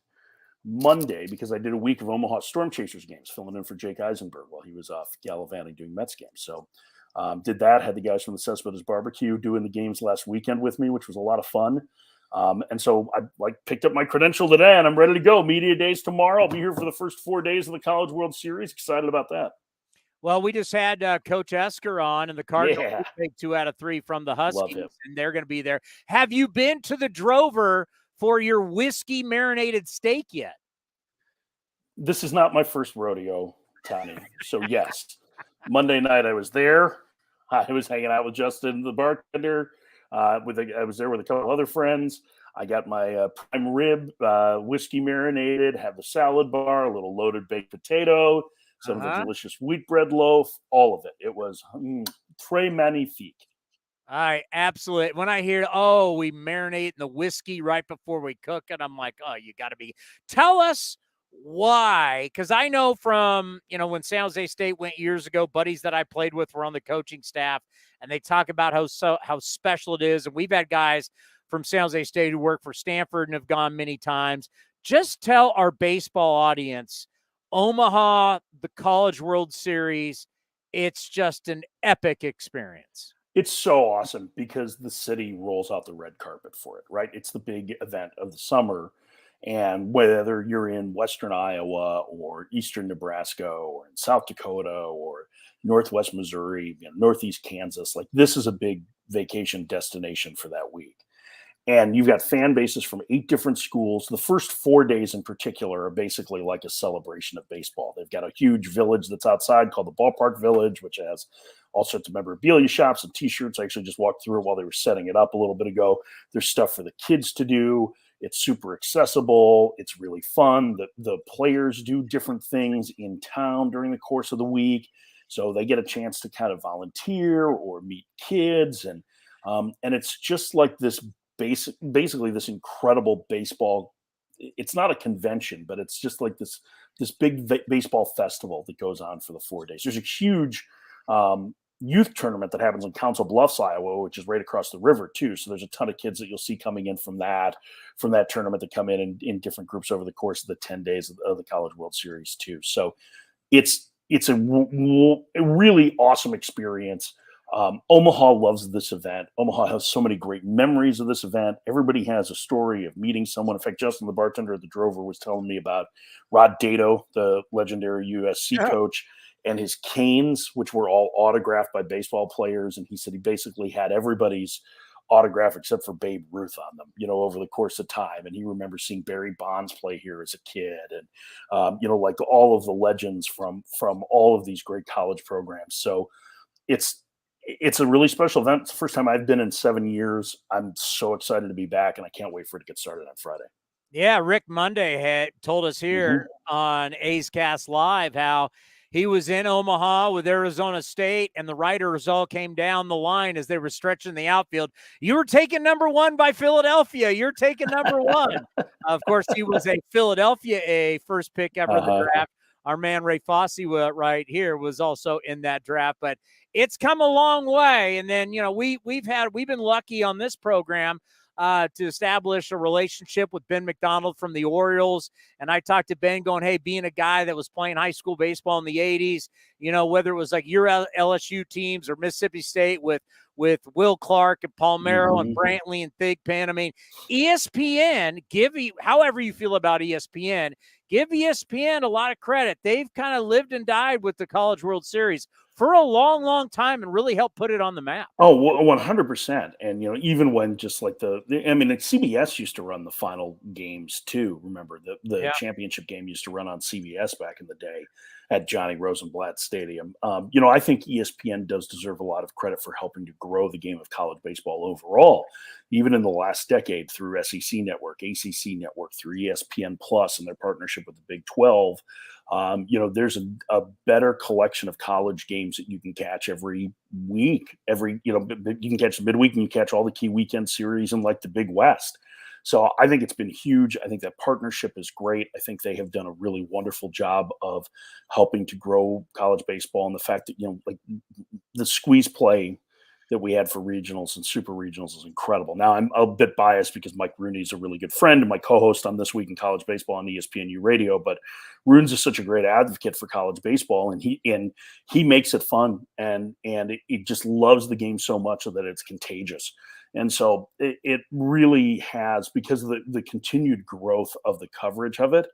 Monday because I did a week of Omaha Storm Chasers games, filling in for Jake Eisenberg while he was off gallivanting doing Mets games. So did that, had the guys from the Cespedes Barbecue doing the games last weekend with me, which was a lot of fun. And so I picked up my credential today and I'm ready to go. Media days tomorrow. I'll be here for the first 4 days of the College World Series. Excited about that. Well, we just had Coach Esker on, and the Cardinals take 2 out of 3 from the Huskies, and they're going to be there. Have you been to the Drover for your whiskey marinated steak yet? This is not my first rodeo, Tony. So yes, Monday night I was there. I was hanging out with Justin, the bartender. I was there with a couple of other friends. I got my prime rib whiskey marinated, have the salad bar, a little loaded baked potato, some of the delicious wheat bread loaf, all of it. It was très magnifique. All right, absolutely. When I hear, we marinate in the whiskey right before we cook it, I'm like, you got to be. Tell us why, because I know from, when San Jose State went years ago, buddies that I played with were on the coaching staff, and they talk about how special it is. And we've had guys from San Jose State who work for Stanford and have gone many times. Just tell our baseball audience, Omaha, the College World Series, it's just an epic experience. It's so awesome because the city rolls out the red carpet for it, right? It's the big event of the summer. And whether you're in Western Iowa or Eastern Nebraska or in South Dakota or Northwest Missouri, Northeast Kansas, like this is a big vacation destination for that week. And you've got fan bases from 8 different schools. The first 4 days in particular are basically like a celebration of baseball. They've got a huge village that's outside called the Ballpark Village, which has all sorts of memorabilia shops and T-shirts. I actually just walked through it while they were setting it up a little bit ago. There's stuff for the kids to do. It's super accessible. It's really fun. The players do different things in town during the course of the week. So they get a chance to kind of volunteer or meet kids. And it's just like this basically this incredible baseball. It's not a convention, but it's just like this big baseball festival that goes on for the 4 days. There's a huge youth tournament that happens in Council Bluffs, Iowa, which is right across the river too. So there's a ton of kids that you'll see coming in from that tournament that come in different groups over the course of the 10 days of the College World Series too. So it's a really awesome experience. Omaha loves this event. Omaha has so many great memories of this event. Everybody has a story of meeting someone. In fact, Justin, the bartender at the Drover, was telling me about Rod Dato, the legendary USC coach, and his canes, which were all autographed by baseball players. And he said he basically had everybody's autograph except for Babe Ruth on them, over the course of time. And he remembers seeing Barry Bonds play here as a kid, and like all of the legends from all of these great college programs. So it's a really special event. It's the first time I've been in 7 years. I'm so excited to be back, and I can't wait for it to get started on Friday. Yeah, Rick Monday had told us here on A's Cast Live how he was in Omaha with Arizona State, and the writers all came down the line as they were stretching the outfield. You were taken number 1 by Philadelphia. You're taking number 1. Of course, he was a Philadelphia first pick ever in the draft. Our man Ray Fosse right here was also in that draft, but it's come a long way. And then, we've been lucky on this program to establish a relationship with Ben McDonald from the Orioles. And I talked to Ben going, hey, being a guy that was playing high school baseball in the 80s, whether it was like your LSU teams or Mississippi State with Will Clark and Palmero and Brantley and Thigpen. I mean, ESPN, however you feel about ESPN, give ESPN a lot of credit. They've kind of lived and died with the College World Series for a long, long time and really helped put it on the map. Oh, 100%. And, even when just like CBS used to run the final games too. Remember the championship game used to run on CBS back in the day at Johnny Rosenblatt Stadium. I think ESPN does deserve a lot of credit for helping to grow the game of college baseball overall, even in the last decade through SEC Network, ACC Network, through ESPN Plus and their partnership with the Big 12. There's a better collection of college games that you can catch every week. You can catch the midweek and you catch all the key weekend series in like the Big West. So I think it's been huge. I think that partnership is great. I think they have done a really wonderful job of helping to grow college baseball, and the fact that, like the squeeze play that we had for regionals and super regionals is incredible. Now I'm a bit biased because Mike Rooney is a really good friend and my co-host on This Week in College Baseball on ESPNU Radio, but Rooney's is such a great advocate for college baseball, and he makes it fun, and it just loves the game so much that it's contagious. And so it really has, because of the continued growth of the coverage of it,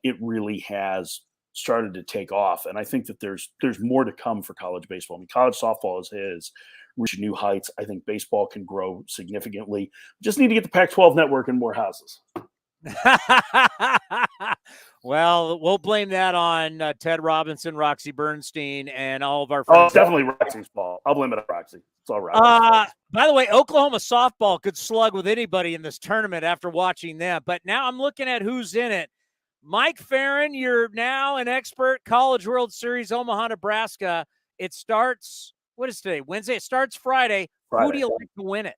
it really has started to take off. And I think that there's more to come for college baseball. I mean, college softball has reached new heights. I think baseball can grow significantly. Just need to get the Pac-12 network in more houses. Well, we'll blame that on Ted Robinson, Roxy Bernstein, and all of our friends. Oh, it's definitely Roxy's fault. I'll blame it on Roxy. It's all right. By the way, Oklahoma softball could slug with anybody in this tournament after watching them. But now I'm looking at who's in it. Mike Farron, you're now an expert. College World Series, Omaha, Nebraska. It starts, what is today? Wednesday. It starts Friday. Who do you like to win it?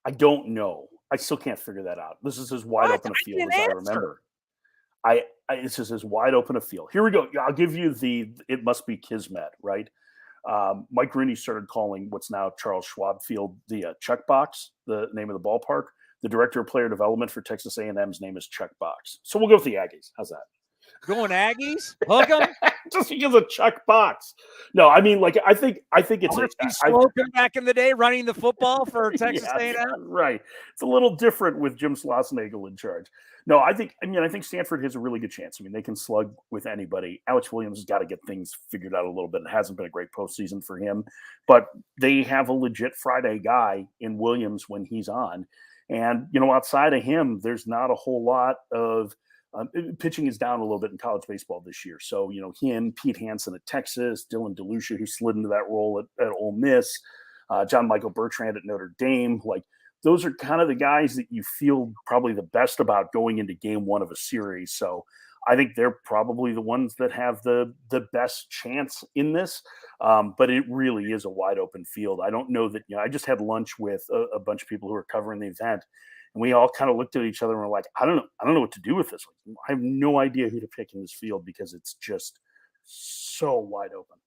I don't know. I still can't figure that out. This is as wide open a field as I remember. This is as wide open a field. Here we go. I'll give you it must be Kismet, right? Mike Rooney started calling what's now Charles Schwab Field the Chuck Box, the name of the ballpark. The director of player development for Texas A&M's name is Chuck Box. So we'll go with the Aggies. How's that? Going Aggies? Hook 'em? Just because of Chuck Box. No, I mean, I think it's Slocum back in the day running the football for Texas A&M. Right. It's a little different with Jim Schlossnagle in charge. No, I think Stanford has a really good chance. I mean, they can slug with anybody. Alex Williams has got to get things figured out a little bit. It hasn't been a great postseason for him, but they have a legit Friday guy in Williams when he's on. And, outside of him, there's not a whole lot of pitching is down a little bit in college baseball this year. So, him, Pete Hansen at Texas, Dylan DeLucia, who slid into that role at Ole Miss, John Michael Bertrand at Notre Dame. Those are kind of the guys that you feel probably the best about going into game one of a series. So I think they're probably the ones that have the best chance in this. But it really is a wide open field. I don't know that, I just had lunch with a bunch of people who are covering the event, and we all kind of looked at each other and were like, I don't know what to do with this. I have no idea who to pick in this field because it's just so wide open.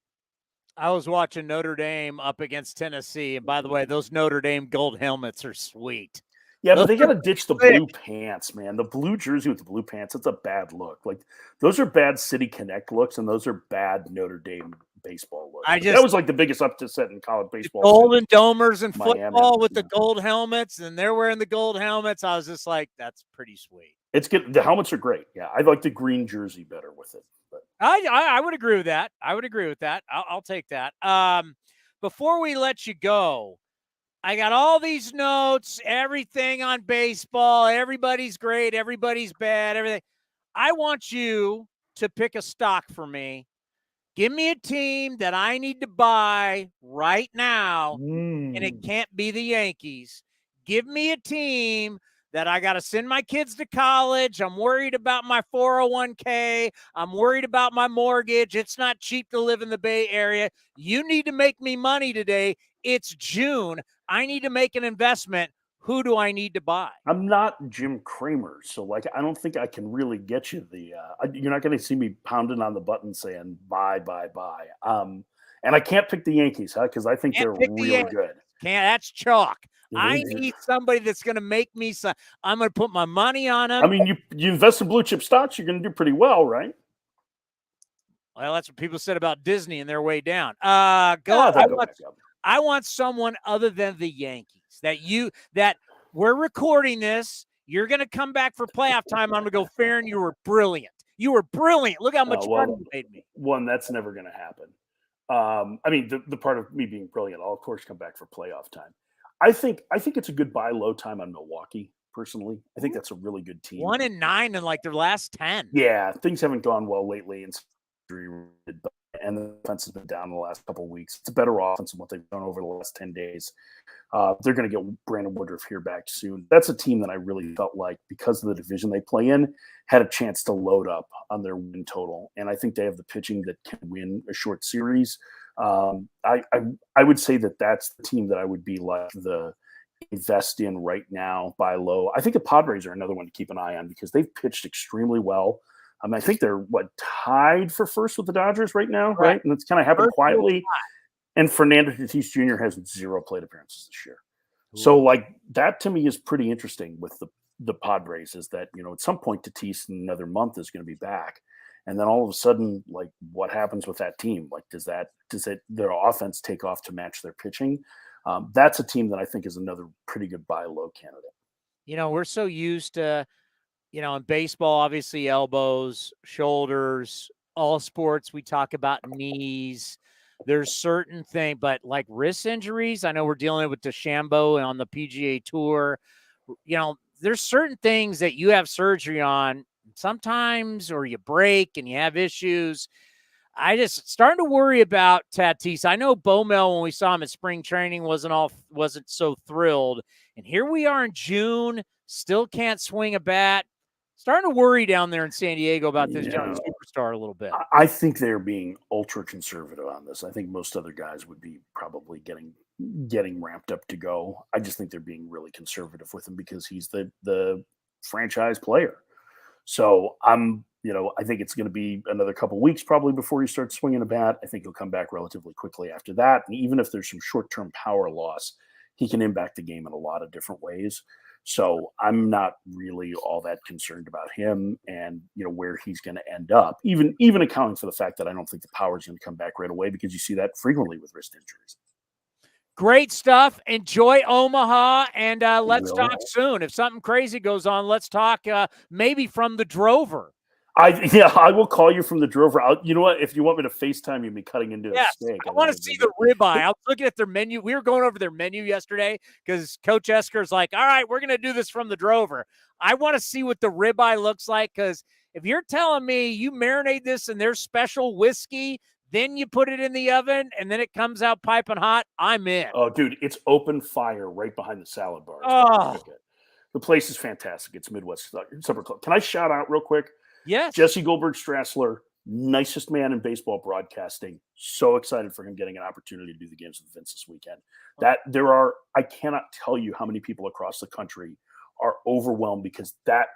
I was watching Notre Dame up against Tennessee, and by the way, those Notre Dame gold helmets are sweet. Yeah, but they got to ditch the blue pants, man. The blue jersey with the blue pants, it's a bad look. Like, those are bad City Connect looks, and those are bad Notre Dame baseball looks. That was like the biggest upset in college baseball. Golden domers and Miami, football with the gold helmets, and they're wearing the gold helmets. I was just like, that's pretty sweet. It's good. The helmets are great. Yeah, I like the green jersey better with it. But I would agree with that. I'll take that. Before we let you go, I got all these notes, everything on baseball. Everybody's great. Everybody's bad. Everything. I want you to pick a stock for me. Give me a team that I need to buy right now, and it can't be the Yankees. Give me a team that I got to send my kids to college. I'm worried about my 401k. I'm worried about my mortgage. It's not cheap to live in the Bay Area. You need to make me money today. It's June. I need to make an investment. Who do I need to buy? I'm not Jim Cramer, so I don't think I can really get you the. You're not going to see me pounding on the button saying buy. And I can't pick the Yankees, because I think they're really good. That's chalk. I need somebody that's going to make me some. I'm going to put my money on them. I mean, you invest in blue chip stocks, you're going to do pretty well, right? Well, that's what people said about Disney and their way down. I want someone other than the Yankees that we're recording this. You're going to come back for playoff time. I'm going to go, Farron, you were brilliant. You were brilliant. Look how much fun you made me. One, that's never going to happen. I mean, the part of me being brilliant, I'll of course come back for playoff time. I think it's a good buy low time on Milwaukee, personally. I think that's a really good team. 1-9 in like their last 10. Yeah, things haven't gone well lately, and the defense has been down in the last couple of weeks. It's a better offense than what they've done over the last 10 days. They're going to get Brandon Woodruff here back soon. That's a team that I really felt like, because of the division they play in, had a chance to load up on their win total. And I think they have the pitching that can win a short series. I would say that that's the team that I would be like the invest in right now, buy low. I think the Padres are another one to keep an eye on because they've pitched extremely well. I think they're tied for first with the Dodgers right now, right? And it's kind of happened quietly. And Fernando Tatis Jr. has 0 plate appearances this year. Ooh. So that to me is pretty interesting with the Padres, is that, at some point Tatis in another month is going to be back. And then all of a sudden, what happens with that team? Does their offense take off to match their pitching? That's a team that I think is another pretty good buy low candidate. We're so used to, in baseball, obviously elbows, shoulders, all sports, we talk about knees. There's certain things, but like wrist injuries, I know we're dealing with DeChambeau on the PGA Tour. There's certain things that you have surgery on sometimes, or you break and you have issues. I just starting to worry about Tatis. I know Bowmel, when we saw him at spring training, wasn't so thrilled. And here we are in June, still can't swing a bat. Starting to worry down there in San Diego about this young superstar a little bit. I think they're being ultra conservative on this. I think most other guys would be probably getting ramped up to go. I just think they're being really conservative with him because he's the franchise player. So I think it's going to be another couple weeks probably before he starts swinging a bat. I think he'll come back relatively quickly after that. And even if there's some short-term power loss, he can impact the game in a lot of different ways. So I'm not really all that concerned about him and, where he's going to end up, even accounting for the fact that I don't think the power is going to come back right away, because you see that frequently with wrist injuries. Great stuff. Enjoy Omaha, and let's talk soon. If something crazy goes on, let's talk maybe from the Drover. I will call you from the Drover. You know what? If you want me to FaceTime you, me cutting into a steak. I want to see the ribeye. I was looking at their menu. We were going over their menu yesterday because Coach Esker's like, all right, we're going to do this from the Drover. I want to see what the ribeye looks like, because if you're telling me you marinate this in their special whiskey, then you put it in the oven, and then it comes out piping hot, I'm in. Oh, dude, it's open fire right behind the salad bar. Oh. The place is fantastic. It's Midwest Supper Club. Can I shout out real quick? Yes. Jesse Goldberg Strassler, nicest man in baseball broadcasting. So excited for him getting an opportunity to do the games with Vince this weekend. I cannot tell you how many people across the country are overwhelmed because that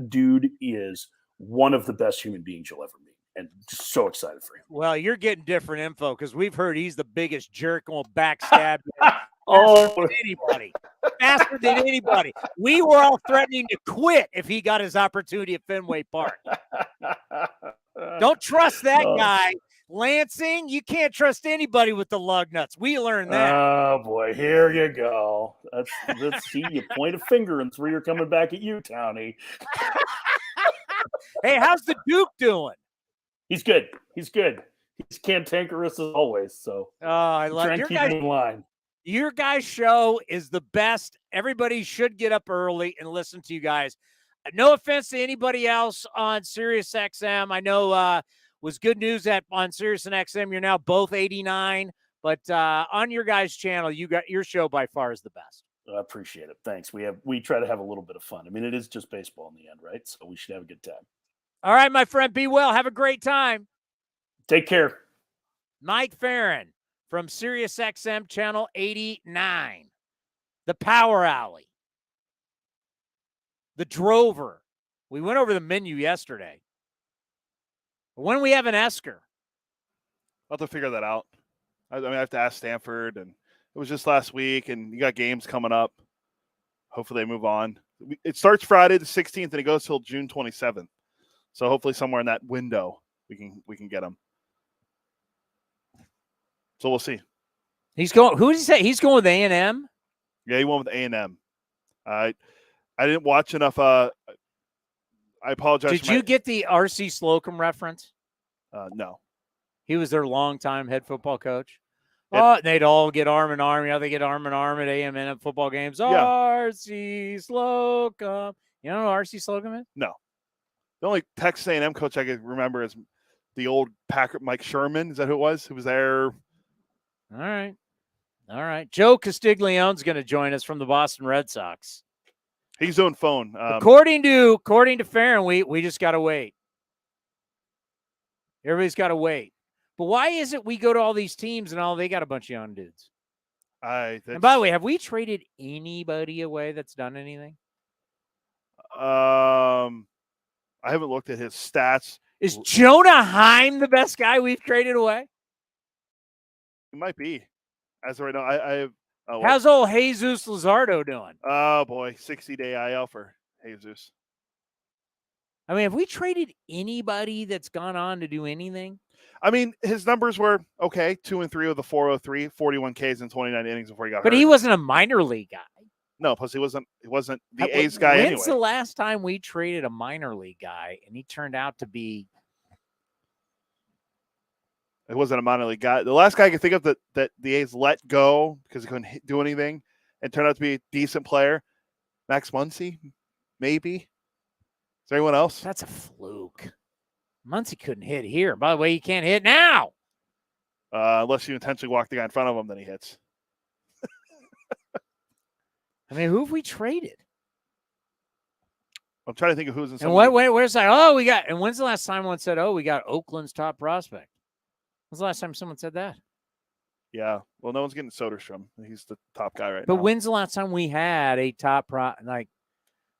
dude is one of the best human beings you'll ever meet. And just so excited for him. Well, you're getting different info because we've heard he's the biggest jerk on backstab. Faster than anybody. We were all threatening to quit if he got his opportunity at Fenway Park. Don't trust that guy. Lansing, you can't trust anybody with the lug nuts. We learned that. Oh, boy. Here you go. Let's see. You point a finger and three are coming back at you, Townie. Hey, how's the Duke doing? He's good. He's cantankerous as always. So I love try and keep him in line. Your guys' show is the best. Everybody should get up early and listen to you guys. No offense to anybody else on Sirius XM. I know was good news that on Sirius and XM you're now both 89, but on your guys' channel, you got your show by far is the best. I appreciate it. Thanks. We try to have a little bit of fun. I mean, it is just baseball in the end, right? So we should have a good time. All right, my friend. Be well. Have a great time. Take care. Mike Farron from Sirius XM channel 89, the Power Alley, the Drover. We went over the menu yesterday. When we have an Esker? I'll have to figure that out. I have to ask Stanford, and it was just last week, and you got games coming up. Hopefully they move on. It starts Friday the 16th, and it goes till June 27th. So hopefully somewhere in that window we can get them. So we'll see. He's going. Who did he say? He's going with A&M. Yeah, he went with A&M. I didn't watch enough. I apologize. Did you get the R.C. Slocum reference? No. He was their longtime head football coach. They'd all get arm in arm. You know, they get arm in arm at A&M football games. Yeah. R.C. Slocum. You know who R.C. Slocum is? No. The only Texas A&M coach I can remember is the old Packer Mike Sherman. Is that who it was? Who was there? All right. Joe Castiglione's going to join us from the Boston Red Sox. He's doing phone. According to Farron, we just got to wait. Everybody's got to wait. But why is it we go to all these teams and they got a bunch of young dudes? And by the way, have we traded anybody away that's done anything? I haven't looked at his stats. Is Jonah Heim the best guy we've traded away? It might be. As of right now, how's old Jesus Luzardo doing? Oh, boy. 60-day IL for Jesus. I mean, have we traded anybody that's gone on to do anything? I mean, his numbers were okay. 2 and 3 with the 403, 41 Ks in 29 innings before he got hurt. But he wasn't a minor league guy. No, plus he wasn't the A's guy anyway. When's the last time we traded a minor league guy and he turned out to be? It wasn't a minor league guy. The last guy I can think of that the A's let go because he couldn't do anything and turned out to be a decent player, Max Muncie, maybe. Is there anyone else? That's a fluke. Muncie couldn't hit here. By the way, he can't hit now. Unless you intentionally walk the guy in front of him, then he hits. I mean, who have we traded? I'm trying to think of who's in some. And where's that? We got. And when's the last time one said, we got Oakland's top prospect? When's the last time someone said that? Yeah. Well, no one's getting Soderstrom. He's the top guy right now. But when's the last time we had a top like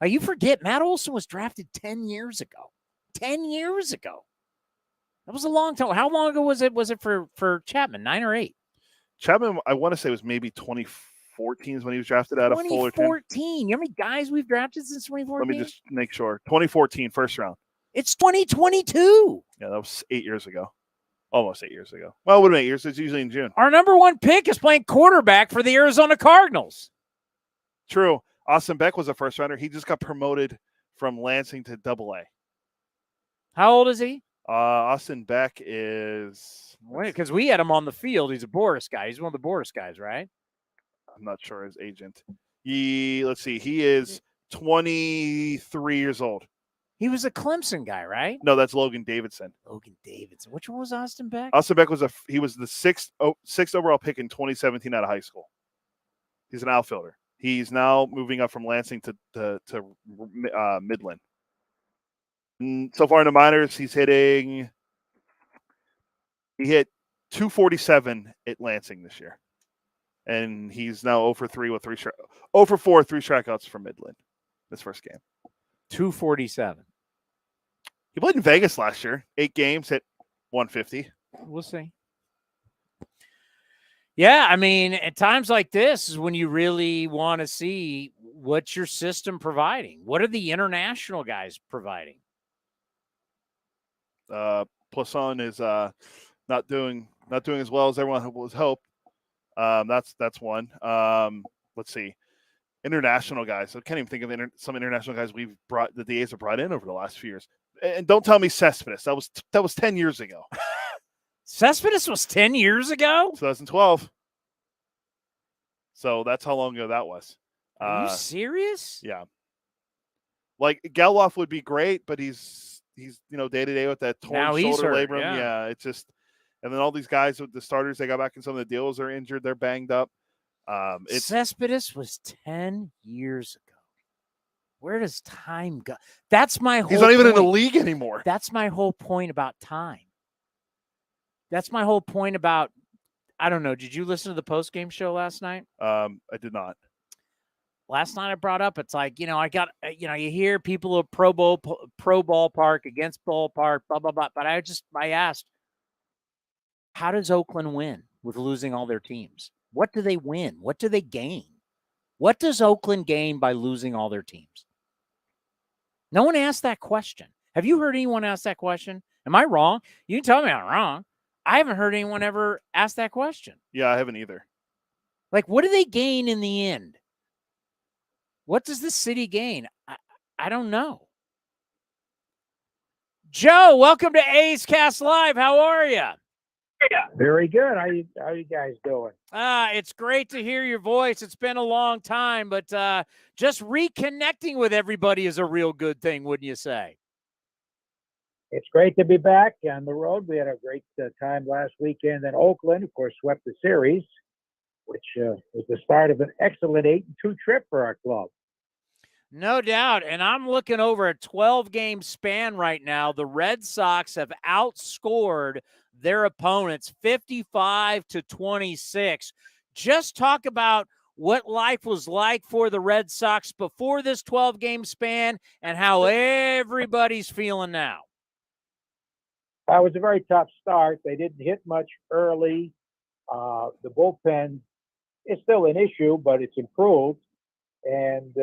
you forget Matt Olson was drafted 10 years ago. 10 years ago. That was a long time. How long ago was it? Was it for Chapman? 9 or 8? Chapman, I want to say, was maybe 2014 is when he was drafted out of Fullerton. 2014. You know how many guys we've drafted since 2014? Let me just make sure. 2014, first round. It's 2022. Yeah, that was 8 years ago. Almost 8 years ago. Well, it would have been 8 years. It's usually in June. Our number one pick is playing quarterback for the Arizona Cardinals. True. Austin Beck was a first rounder. He just got promoted from Lansing to AA. How old is he? Austin Beck is... Because we had him on the field. He's a Boris guy. He's one of the Boris guys, right? I'm not sure his agent. Let's see. He is 23 years old. He was a Clemson guy, right? No, that's Logan Davidson. Logan Davidson. Which one was Austin Beck? Austin Beck was the sixth overall pick in 2017 out of high school. He's an outfielder. He's now moving up from Lansing to Midland. So far in the minors, he hit 247 at Lansing this year. And he's now 0 for 3 with 0 for 4, 3 strikeouts from Midland this first game. 247. He played in Vegas last year. 8 games, hit 150. We'll see. Yeah, I mean, at times like this is when you really want to see what's your system providing. What are the international guys providing? Poisson is not doing as well as everyone was hoped. That's one. Let's see. International guys. I can't even think of some international guys the A's have brought in over the last few years. And don't tell me Cespedes. That was 10 years ago. Cespedes was 10 years ago? 2012. So that's how long ago that was. Are you serious? Yeah. Like Geloff would be great, but he's day to day with that torn shoulder labrum. Yeah, it's just, and then all these guys with the starters they got back in some of the deals are injured. They're banged up. Cespedes was 10 years ago. Where does time go? That's my whole. He's not even in the league anymore. That's my whole point about time. That's my whole point about. I don't know. Did you listen to the post-game show last night? I did not. Last night I brought up, it's like, I got, you hear people of pro ballpark against ballpark, blah, blah, blah. But I asked, how does Oakland win with losing all their teams? What do they win? What do they gain? What does Oakland gain by losing all their teams? No one asked that question. Have you heard anyone ask that question? Am I wrong? You can tell me I'm wrong. I haven't heard anyone ever ask that question. Yeah, I haven't either. Like, what do they gain in the end? What does the city gain? I don't know. Joe, welcome to A's Cast Live. How are you? Yeah, very good. How you guys doing? It's great to hear your voice. It's been a long time, but just reconnecting with everybody is a real good thing, wouldn't you say? It's great to be back on the road. We had a great time last weekend in Oakland. Of course, swept the series, which was the start of an excellent 8-2 trip for our club. No doubt. And I'm looking over a 12-game span right now. The Red Sox have outscored their opponents 55-26. Just talk about what life was like for the Red Sox before this 12-game span and how everybody's feeling now. It was a very tough start. They didn't hit much early. The bullpen is still an issue, but it's improved. And,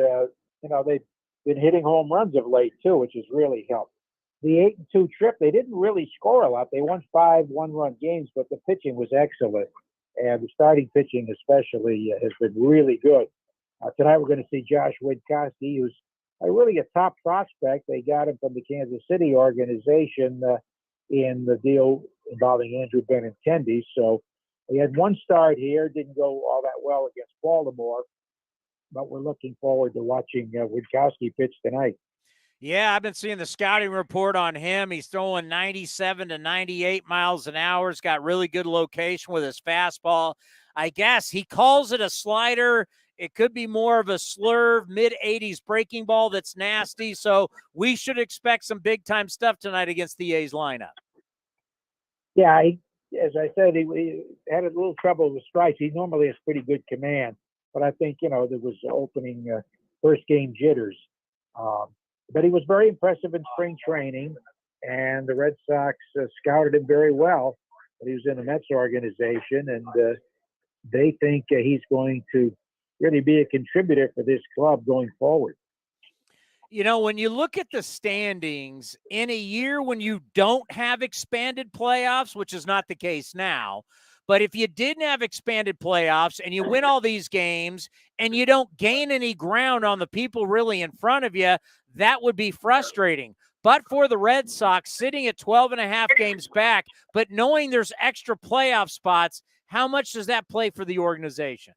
they've been hitting home runs of late, too, which has really helped. The 8-2 trip, they didn't really score a lot. They won 5 one-run games, but the pitching was excellent. And the starting pitching especially has been really good. Tonight we're going to see Josh Widcost, who's really a top prospect. They got him from the Kansas City organization in the deal involving Andrew Benintendi. So he had one start here, didn't go all that well against Baltimore, but we're looking forward to watching Widkowski pitch tonight. Yeah, I've been seeing the scouting report on him. He's throwing 97 to 98 miles an hour. He's got really good location with his fastball. I guess he calls it a slider. It could be more of a slurve, mid-80s breaking ball that's nasty. So we should expect some big-time stuff tonight against the A's lineup. Yeah, as I said, he had a little trouble with strikes. He normally has pretty good command. But I think, there was opening first game jitters. But he was very impressive in spring training, and the Red Sox scouted him very well. But he was in the Mets organization, and they think he's going to really be a contributor for this club going forward. When you look at the standings in a year when you don't have expanded playoffs, which is not the case now, but if you didn't have expanded playoffs and you win all these games and you don't gain any ground on the people really in front of you, that would be frustrating. But for the Red Sox, sitting at 12.5 games back, but knowing there's extra playoff spots, how much does that play for the organization?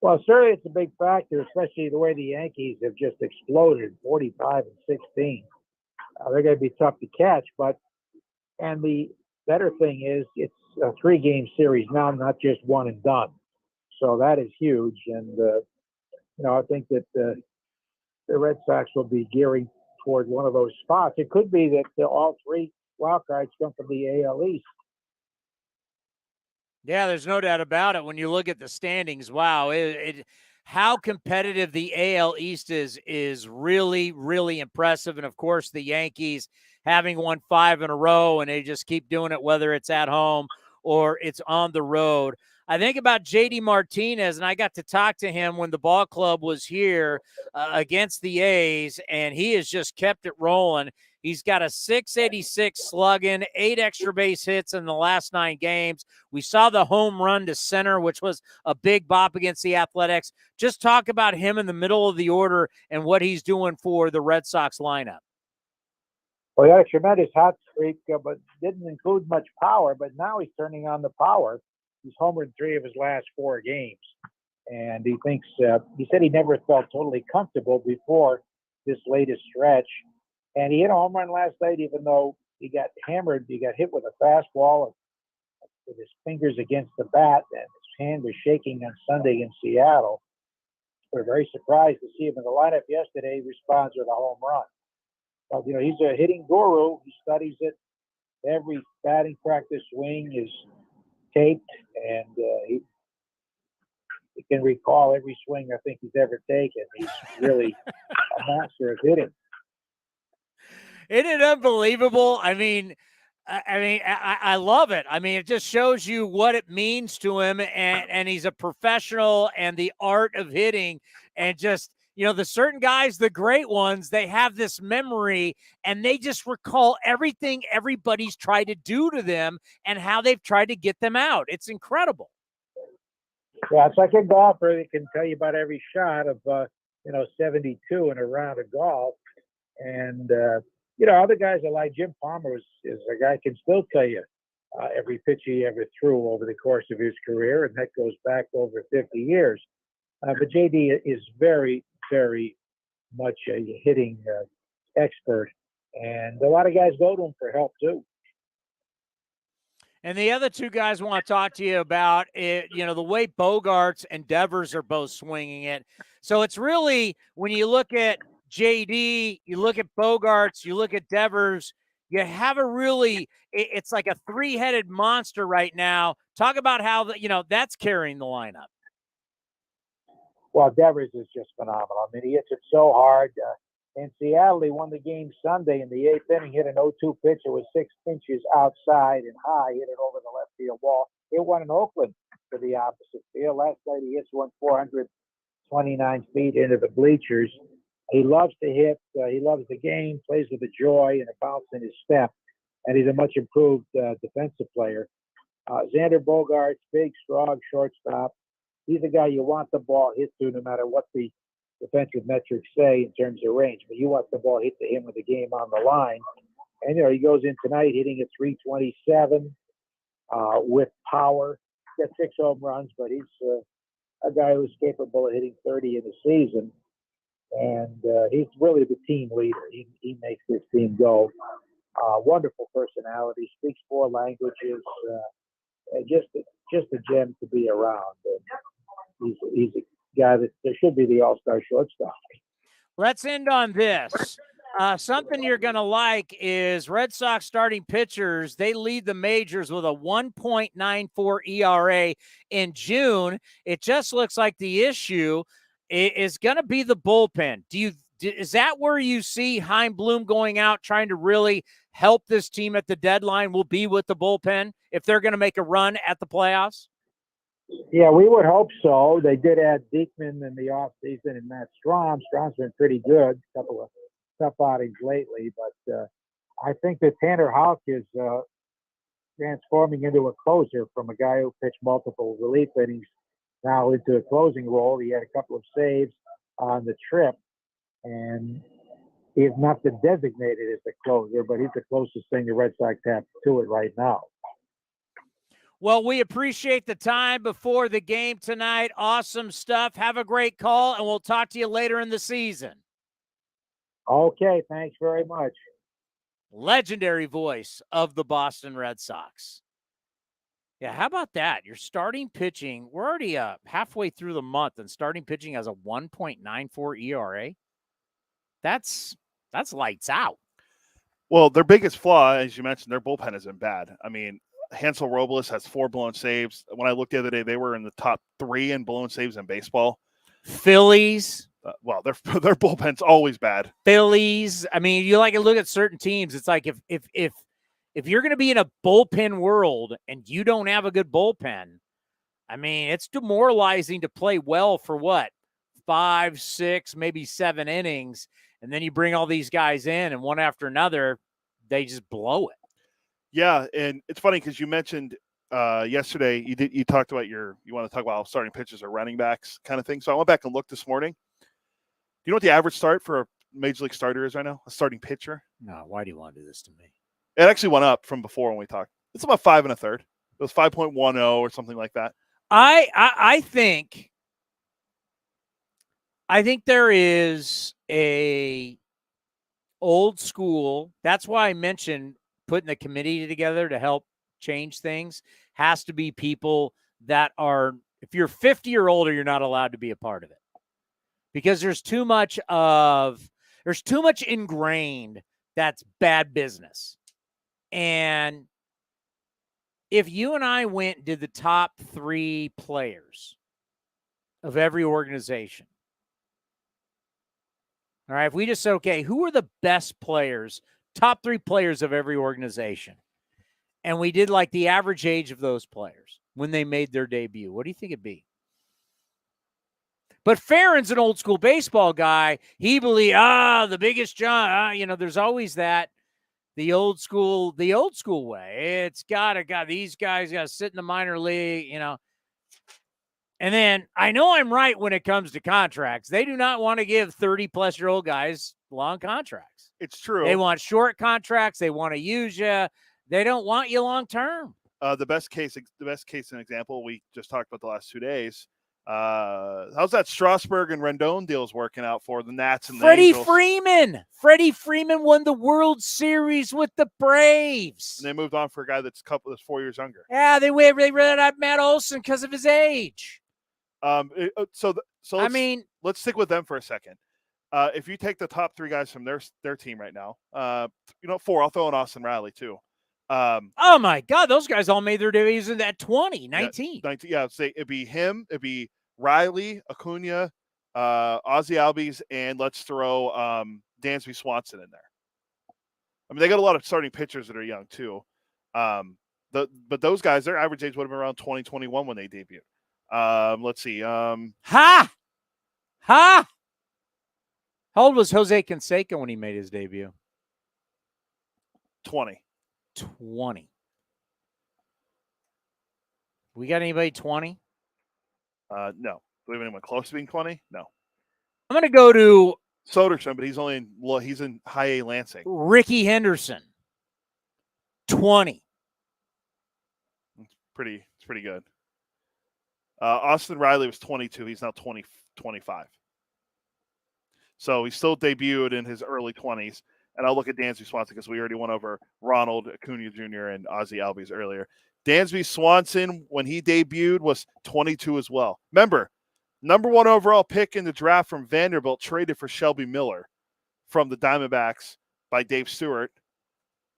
Well, certainly it's a big factor, especially the way the Yankees have just exploded, 45-16. They're going to be tough to catch, and the better thing is it's a 3-game series now, not just one and done. So that is huge. And, I think that the Red Sox will be gearing toward one of those spots. It could be that all three wild cards come from the AL East. Yeah, there's no doubt about it. When you look at the standings, wow, how competitive the AL East is really, really impressive. And, of course, the Yankees having won 5 in a row, and they just keep doing it, whether it's at home or it's on the road. I think about J.D. Martinez, and I got to talk to him when the ball club was here against the A's, and he has just kept it rolling. He's got a .686 slugging, 8 extra base hits in the last 9 games. We saw the home run to center, which was a big bop against the Athletics. Just talk about him in the middle of the order and what he's doing for the Red Sox lineup. Well, he had a tremendous hot streak, but didn't include much power. But now he's turning on the power. He's homered 3 of his last 4 games. And he thinks, he said he never felt totally comfortable before this latest stretch. And he hit a home run last night, even though he got hammered. He got hit with a fastball with his fingers against the bat, and his hand was shaking on Sunday in Seattle. We're very surprised to see him in the lineup yesterday. He responds with a home run. Well, you know, he's a hitting guru. He studies it. Every batting practice swing is taped, and he can recall every swing I think he's ever taken. He's really a master of hitting. Isn't it unbelievable? I mean, I love it. I mean, it just shows you what it means to him, and he's a professional, and the art of hitting, and just, you know, the certain guys, the great ones, they have this memory, and they just recall everything everybody's tried to do to them and how they've tried to get them out. It's incredible. Yeah, it's like a golfer that can tell you about every shot of 72 in a round of golf, and other guys are like Jim Palmer is a guy who can still tell you every pitch he ever threw over the course of his career, and that goes back over 50 years. But JD is very, very much a hitting expert, and a lot of guys go to him for help too. And the other 2 guys I want to talk to you about, the way Bogarts and Devers are both swinging it. So it's really, when you look at JD, you look at Bogarts, you look at Devers, you have it's like a 3-headed monster right now. Talk about how, that's carrying the lineup. Well, Devers is just phenomenal. I mean, he hits it so hard. In Seattle, he won the game Sunday in the 8th inning, hit an 0-2 pitch. It was 6 inches outside and high, hit it over the left field wall. It won in Oakland to the opposite field. Last night, he hits one 429 feet into the bleachers. He loves to hit. He loves the game, plays with a joy and a bounce in his step, and he's a much improved defensive player. Xander Bogart, big, strong shortstop. He's a guy you want the ball hit to no matter what the defensive metrics say in terms of range. But you want the ball hit to him with the game on the line. And, he goes in tonight hitting at 327 with power. He's got 6 home runs, but he's a guy who's capable of hitting 30 in the season. And he's really the team leader. He makes this team go. Wonderful personality, speaks 4 languages, and just a gem to be around. And he's a guy that should be the all-star shortstop. Let's end on this. Something you're going to like is Red Sox starting pitchers. They lead the majors with a 1.94 ERA in June. It just looks like the issue is going to be the bullpen. Is that where you see Chaim Bloom going out, trying to really help this team at the deadline, will be with the bullpen if they're going to make a run at the playoffs? Yeah, we would hope so. They did add Diekman in the offseason and Matt Strom. Strom's been pretty good, a couple of tough outings lately, but I think that Tanner Houck is transforming into a closer from a guy who pitched multiple relief innings now into a closing role. He had a couple of saves on the trip, and he's not been designated as a closer, but he's the closest thing the Red Sox have to it right now. Well, we appreciate the time before the game tonight. Awesome stuff. Have a great call, and we'll talk to you later in the season. Okay, thanks very much. Legendary voice of the Boston Red Sox. Yeah, how about that? You're starting pitching. We're already halfway through the month, and starting pitching has a 1.94 ERA. That's that's lights out. Well, their biggest flaw, as you mentioned, their bullpen has been bad. I mean, Hansel Robles has 4 blown saves. When I looked the other day, they were in the top 3 in blown saves in baseball. Phillies. Well, their bullpen's always bad. Phillies. I mean, you like to look at certain teams. It's like if you're going to be in a bullpen world and you don't have a good bullpen, I mean, it's demoralizing to play well for what? 5, 6, maybe 7 innings, and then you bring all these guys in, and one after another, they just blow it. Yeah, and it's funny because you mentioned yesterday you talked about you want to talk about starting pitchers or running backs kind of thing. So I went back and looked this morning. Do you know what the average start for a major league starter is right now? A starting pitcher? No, why do you want to do this to me? It actually went up from before when we talked. It's about 5 1/3. It was 5.10 or something like that. I think there is a old school. That's why I mentioned putting the committee together to help change things. Has to be people that are, if you're 50 or older, you're not allowed to be a part of it. Because there's too much ingrained that's bad business. And if you and I went and did the top 3 players of every organization, all right, if we just said, okay, who are the best players, top 3 players of every organization, and we did like the average age of those players when they made their debut, what do you think it'd be? But Farron's an old school baseball guy. He believes, the biggest John, there's always that, the old school way. It's these guys got to sit in the minor league, And then I know I'm right when it comes to contracts. They do not want to give 30-plus-year-old guys long contracts. It's true. They want short contracts. They want to use you. They don't want you long term. The best case in example we just talked about the last 2 days. How's that Strasburg and Rendon deals working out for the Nats and the Angels? Freddie Freeman won the World Series with the Braves. And they moved on for a guy that's 4 years younger. Yeah, they really out Matt Olson because of his age. So let's stick with them for a second. If you take the top 3 guys from their team right now, 4, I'll throw in Austin Riley too. Oh my God, those guys all made their debuts in that 19. Yeah, say it'd be him, it'd be Riley, Acuna, Ozzie Albies, and let's throw Dansby Swanson in there. I mean, they got a lot of starting pitchers that are young too. But those guys, their average age would have been around 20, 21 when they debuted. Let's see. How old was Jose Canseco when he made his debut? 20. We got anybody 20? No. Do we have anyone close to being 20? No. I'm going to go to Soderstrom, but he's in high A Lansing. Ricky Henderson, 20. It's pretty good. Austin Riley was 22. He's now 25. So he still debuted in his early 20s. And I'll look at Dansby Swanson because we already went over Ronald Acuna Jr. and Ozzie Albies earlier. Dansby Swanson, when he debuted, was 22 as well. Remember, number 1 overall pick in the draft from Vanderbilt traded for Shelby Miller from the Diamondbacks by Dave Stewart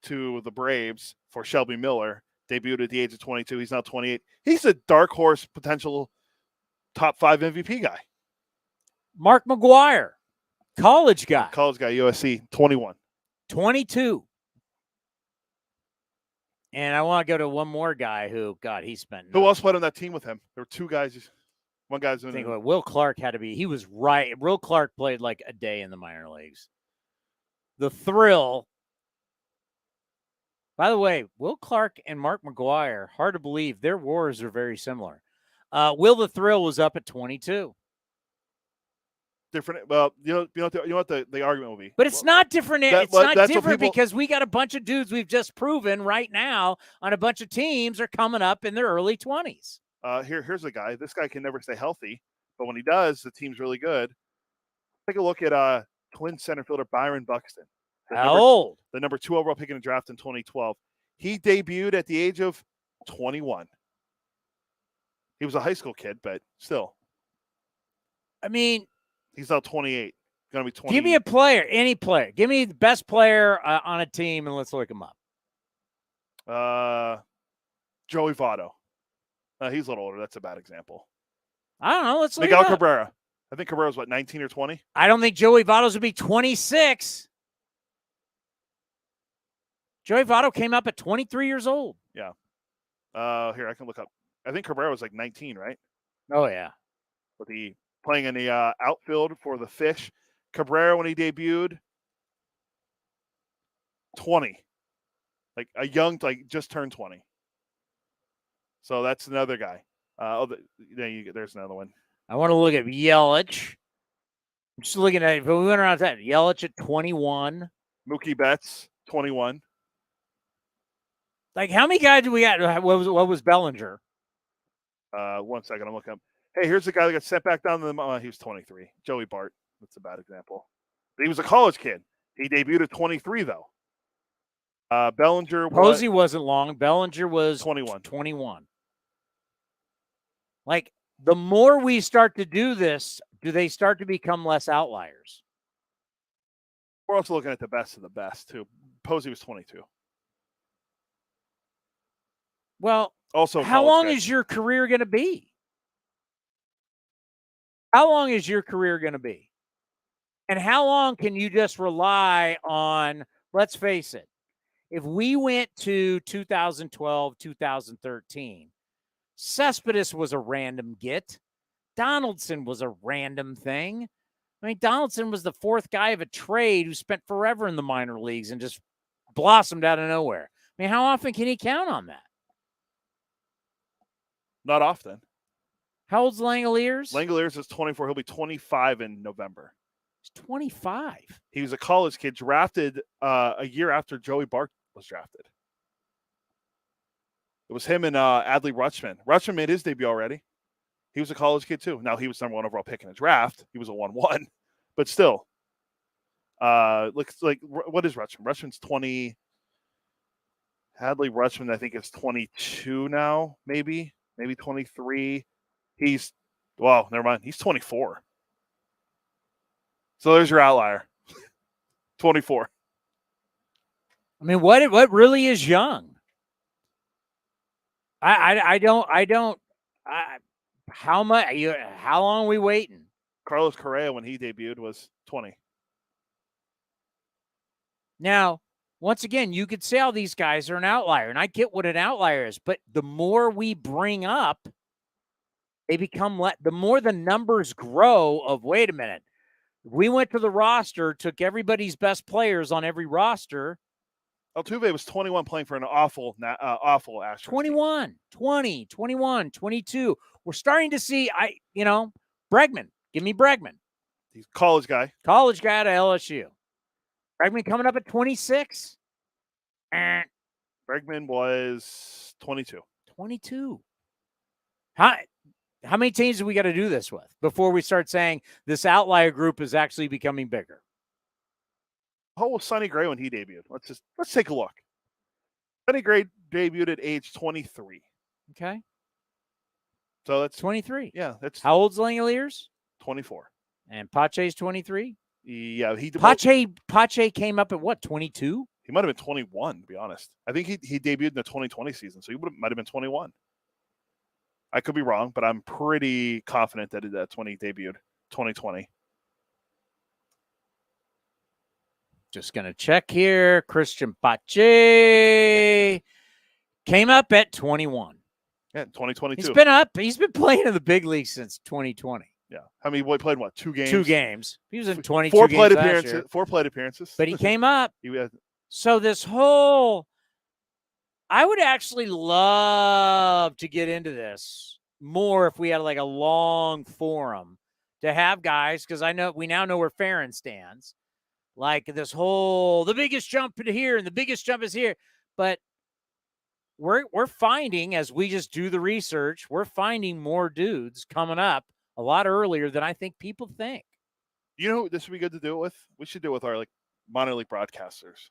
to the Braves for Shelby Miller. Debuted at the age of 22. He's now 28. He's a dark horse potential top 5 MVP guy. Mark McGuire, college guy, USC, 21. 22. And I want to go to one more guy who, God, he spent. Who else played on that team with him? There were 2 guys. One guy's in it. Will Clark had to be. He was right. Will Clark played like a day in the minor leagues. The Thrill. By the way, Will Clark and Mark McGuire, hard to believe, their wars are very similar. Will the Thrill was up at 22. Different. Well, you know what the argument will be. But it's not different. It's not different because we got a bunch of dudes we've just proven right now on a bunch of teams are coming up in their early 20s. Here's a guy. This guy can never stay healthy, but when he does, the team's really good. Take a look at Twin center fielder Byron Buxton. How old? The number 2 overall pick in the draft in 2012. He debuted at the age of 21. He was a high school kid, but still. I mean, he's now 28. Going to be 20. Give me a player, any player. Give me the best player on a team, and let's look him up. Joey Votto. He's a little older. That's a bad example. I don't know. Let's look Miguel it up. Cabrera. I think Cabrera's, 19 or 20? I don't think Joey Votto's would be 26. Joey Votto came up at 23 years old. Yeah. Here, I can look up. I think Cabrera was 19, right? Oh, yeah. With the playing in the outfield for the Fish. Cabrera, when he debuted, 20. A young, just turned 20. So that's another guy. There's another one. I want to look at Yelich. I'm just looking at it. If we went around that, Yelich at 21. Mookie Betts, 21. How many guys do we got? What was Bellinger? 1 second, I'm looking up. Hey, here's the guy that got sent back down to the. He was 23. Joey Bart. That's a bad example. But he was a college kid. He debuted at 23, though. Bellinger. Posey wasn't long. Bellinger was 21. 21. The more we start to do this, do they start to become less outliers? We're also looking at the best of the best, too. Posey was 22. Well, also, how long is your career going to be? How long is your career going to be? And how long can you just rely on, let's face it, if we went to 2012, 2013, Cespedes was a random get. Donaldson was a random thing. I mean, Donaldson was the fourth guy of a trade who spent forever in the minor leagues and just blossomed out of nowhere. I mean, how often can he count on that? Not often. How old's Langoliers? Langoliers is 24. He'll be 25 in November. He's 25. He was a college kid drafted a year after Joey Bart was drafted. It was him and Adley Rutschman. Rutschman made his debut already. He was a college kid, too. Now, he was number 1 overall pick in the draft. He was a 1-1. But still, looks like, what is Rutschman? Rutschman's 20. Adley Rutschman, I think, is 22 now, maybe 23. Never mind. He's 24. So there's your outlier. 24. I mean, what really is young? How long are we waiting? Carlos Correa, when he debuted, was 20. Now, once again, you could say all these guys are an outlier, and I get what an outlier is, but the more we bring up, they become the more the numbers grow of, wait a minute, we went to the roster, took everybody's best players on every roster. Altuve was 21 playing for an awful Astros. 21, 20, 21, 22. We're starting to see, Bregman. Give me Bregman. He's a college guy. College guy out of LSU. Bregman coming up at 26. Bregman was 22. 22. How many teams do we got to do this with before we start saying this outlier group is actually becoming bigger? How old was Sonny Gray when he debuted? Let's take a look. Sonny Gray debuted at age 23. Okay. So that's 23. Yeah, that's how old's Langoliers? 24. And Pache's 23? Yeah, Pache came up at what, 22? He might have been 21, to be honest. I think he debuted in the 2020 season, so he might have been 21. I could be wrong, but I'm pretty confident that that's when he debuted, 2020. Just going to check here. Christian Pache came up at 21. Yeah, 2022. He's been up. He's been playing in the big league since 2020. Yeah. How many played what? 2 games? 2 games. He was in 22 4 games plate last appearances. year. 4 plate appearances. But he came up. He had, so this whole, I would actually love to get into this more if we had like a long forum to have guys, because we now know where Farron stands. Like this whole, the biggest jump to here and the biggest jump is here. But we're finding, as we just do the research, we're finding more dudes coming up a lot earlier than I think people think. You know, this would be good to do it with. We should do it with our minor league broadcasters.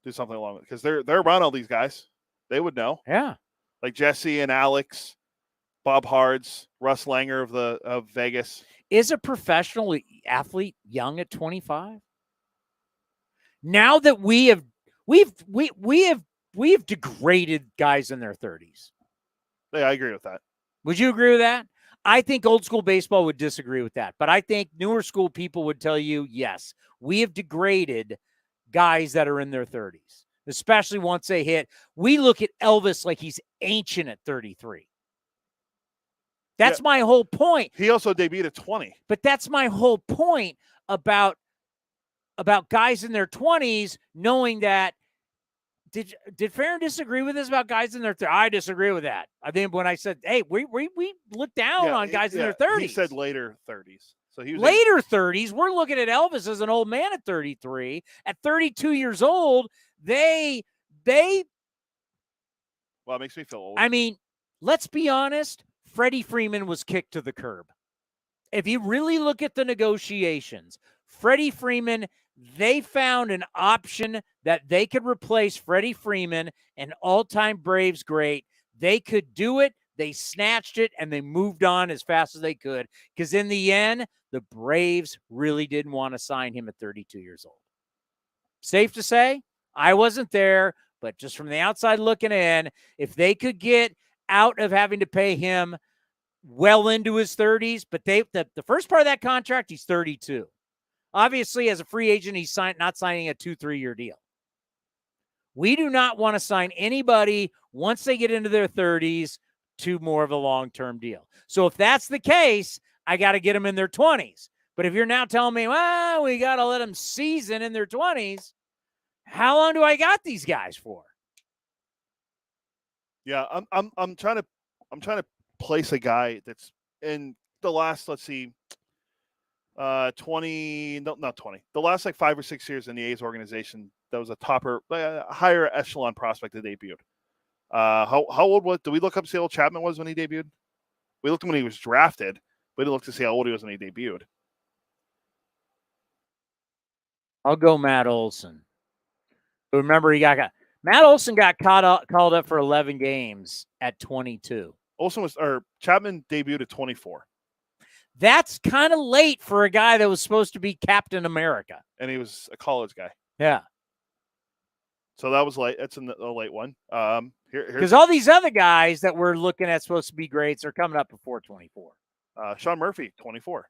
Do something along with it, because they're around all these guys. They would know. Yeah, like Jesse and Alex, Bob Hards, Russ Langer of Vegas. Is a professional athlete young at 25? Now that we've degraded guys in their 30s. Yeah, I agree with that. Would you agree with that? I think old school baseball would disagree with that, but I think newer school people would tell you, yes, we have degraded guys that are in their 30s, especially once they hit. We look at Elvis like he's ancient at 33. That's my whole point. He also debuted at 20. But that's my whole point about guys in their 20s knowing that. Did Farron disagree with this about guys in their 30s? I disagree with that. I think when I said, hey, we look down on guys in their 30s. He said later 30s. So he was later 30s. We're looking at Elvis as an old man at 33. At 32 years old, well, it makes me feel old. I mean, let's be honest. Freddie Freeman was kicked to the curb. If you really look at the negotiations, Freddie Freeman, they found an option that they could replace Freddie Freeman, an all-time Braves great. They could do it. They snatched it, and they moved on as fast as they could because in the end, the Braves really didn't want to sign him at 32 years old. Safe to say, I wasn't there, but just from the outside looking in, if they could get out of having to pay him well into his 30s, but the first part of that contract, he's 32. Obviously, as a free agent, he's not signing a 2-3 year deal. We do not want to sign anybody once they get into their 30s to more of a long-term deal. So if that's the case, I got to get them in their 20s. But if you're now telling me, well, we got to let them season in their 20s, how long do I got these guys for? Yeah, I'm trying to place a guy that's in the last, let's see, 20, no, not 20. The last like 5 or 6 years in the A's organization, that was a higher echelon prospect that debuted. How old was? Did we look up to see how old Chapman was when he debuted? We looked when he was drafted. We didn't look to see how old he was when he debuted. I'll go Matt Olson. Remember, Matt Olson got called up for 11 games at 22. Chapman debuted at 24. That's kind of late for a guy that was supposed to be Captain America. And he was a college guy. Yeah. So that was late. That's a late one. Because all these other guys that we're looking at supposed to be greats are coming up before 24. Sean Murphy, 24.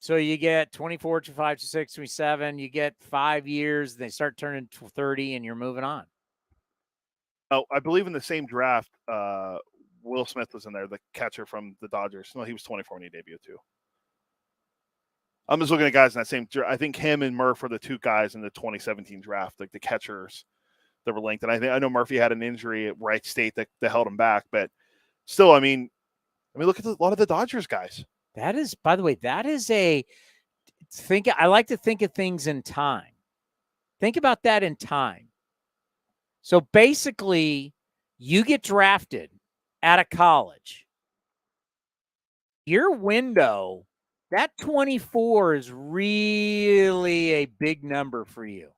So you get 24, 25, 26, 27. You get 5 years. They start turning 30, and you're moving on. Oh, I believe in the same draft, Will Smith was in there, the catcher from the Dodgers. No, he was 24 when he debuted too. I'm just looking at guys in that same draft. I think him and Murph were the two guys in the 2017 draft, like the catchers that were linked. And I know Murphy had an injury at Wright State that held him back, but still, I mean, look at a lot of the Dodgers guys. That is, by the way, I like to think of things in time. Think about that in time. So basically, you get drafted out of college. Your window, that 24 is really a big number for you.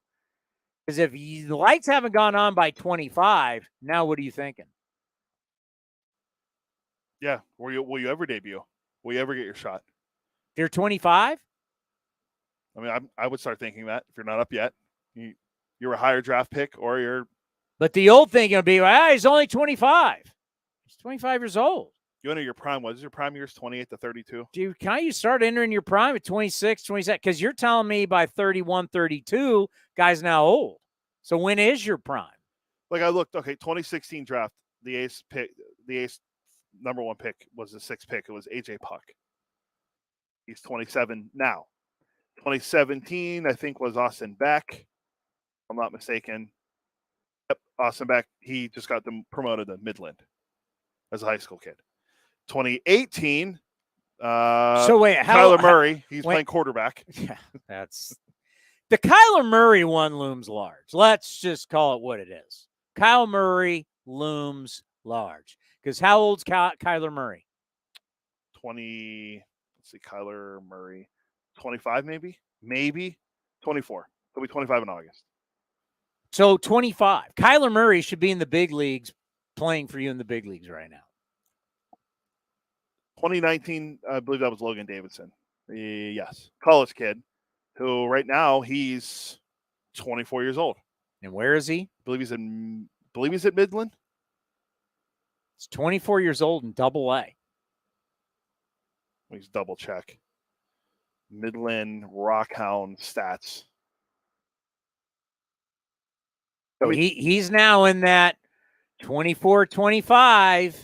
Because if the lights haven't gone on by 25, now what are you thinking? Yeah. Will you ever debut? Will you ever get your shot? If you're 25? I mean, I would start thinking that if you're not up yet. You're a higher draft pick or you're. But the old thinking would be, well, he's only 25. He's 25 years old. You enter your prime. What is your prime years? 28 to 32? Dude, you start entering your prime at 26, 27? Because you're telling me by 31, 32, guy's now old. So when is your prime? Like I looked, okay, 2016 draft, the Ace number one pick was the sixth pick. It was AJ Puck. He's 27 now. 2017, I think, was Austin Beck. If I'm not mistaken. Yep, Austin Beck. He just got them promoted to Midland as a high school kid. 2018. So wait, Kyler Murray. He's playing quarterback. Yeah, that's the Kyler Murray one looms large. Let's just call it what it is. Kyle Murray looms large. Because how old's Kyler Murray? 20. Let's see, Kyler Murray. 25 maybe 24. He'll be 25 in August. So 25. Kyler Murray should be in the big leagues playing for you in the big leagues right now? 2019, I believe that was Logan Davidson. Yes, college kid, who right now he's 24 years old. And where is he? I believe he's at Midland. He's 24 years old in Double-A. Let's double check. Midland Rockhound stats. So he's now in that 24-25.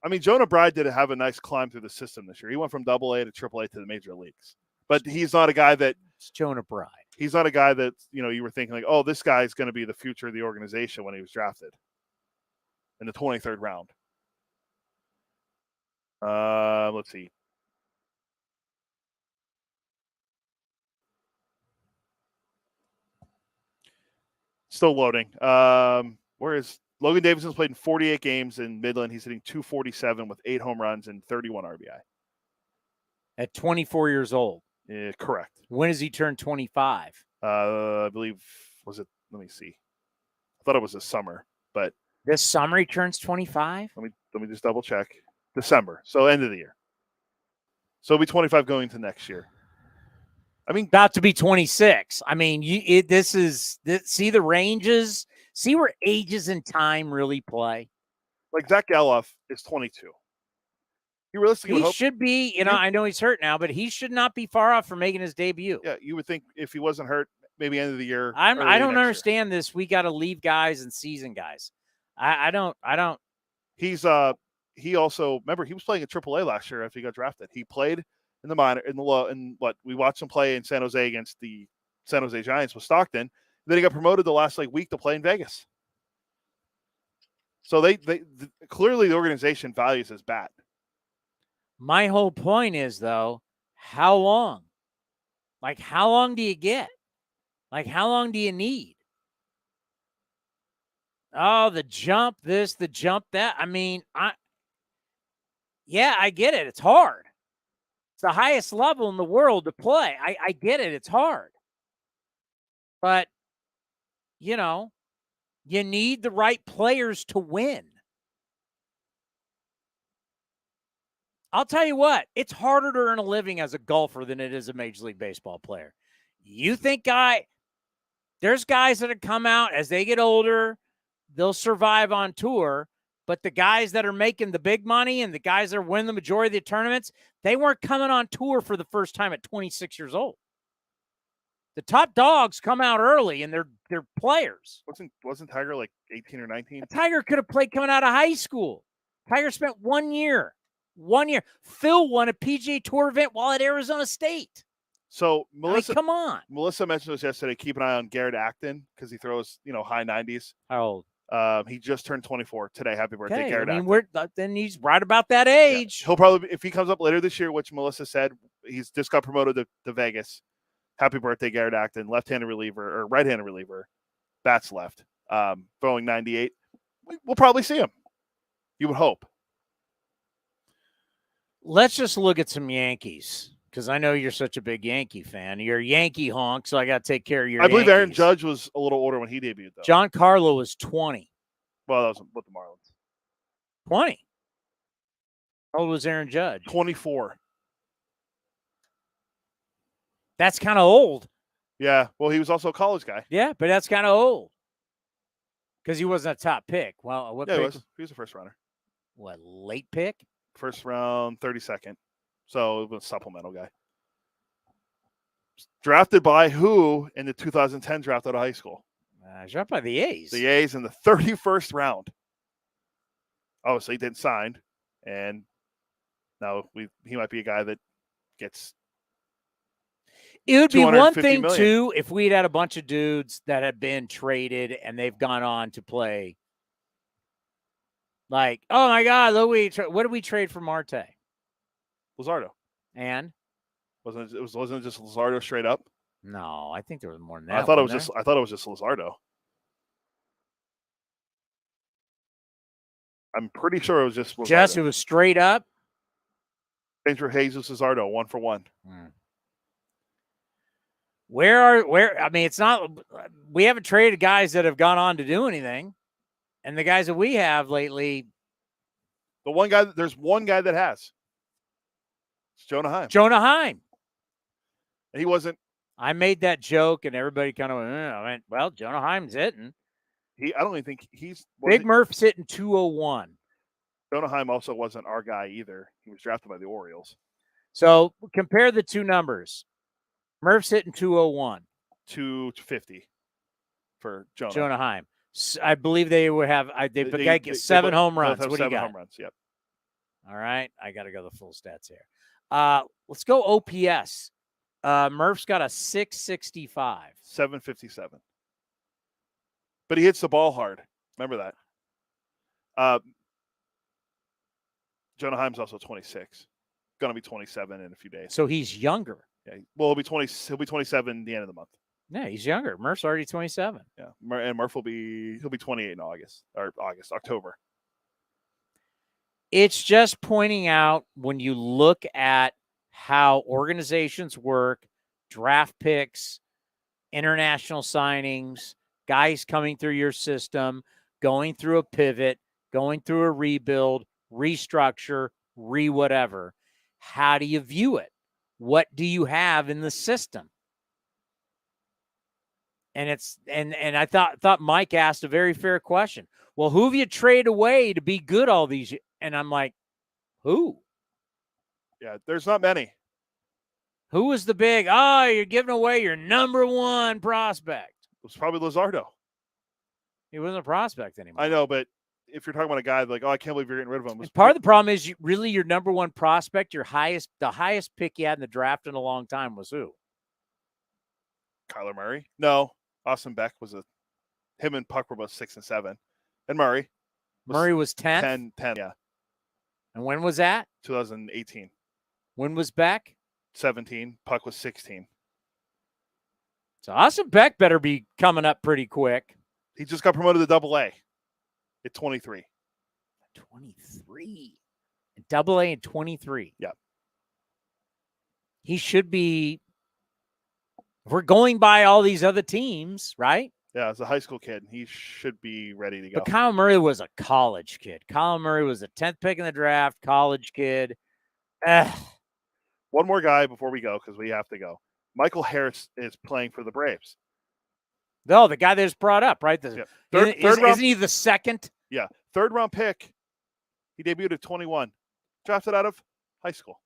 I mean, Jonah Bride did have a nice climb through the system this year. He went from Double-A to Triple-A to the major leagues. But he's not a guy that it's Jonah Bride. He's not a guy that, you were thinking like, oh, this guy's going to be the future of the organization when he was drafted in the 23rd round. Let's see. Still loading. Whereas Logan Davidson's played in 48 games in Midland. He's hitting .247 with 8 home runs and 31 RBI. At 24 years old. Yeah, correct. When does he turn 25? I believe, let me see. I thought it was this summer, but. This summer he turns 25? Let me just double check. December. So end of the year. So he'll be 25 going into next year. I mean, about to be 26. I mean, see the ranges, see where ages and time really play. Like Zach Geloff is 22. He should be, I know he's hurt now, but he should not be far off from making his debut. Yeah, you would think if he wasn't hurt, maybe end of the year. I don't understand this. We got to leave guys and season guys. I don't. He also, remember, he was playing at AAA last year after he got drafted. He played in the minor, we watched him play in San Jose against the San Jose Giants with Stockton. Then he got promoted the last week to play in Vegas. So they clearly the organization values his bat. My whole point is, though, how long? How long do you get? How long do you need? Oh, the jump this, the jump that. I mean, I get it. It's hard. It's the highest level in the world to play. I get it. It's hard. But, you need the right players to win. I'll tell you what, it's harder to earn a living as a golfer than it is a Major League Baseball player. You think there's guys that have come out as they get older, they'll survive on tour, but the guys that are making the big money and the guys that are winning the majority of the tournaments, they weren't coming on tour for the first time at 26 years old. The top dogs come out early and they're players. Wasn't Tiger 18 or 19? Tiger could have played coming out of high school. Tiger spent 1 year. 1 year. Phil won a PGA Tour event while at Arizona State. So Melissa, come on. Melissa mentioned this yesterday. Keep an eye on Garrett Acton because he throws, high 90s. How old? He just turned 24 today. Happy birthday, Garrett Acton. Then he's right about that age. Yeah. He'll probably, if he comes up later this year, which Melissa said, he's just got promoted to Vegas. Happy birthday, Garrett Acton, left-handed reliever or right-handed reliever. Bats left, throwing 98. We'll probably see him. You would hope. Let's just look at some Yankees because I know you're such a big Yankee fan. You're a Yankee honk, so I got to take care of your I believe Yankees. Aaron Judge was a little older when he debuted, though. Giancarlo was 20. Well, that was with the Marlins. 20. How old was Aaron Judge? 24. That's kind of old. Yeah. Well, he was also a college guy. Yeah, but that's kind of old because he wasn't a top pick. Well, what pick? He was a first runner. What, late pick? First round, 32nd. So it was a supplemental guy. Drafted by who in the 2010 draft out of high school? Drafted by the A's. The A's in the 31st round. Obviously, he didn't sign. And now he might be a guy that gets. It would be one thing, too, if we'd had a bunch of dudes that had been traded and they've gone on to play. Like, oh, my God, what did we trade for Marte? Luzardo. And? Wasn't it just Luzardo straight up? No, I think there was more than that. I thought it was just Luzardo. I'm pretty sure it was just Luzardo. It was straight up? Danger Jesus Luzardo, 1-for-1. It's not, we haven't traded guys that have gone on to do anything. And the guys that we have lately. There's one guy that has. It's Jonah Heim. Jonah Heim. And he wasn't. I made that joke, and everybody kind of went, well, Jonah Heim's hitting. I don't even think he's. Big Murph's hitting 201. Jonah Heim also wasn't our guy either. He was drafted by the Orioles. So compare the two numbers. Murph's hitting 201. 250 for Jonah. Jonah Heim. I believe they would have. They get 7 home runs. What do you got? 7 home runs. Yep. All right, I got to go the full stats here. Let's go OPS. Murph's got a 665. 757. But he hits the ball hard. Remember that. Jonah Heim's also 26. Going to be 27 in a few days. So he's younger. Yeah. Well, he'll be 27 the end of the month. Yeah, he's younger. Murph's already 27. Yeah. And Murph he'll be 28 in October. It's just pointing out when you look at how organizations work, draft picks, international signings, guys coming through your system, going through a pivot, going through a rebuild, restructure, whatever. How do you view it? What do you have in the system? And I thought Mike asked a very fair question. Well, who have you traded away to be good all these years? And I'm like, who? Yeah, there's not many. Who was the big, you're giving away your number one prospect? It was probably Luzardo. He wasn't a prospect anymore. I know, but if you're talking about a guy like, I can't believe you're getting rid of him. Part of the problem is really your number one prospect, the highest pick you had in the draft in a long time was who? Kyler Murray? No. Austin Beck was him and Puck were both 6 and 7. And Murray was 10? 10, yeah. And when was that? 2018. When was Beck? 17. Puck was 16. So Austin Beck better be coming up pretty quick. He just got promoted to Double-A at 23. 23. Double-A in 23. Yeah. He should be. If we're going by all these other teams, right? Yeah, as a high school kid, he should be ready to go. But Kyle Murray was a college kid. Kyle Murray was a 10th pick in the draft, college kid. One more guy before we go, because we have to go. Michael Harris is playing for the Braves. No, the guy that was brought up, right? Yeah. Isn't he the second? Yeah, 3rd round pick. He debuted at 21. Drafted out of high school.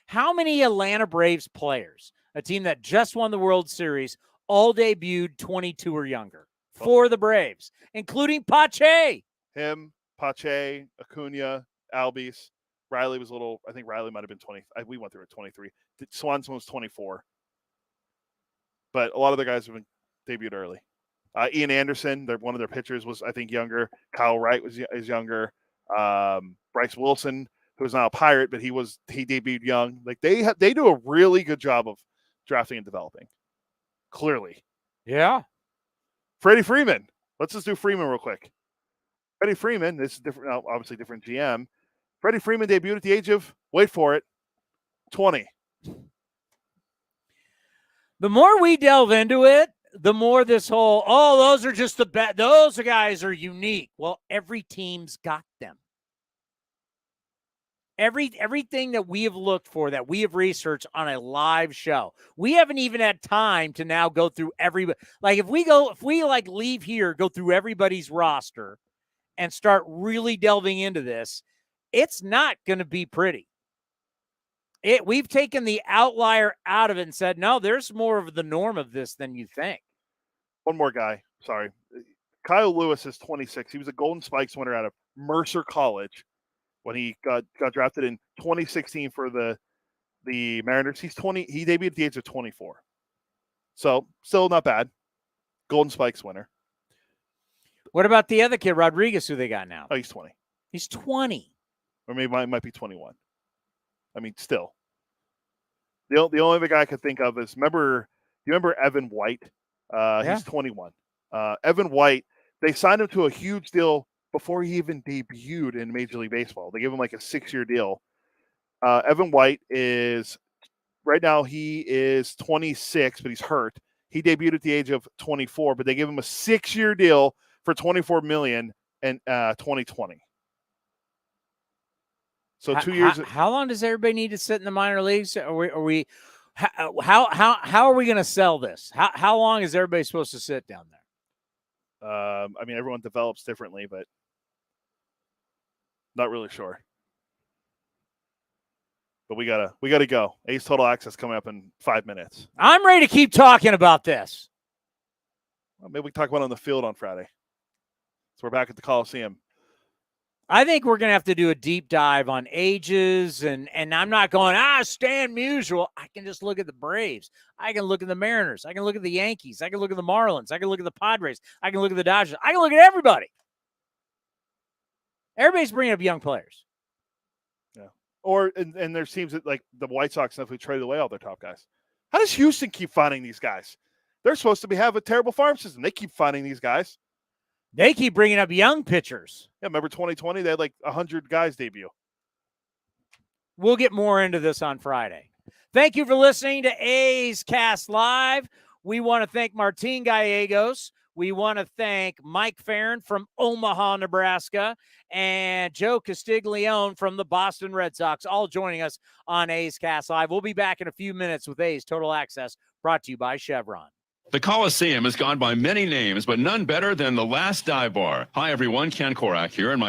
How many Atlanta Braves players, a team that just won the World Series, all debuted 22 or younger for the Braves, including Pache? Him, Pache, Acuna, Albies. Riley was I think Riley might have been 20. We went through at 23. Swanson was 24. But a lot of the guys have been debuted early. Ian Anderson, one of their pitchers, was, I think, younger. Kyle Wright is younger. Bryce Wilson, who's now a Pirate, but he debuted young. Like they do a really good job of drafting and developing. Clearly. Yeah. Freddie Freeman. Let's just do Freeman real quick. Freddie Freeman, this is different, obviously different GM. Freddie Freeman debuted at the age of, wait for it, 20. The more we delve into it, the more this whole, those are just those guys are unique. Well, every team's got them. Everything that we have looked for, that we have researched on a live show, we haven't even had time to now go through everybody. Like if we leave here, go through everybody's roster and start really delving into this, it's not going to be pretty. We've taken the outlier out of it and said, no, there's more of the norm of this than you think. One more guy. Sorry. Kyle Lewis is 26. He was a Golden Spikes winner out of Mercer College when he got drafted in 2016 for the Mariners. He's 20. He debuted at the age of 24. So still not bad. Golden Spikes winner. What about the other kid, Rodriguez, who they got now? Oh, he's 20. He's 20. Or maybe might be 21. I mean, still. The only other guy I could think of is, you remember Evan White? Yeah. He's 21. Evan White, they signed him to a huge deal before he even debuted in Major League Baseball. They gave him like a 6-year deal. Evan White right now he is 26, but he's hurt. He debuted at the age of 24, but they gave him a 6-year deal for $24 million, and 2020. So 2 years. How long does everybody need to sit in the minor leagues? How are we going to sell this? How long is everybody supposed to sit down there? I mean, everyone develops differently, but not really sure. But we gotta go. A's Total Access coming up in 5 minutes. I'm ready to keep talking about this. Well, maybe we can talk about it on the field on Friday. So we're back at the Coliseum. I think we're going to have to do a deep dive on ages, and I'm not going, Stan Musial. I can just look at the Braves. I can look at the Mariners. I can look at the Yankees. I can look at the Marlins. I can look at the Padres. I can look at the Dodgers. I can look at everybody. Everybody's bringing up young players. Yeah. Or, and there's teams that, like the White Sox, if we traded away all their top guys. How does Houston keep finding these guys? They're supposed to have a terrible farm system. They keep finding these guys. They keep bringing up young pitchers. Yeah, remember 2020? They had like 100 guys debut. We'll get more into this on Friday. Thank you for listening to A's Cast Live. We want to thank Martin Gallegos. We want to thank Mike Farron from Omaha, Nebraska, and Joe Castiglione from the Boston Red Sox, all joining us on A's Cast Live. We'll be back in a few minutes with A's Total Access, brought to you by Chevron. The Coliseum has gone by many names, but none better than the Last Dive Bar. Hi, everyone. Ken Korak here, and my